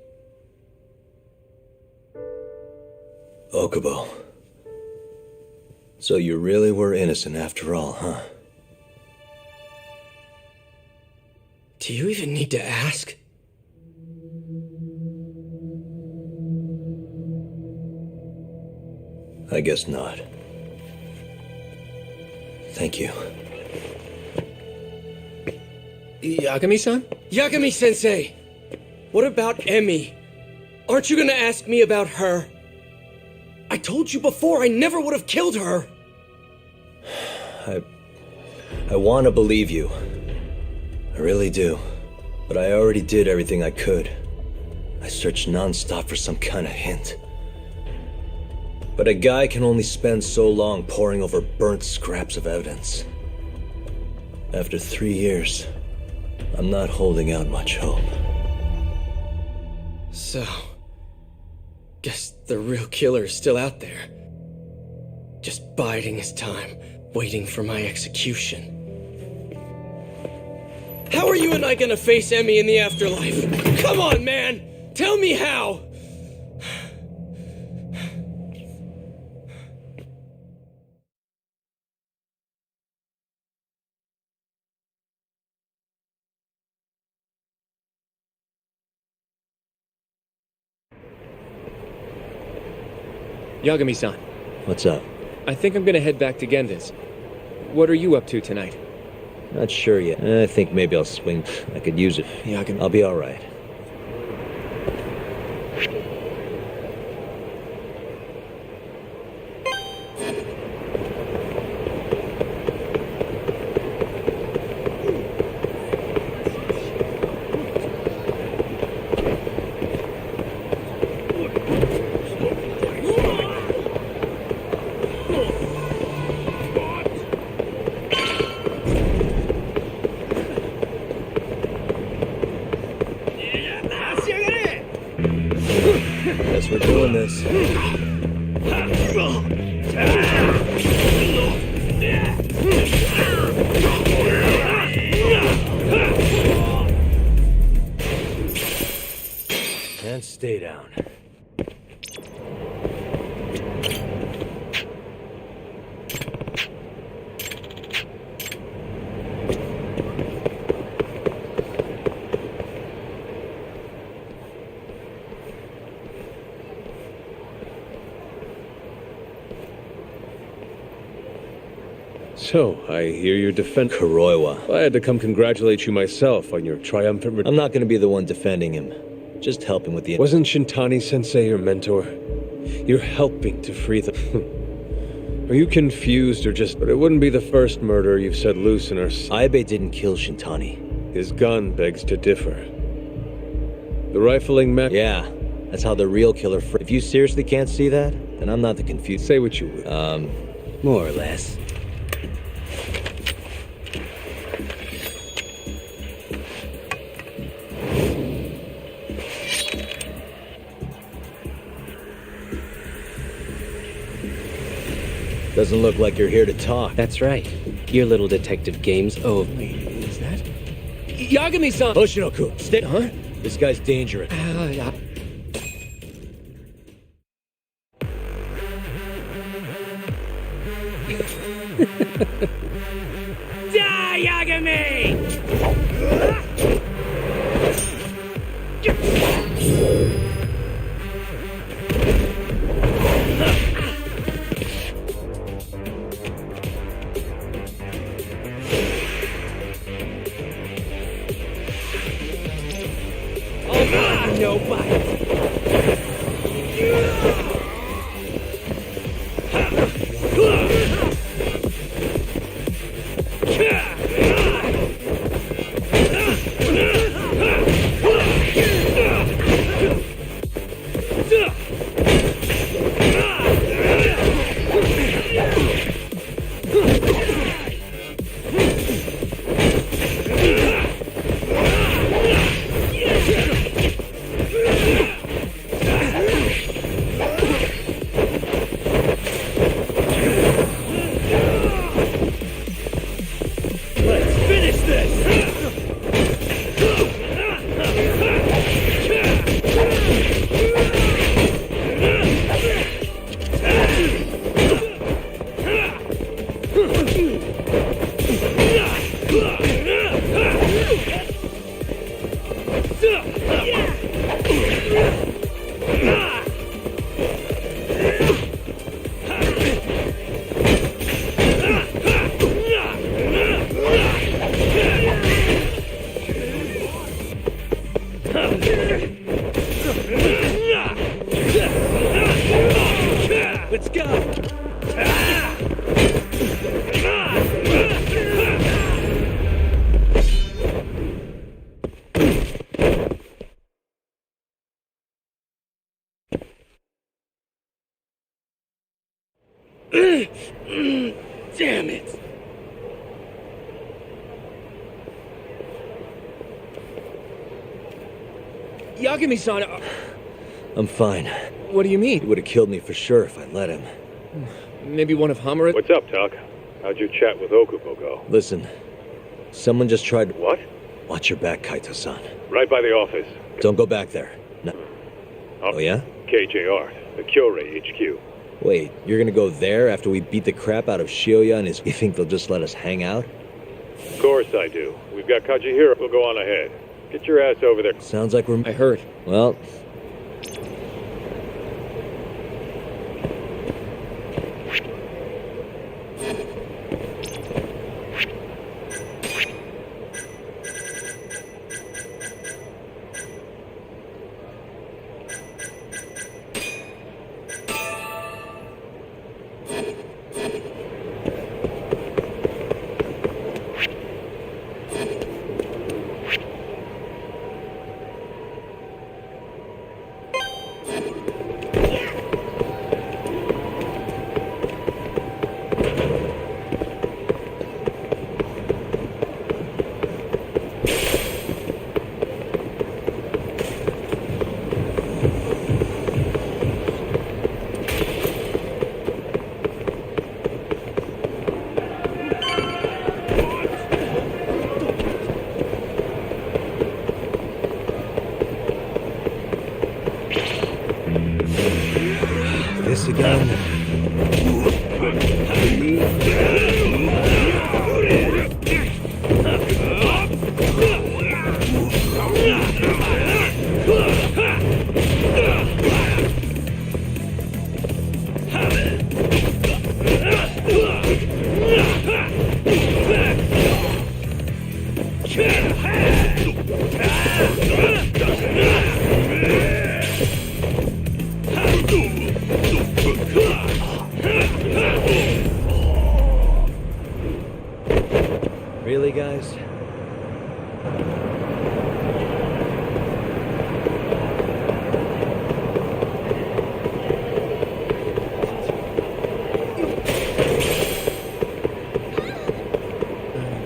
Okubo. So you really were innocent after all, huh? Do you even need to ask? I guess not. Thank you. Yagami-san? Yagami-sensei! What about Emi? Aren't you gonna ask me about her? I told you before I never would have killed her! I want to believe you. I really do. But I already did everything I could. I searched non-stop for some kind of hint. But a guy can only spend so long poring over burnt scraps of evidence. After 3 years, I'm not holding out much hope. So, guess the real killer is still out there. Just biding his time, waiting for my execution. How are you and I gonna face Emi in the afterlife? Come on, man! Tell me how! Yagami-san. What's up? I think I'm gonna head back to Genda's. What are you up to tonight? Not sure yet. I think maybe I'll swing. I could use it. Yagami. I'll be alright. Guess we're doing this. And stay down. So, I hear you're Kuroiwa. I had to come congratulate you myself on your triumphant I'm not gonna be the one defending him. Just helping with the... Wasn't Shintani-sensei your mentor? You're helping to free them. Are you confused or just... But it wouldn't be the first murder you've set loose in our... Aibe didn't kill Shintani. His gun begs to differ. The rifling mech... Yeah, that's how the real killer... If you seriously can't see that, then I'm not the confused... Say what you would. More or less. Doesn't look like you're here to talk. That's right. Your little detective game's over. Wait, is that? Yagami-san! Hoshinoku, stay... Huh? This guy's dangerous. Yeah. Die, Yagami! No bite. Let's go! Damn it! Yagami-san... I'm fine. What do you mean? He would have killed me for sure if I let him. Maybe one of Hamura... What's up, Tuck? How'd your chat with Okubo go? Listen, someone just tried... What? Watch your back, Kaito-san. Right by the office. Don't go back there. No. Oh, yeah? KJR, the Kyorei HQ. Wait, you're gonna go there after we beat the crap out of Shioya and his... You think they'll just let us hang out? Of course I do. We've got Kajihiro. We'll go on ahead. Get your ass over there. Sounds like we're... I heard. Well... This again. Really, guys?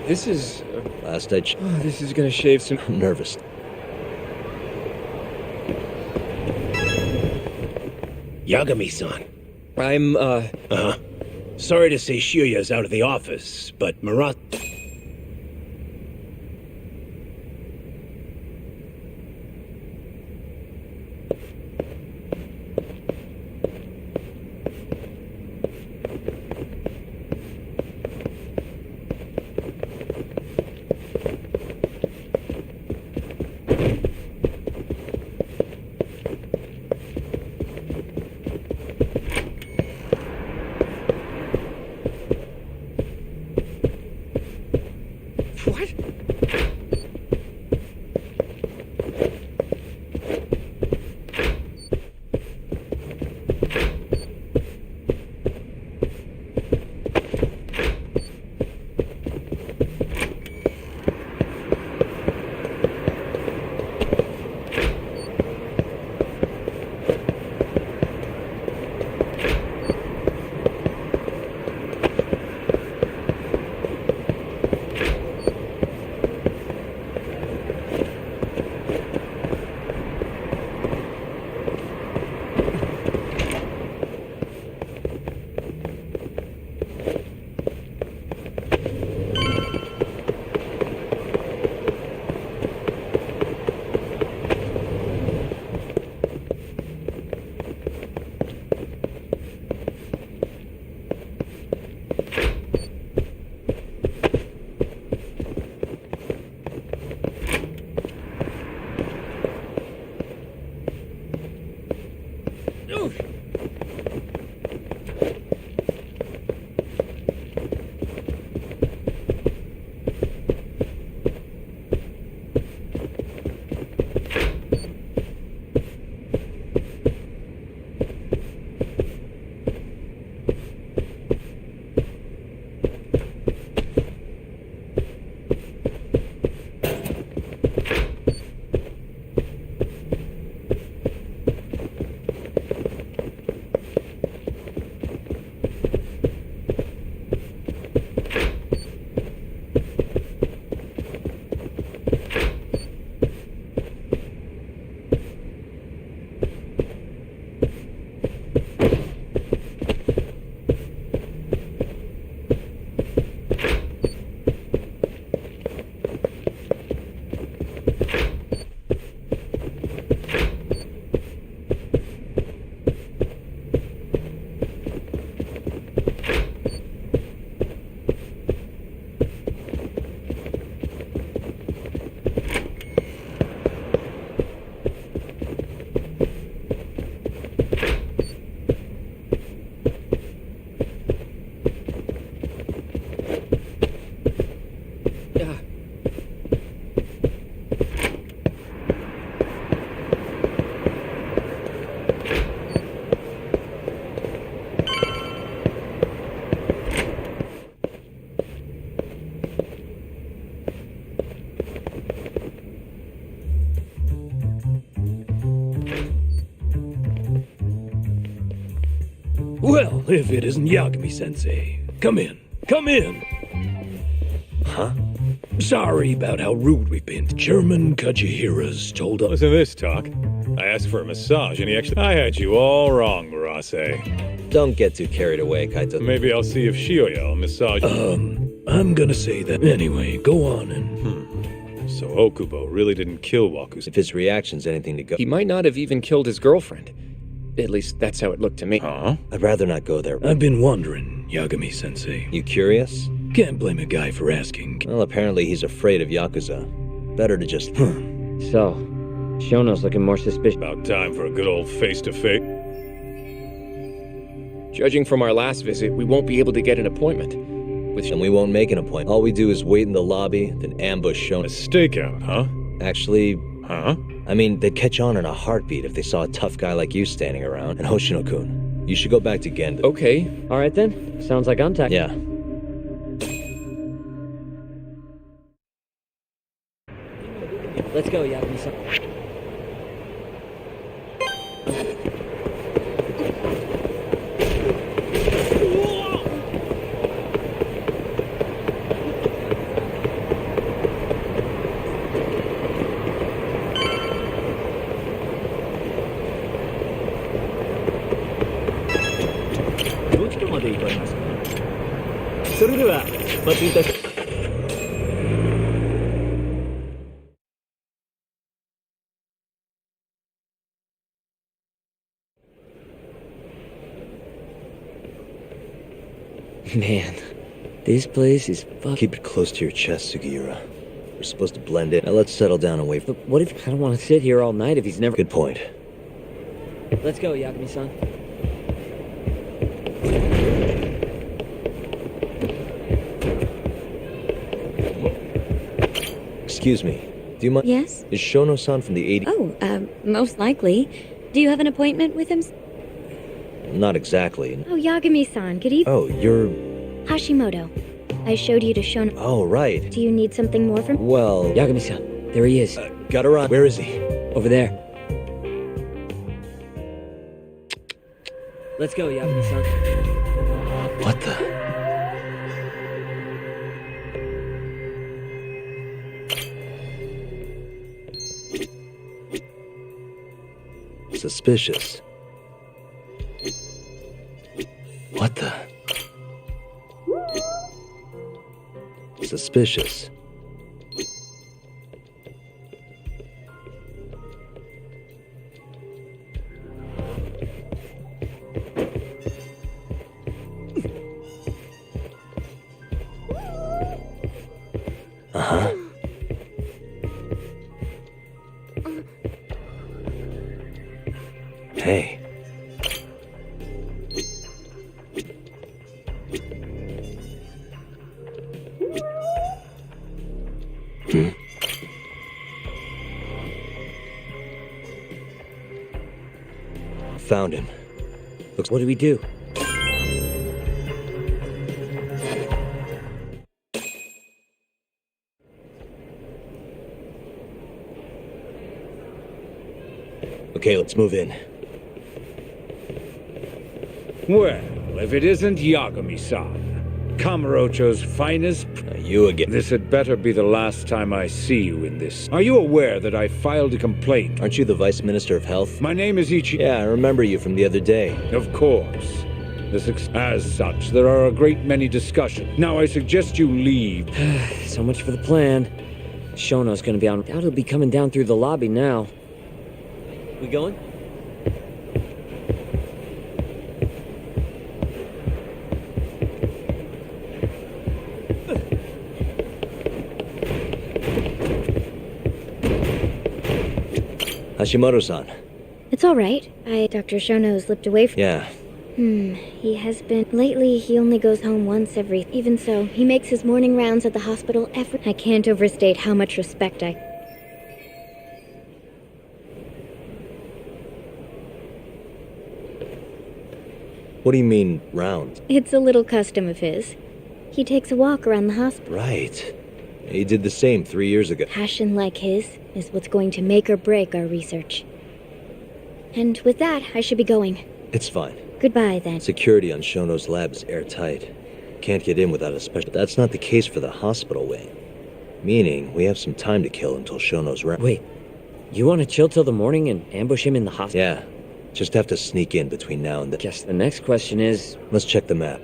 This is... Last I checked. this is gonna shave some... I'm nervous. Yagami-san. I'm, Uh-huh. Sorry to say Shiuya's out of the office, but Murat... What? Well, if it isn't Yagami-sensei. Come in. Come in. Huh? Sorry about how rude we've been. Chairman Kajihira's told us. Listen to this, Talk. I asked for a massage, and he actually... I had you all wrong, Murase. Don't get too carried away, Kaito. Maybe I'll see if Shiuya will massage... I'm gonna say that. Anyway, go on and... So Okubo really didn't kill Wakusa. If his reaction's anything to go... He might not have even killed his girlfriend. At least that's how it looked to me. Huh? I'd rather not go there. I've been wondering, Yagami-sensei. You curious? Can't blame a guy for asking. Well, apparently he's afraid of Yakuza. Better to just... So, Shono's looking more suspicious. About time for a good old face-to-face. Judging from our last visit, we won't be able to get an appointment. And we won't make an appointment. All we do is wait in the lobby, then ambush Shono. A stakeout, huh? Actually... Huh? I mean, they'd catch on in a heartbeat if they saw a tough guy like you standing around. And Hoshino-kun, you should go back to Genda. Okay. All right then. Sounds like I'm taking. Yeah. Let's go, Yagami-san. Man, this place is fuck. Keep it close to your chest, Sugiura. We're supposed to blend in. Now let's settle down and wait. But what if I don't want to sit here all night if he's never... Good point. Let's go, Yagami-san. Excuse me. Do you mind? Yes? Is Shono-san from the 80s? Oh, most likely. Do you have an appointment with him? Not exactly. Oh, Yagami-san, good evening. Oh, you're... Hashimoto. I showed you to Shono. Oh, right. Do you need something more from... Well... Yagami-san, there he is. Gotta run. Where is he? Over there. Let's go, Yagami-san. What the... Suspicious. What the... Suspicious. Uh-huh. Hey. Found him. Looks. What do we do? Okay, let's move in. Well, if it isn't Yagami-san, Kamurocho's finest... You again. This had better be the last time I see you in this. Are you aware that I filed a complaint? Aren't you the Vice Minister of Health? My name is Ichi... Yeah, I remember you from the other day. Of course. As such, there are a great many discussions. Now I suggest you leave. So much for the plan. Shono's gonna be on... Doubt he'll be coming down through the lobby now. We going? Hashimoto-san. It's all right. Dr. Shono slipped away from... Yeah. He has been... Lately, he only goes home once every... Even so, he makes his morning rounds at the hospital every... I can't overstate how much respect I... What do you mean, round? It's a little custom of his. He takes a walk around the hospital. Right. He did the same 3 years ago. Passion like his is what's going to make or break our research. And with that, I should be going. It's fine. Goodbye, then. Security on Shono's lab is airtight. Can't get in without a special... That's not the case for the hospital wing. Meaning, we have some time to kill until Shono's ready. Wait, you want to chill till the morning and ambush him in the hospital? Yeah. Just have to sneak in between now and then. Guess the next question is... Let's check the map.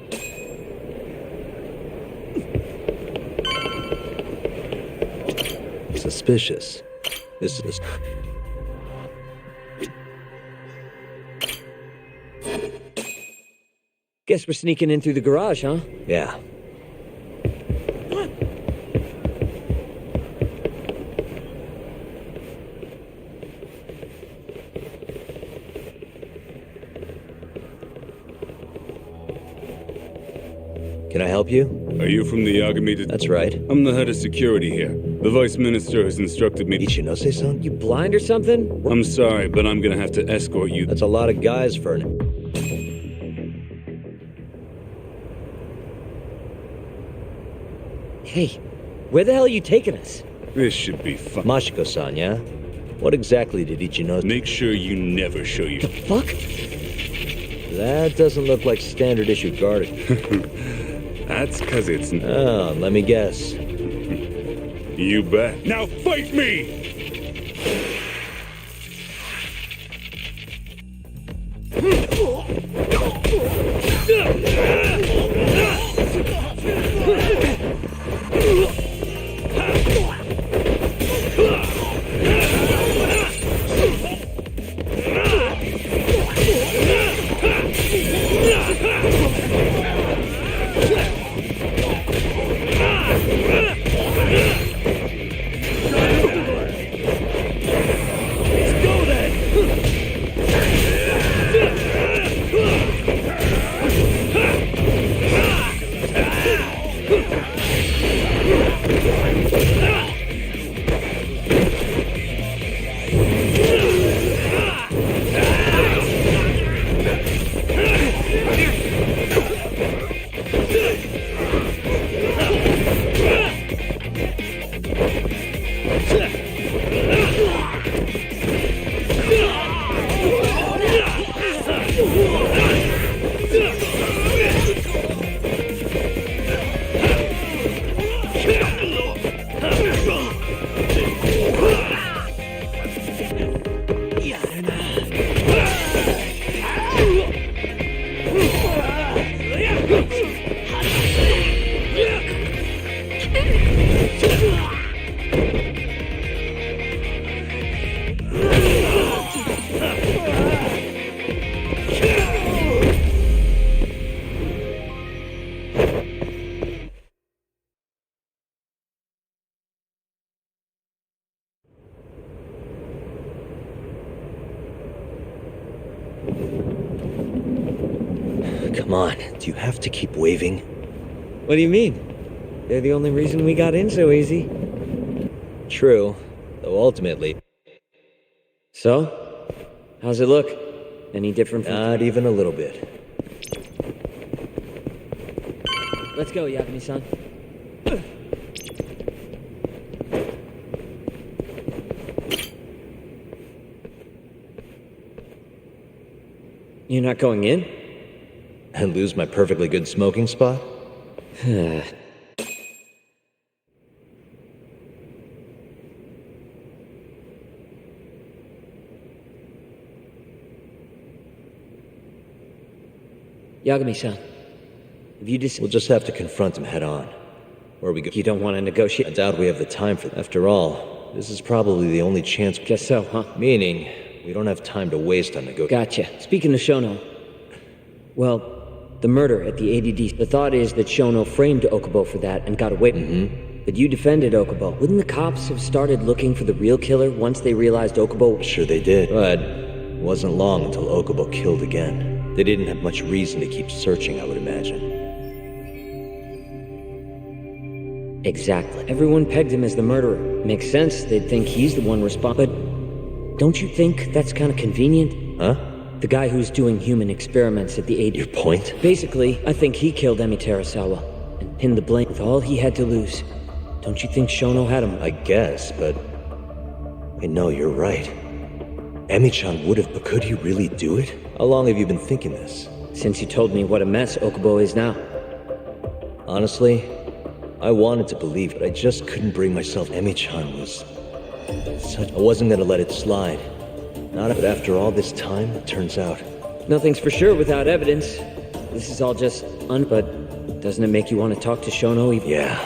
Suspicious. This is... Guess we're sneaking in through the garage, huh? Yeah. Can I help you? Are you from the Yagami? That's right. I'm the head of security here. The Vice Minister has instructed me... Ichinose-san? You blind or something? I'm sorry, but I'm gonna have to escort you. That's a lot of guys for an... Hey, where the hell are you taking us? This should be fun. Mashiko-san, yeah? What exactly did Ichino... Make sure you never show your... The fuck? That doesn't look like standard issue guarding. That's because it's... Oh, let me guess. You bet. Now fight me! Come on, do you have to keep waving? What do you mean? They're the only reason we got in so easy. True, though ultimately... So? How's it look? Any different from... Not even a little bit. Let's go, Yagami-san. You're not going in? And lose my perfectly good smoking spot? Yagami-san, if you We'll just have to confront him head on. Or we go... You don't want to negotiate? I doubt we have the time for that. After all, this is probably the only chance... Guess so, huh? Meaning, we don't have time to waste on negotiating. Gotcha. Speaking of Shono, well, the murder at the ADD, the thought is that Shono framed Okubo for that and got away. But you defended Okubo. Wouldn't the cops have started looking for the real killer once they realized Okubo... Sure they did. But it wasn't long until Okubo killed again. They didn't have much reason to keep searching, I would imagine. Exactly. Everyone pegged him as the murderer. Makes sense, they'd think he's the one responsible. But don't you think that's kind of convenient? Huh? The guy who's doing human experiments at the AD... Your point? Basically, I think he killed Emi Terasawa and pinned the blame with all he had to lose. Don't you think Shono had him? I guess, but... Wait, no, you're right. Emi-chan would have, but could he really do it? How long have you been thinking this? Since you told me what a mess Okubo is now. Honestly, I wanted to believe, but I just couldn't bring myself. Emi-chan was... I wasn't gonna let it slide. Not but after all this time, it turns out. Nothing's for sure without evidence. This is all just but doesn't it make you want to talk to Shono even? Yeah.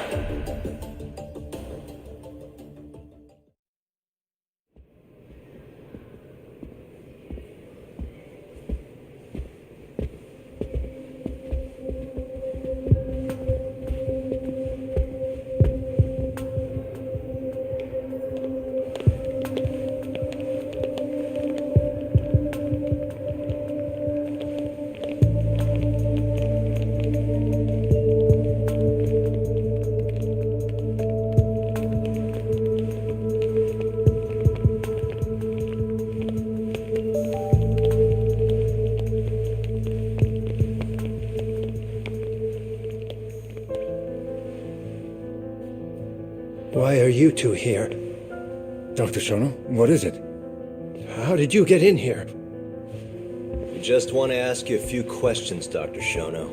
Why are you two here? Dr. Shono, what is it? How did you get in here? We just want to ask you a few questions, Dr. Shono.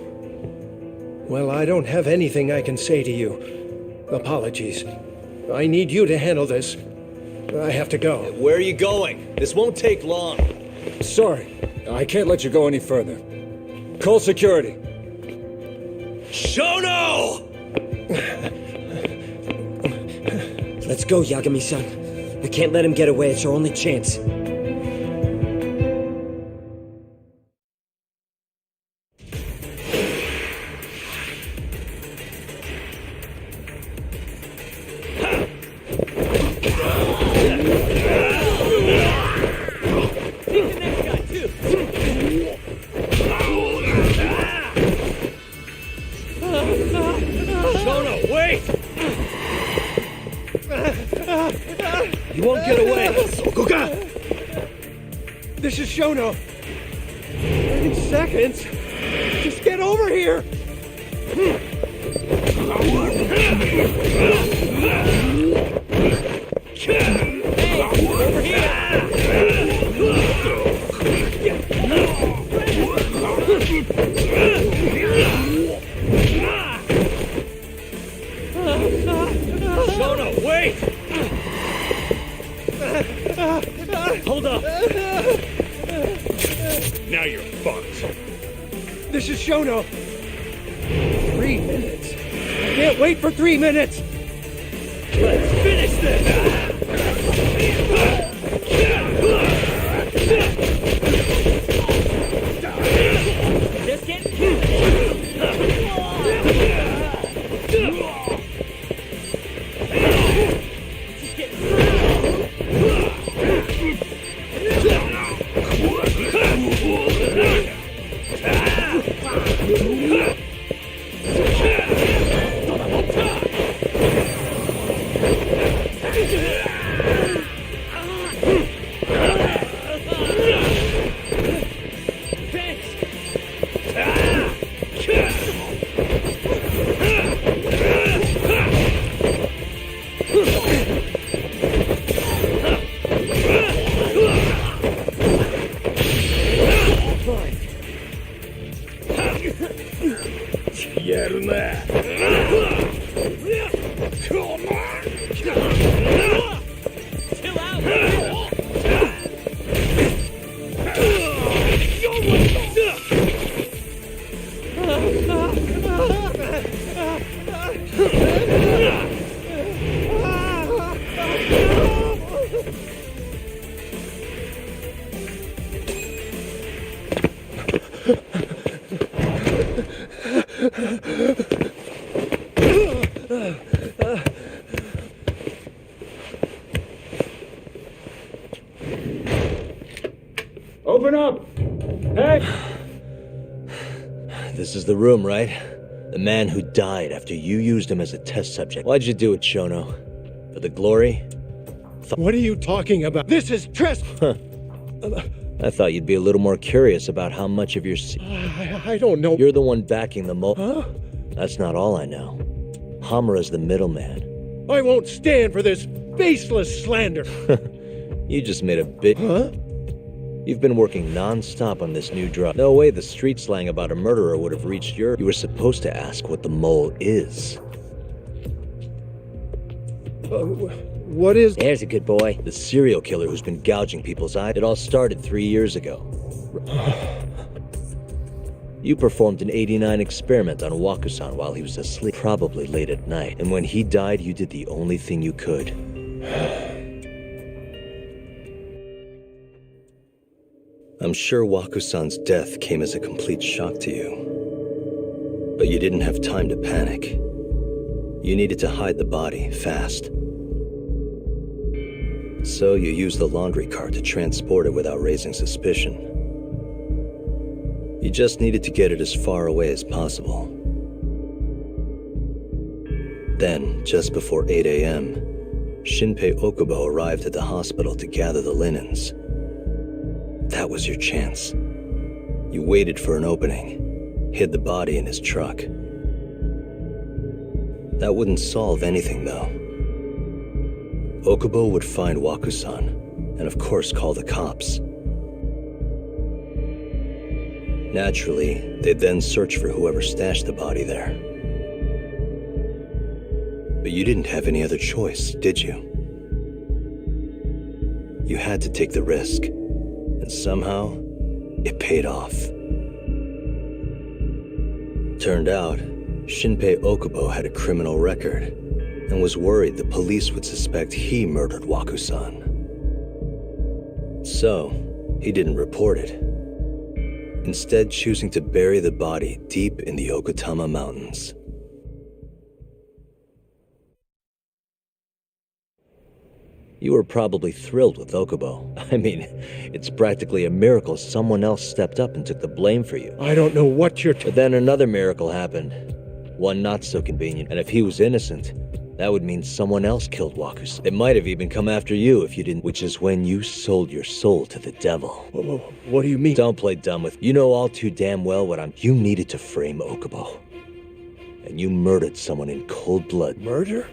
Well, I don't have anything I can say to you. Apologies. I need you to handle this. I have to go. Where are you going? This won't take long. Sorry, I can't let you go any further. Call security. Shono! Let's go, Yagami-san. We can't let him get away. It's our only chance. Shono, wait! You won't get away! Goga! This is Shono. 30 seconds? Just get over here! Shono, wait! Hold up! Now you're fucked. This is Shono. 3 minutes. I can't wait for 3 minutes. Let's finish this! Just get... Open up! Hey! This is the room, right? The man who died after you used him as a test subject. Why'd you do it, Shono? For the glory? What are you talking about? This is Huh. I thought you'd be a little more curious about how much of your... I don't know. You're the one backing the Huh? That's not all I know. Hamura's the middleman. I won't stand for this baseless slander. You just made a bit... Huh? You've been working non-stop on this new drug. No way the street slang about a murderer would have reached your... You were supposed to ask what the mole is. What is... There's a good boy. The serial killer who's been gouging people's eyes. It all started 3 years ago. You performed an 89 experiment on Waku-san while he was asleep, probably late at night. And when he died, you did the only thing you could. I'm sure Waku-san's death came as a complete shock to you. But you didn't have time to panic. You needed to hide the body, fast. So you used the laundry cart to transport it without raising suspicion. You just needed to get it as far away as possible. Then, just before 8 a.m., Shinpei Okubo arrived at the hospital to gather the linens. That was your chance. You waited for an opening, hid the body in his truck. That wouldn't solve anything, though. Okubo would find Wakusan, and of course call the cops. Naturally, they'd then search for whoever stashed the body there. But you didn't have any other choice, did you? You had to take the risk, and somehow, it paid off. Turned out, Shinpei Okubo had a criminal record, and was worried the police would suspect he murdered Wakusan. So, he didn't report it, instead choosing to bury the body deep in the Okutama Mountains. You were probably thrilled with Okubo. I mean, it's practically a miracle someone else stepped up and took the blame for you. I don't know what you're But then another miracle happened. One not so convenient. And if he was innocent, that would mean someone else killed Wakusan. It might have even come after you if you didn't, which is when you sold your soul to the devil. What do you mean? Don't play dumb with me. You know all too damn well what You needed to frame Okubo. And you murdered someone in cold blood. Murder?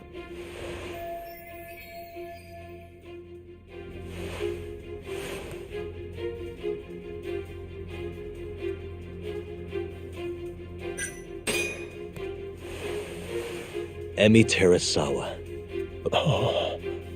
Emi Terasawa.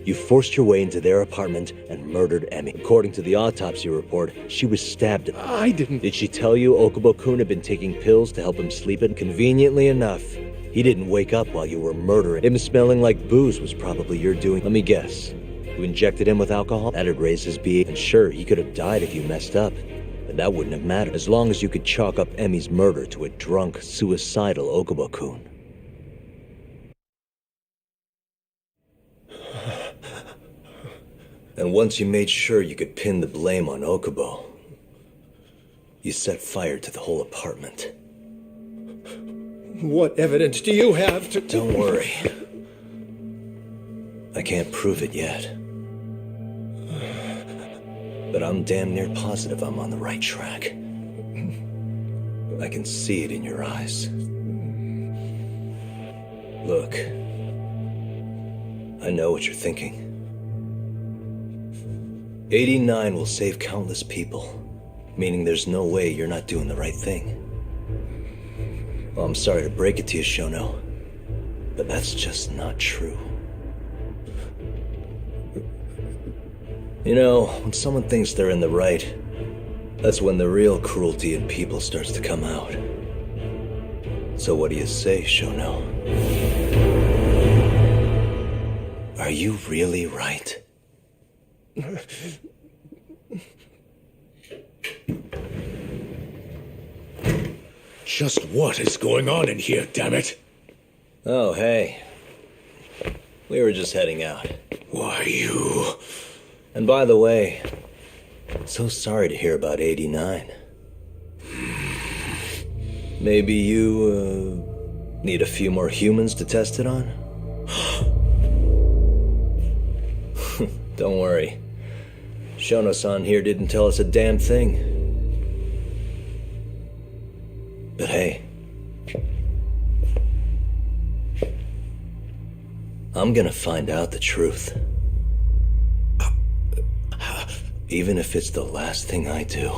You forced your way into their apartment and murdered Emi. According to the autopsy report, she was stabbed. I didn't... Did she tell you Okubo-kun had been taking pills to help him sleep? And conveniently enough, he didn't wake up while you were murdering him. Smelling like booze was probably your doing. Let me guess. You injected him with alcohol? That'd raise his BA. And sure, he could have died if you messed up. But that wouldn't have mattered, as long as you could chalk up Emi's murder to a drunk, suicidal Okubo-kun. And once you made sure you could pin the blame on Okubo, you set fire to the whole apartment. What evidence do you have to... Don't worry. I can't prove it yet. But I'm damn near positive I'm on the right track. I can see it in your eyes. Look, I know what you're thinking. 89 will save countless people, meaning there's no way you're not doing the right thing. Well, I'm sorry to break it to you, Shono, but that's just not true. You know, when someone thinks they're in the right, that's when the real cruelty in people starts to come out. So what do you say, Shono? Are you really right? Just what is going on in here, damn it? Oh, hey. We were just heading out. Why, you... And by the way, so sorry to hear about 89. Maybe you, need a few more humans to test it on? Don't worry. Shono-san here didn't tell us a damn thing. But hey, I'm gonna find out the truth. Even if it's the last thing I do.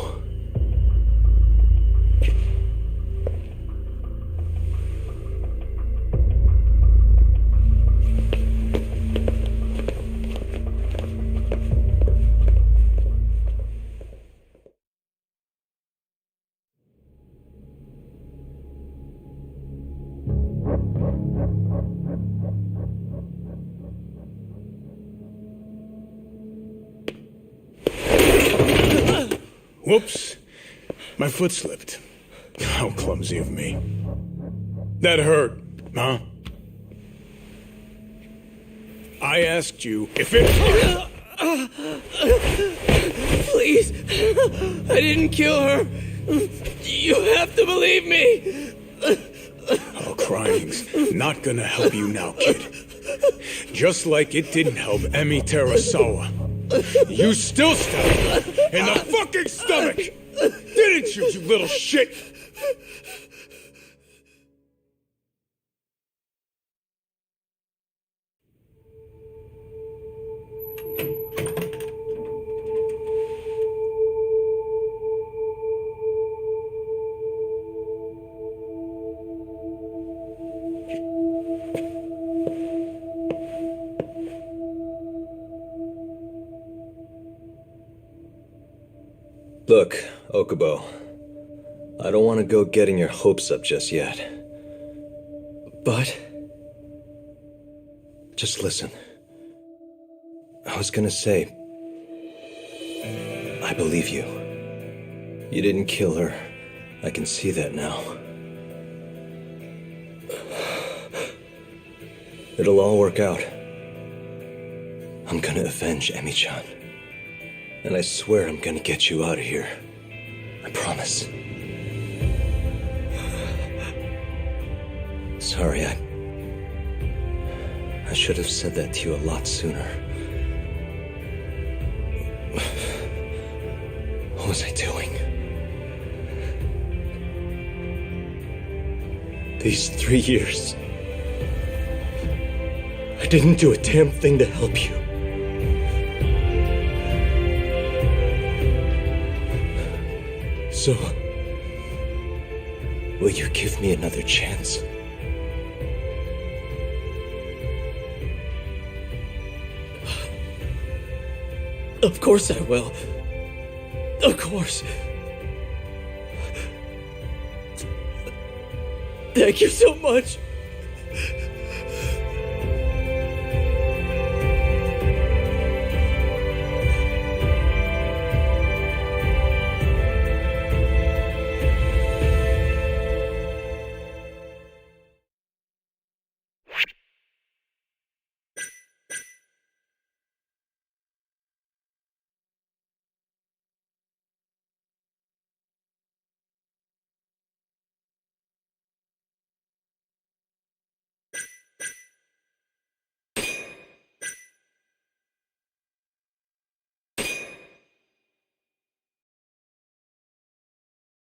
Whoops. My foot slipped. How clumsy of me. That hurt, huh? I asked you if it hurt. Please. I didn't kill her. You have to believe me. Oh, crying's not gonna help you now, kid. Just like it didn't help Emi Terasawa. You still stabbed her in the fucking stomach! Didn't you, you little shit? Look, Okubo, I don't want to go getting your hopes up just yet. But? Just listen. I was gonna say, I believe you. You didn't kill her. I can see that now. It'll all work out. I'm gonna avenge Emi-chan. And I swear I'm gonna get you out of here. I promise. Sorry, I should have said that to you a lot sooner. What was I doing? These 3 years, I didn't do a damn thing to help you. So, will you give me another chance? Of course I will. Of course. Thank you so much.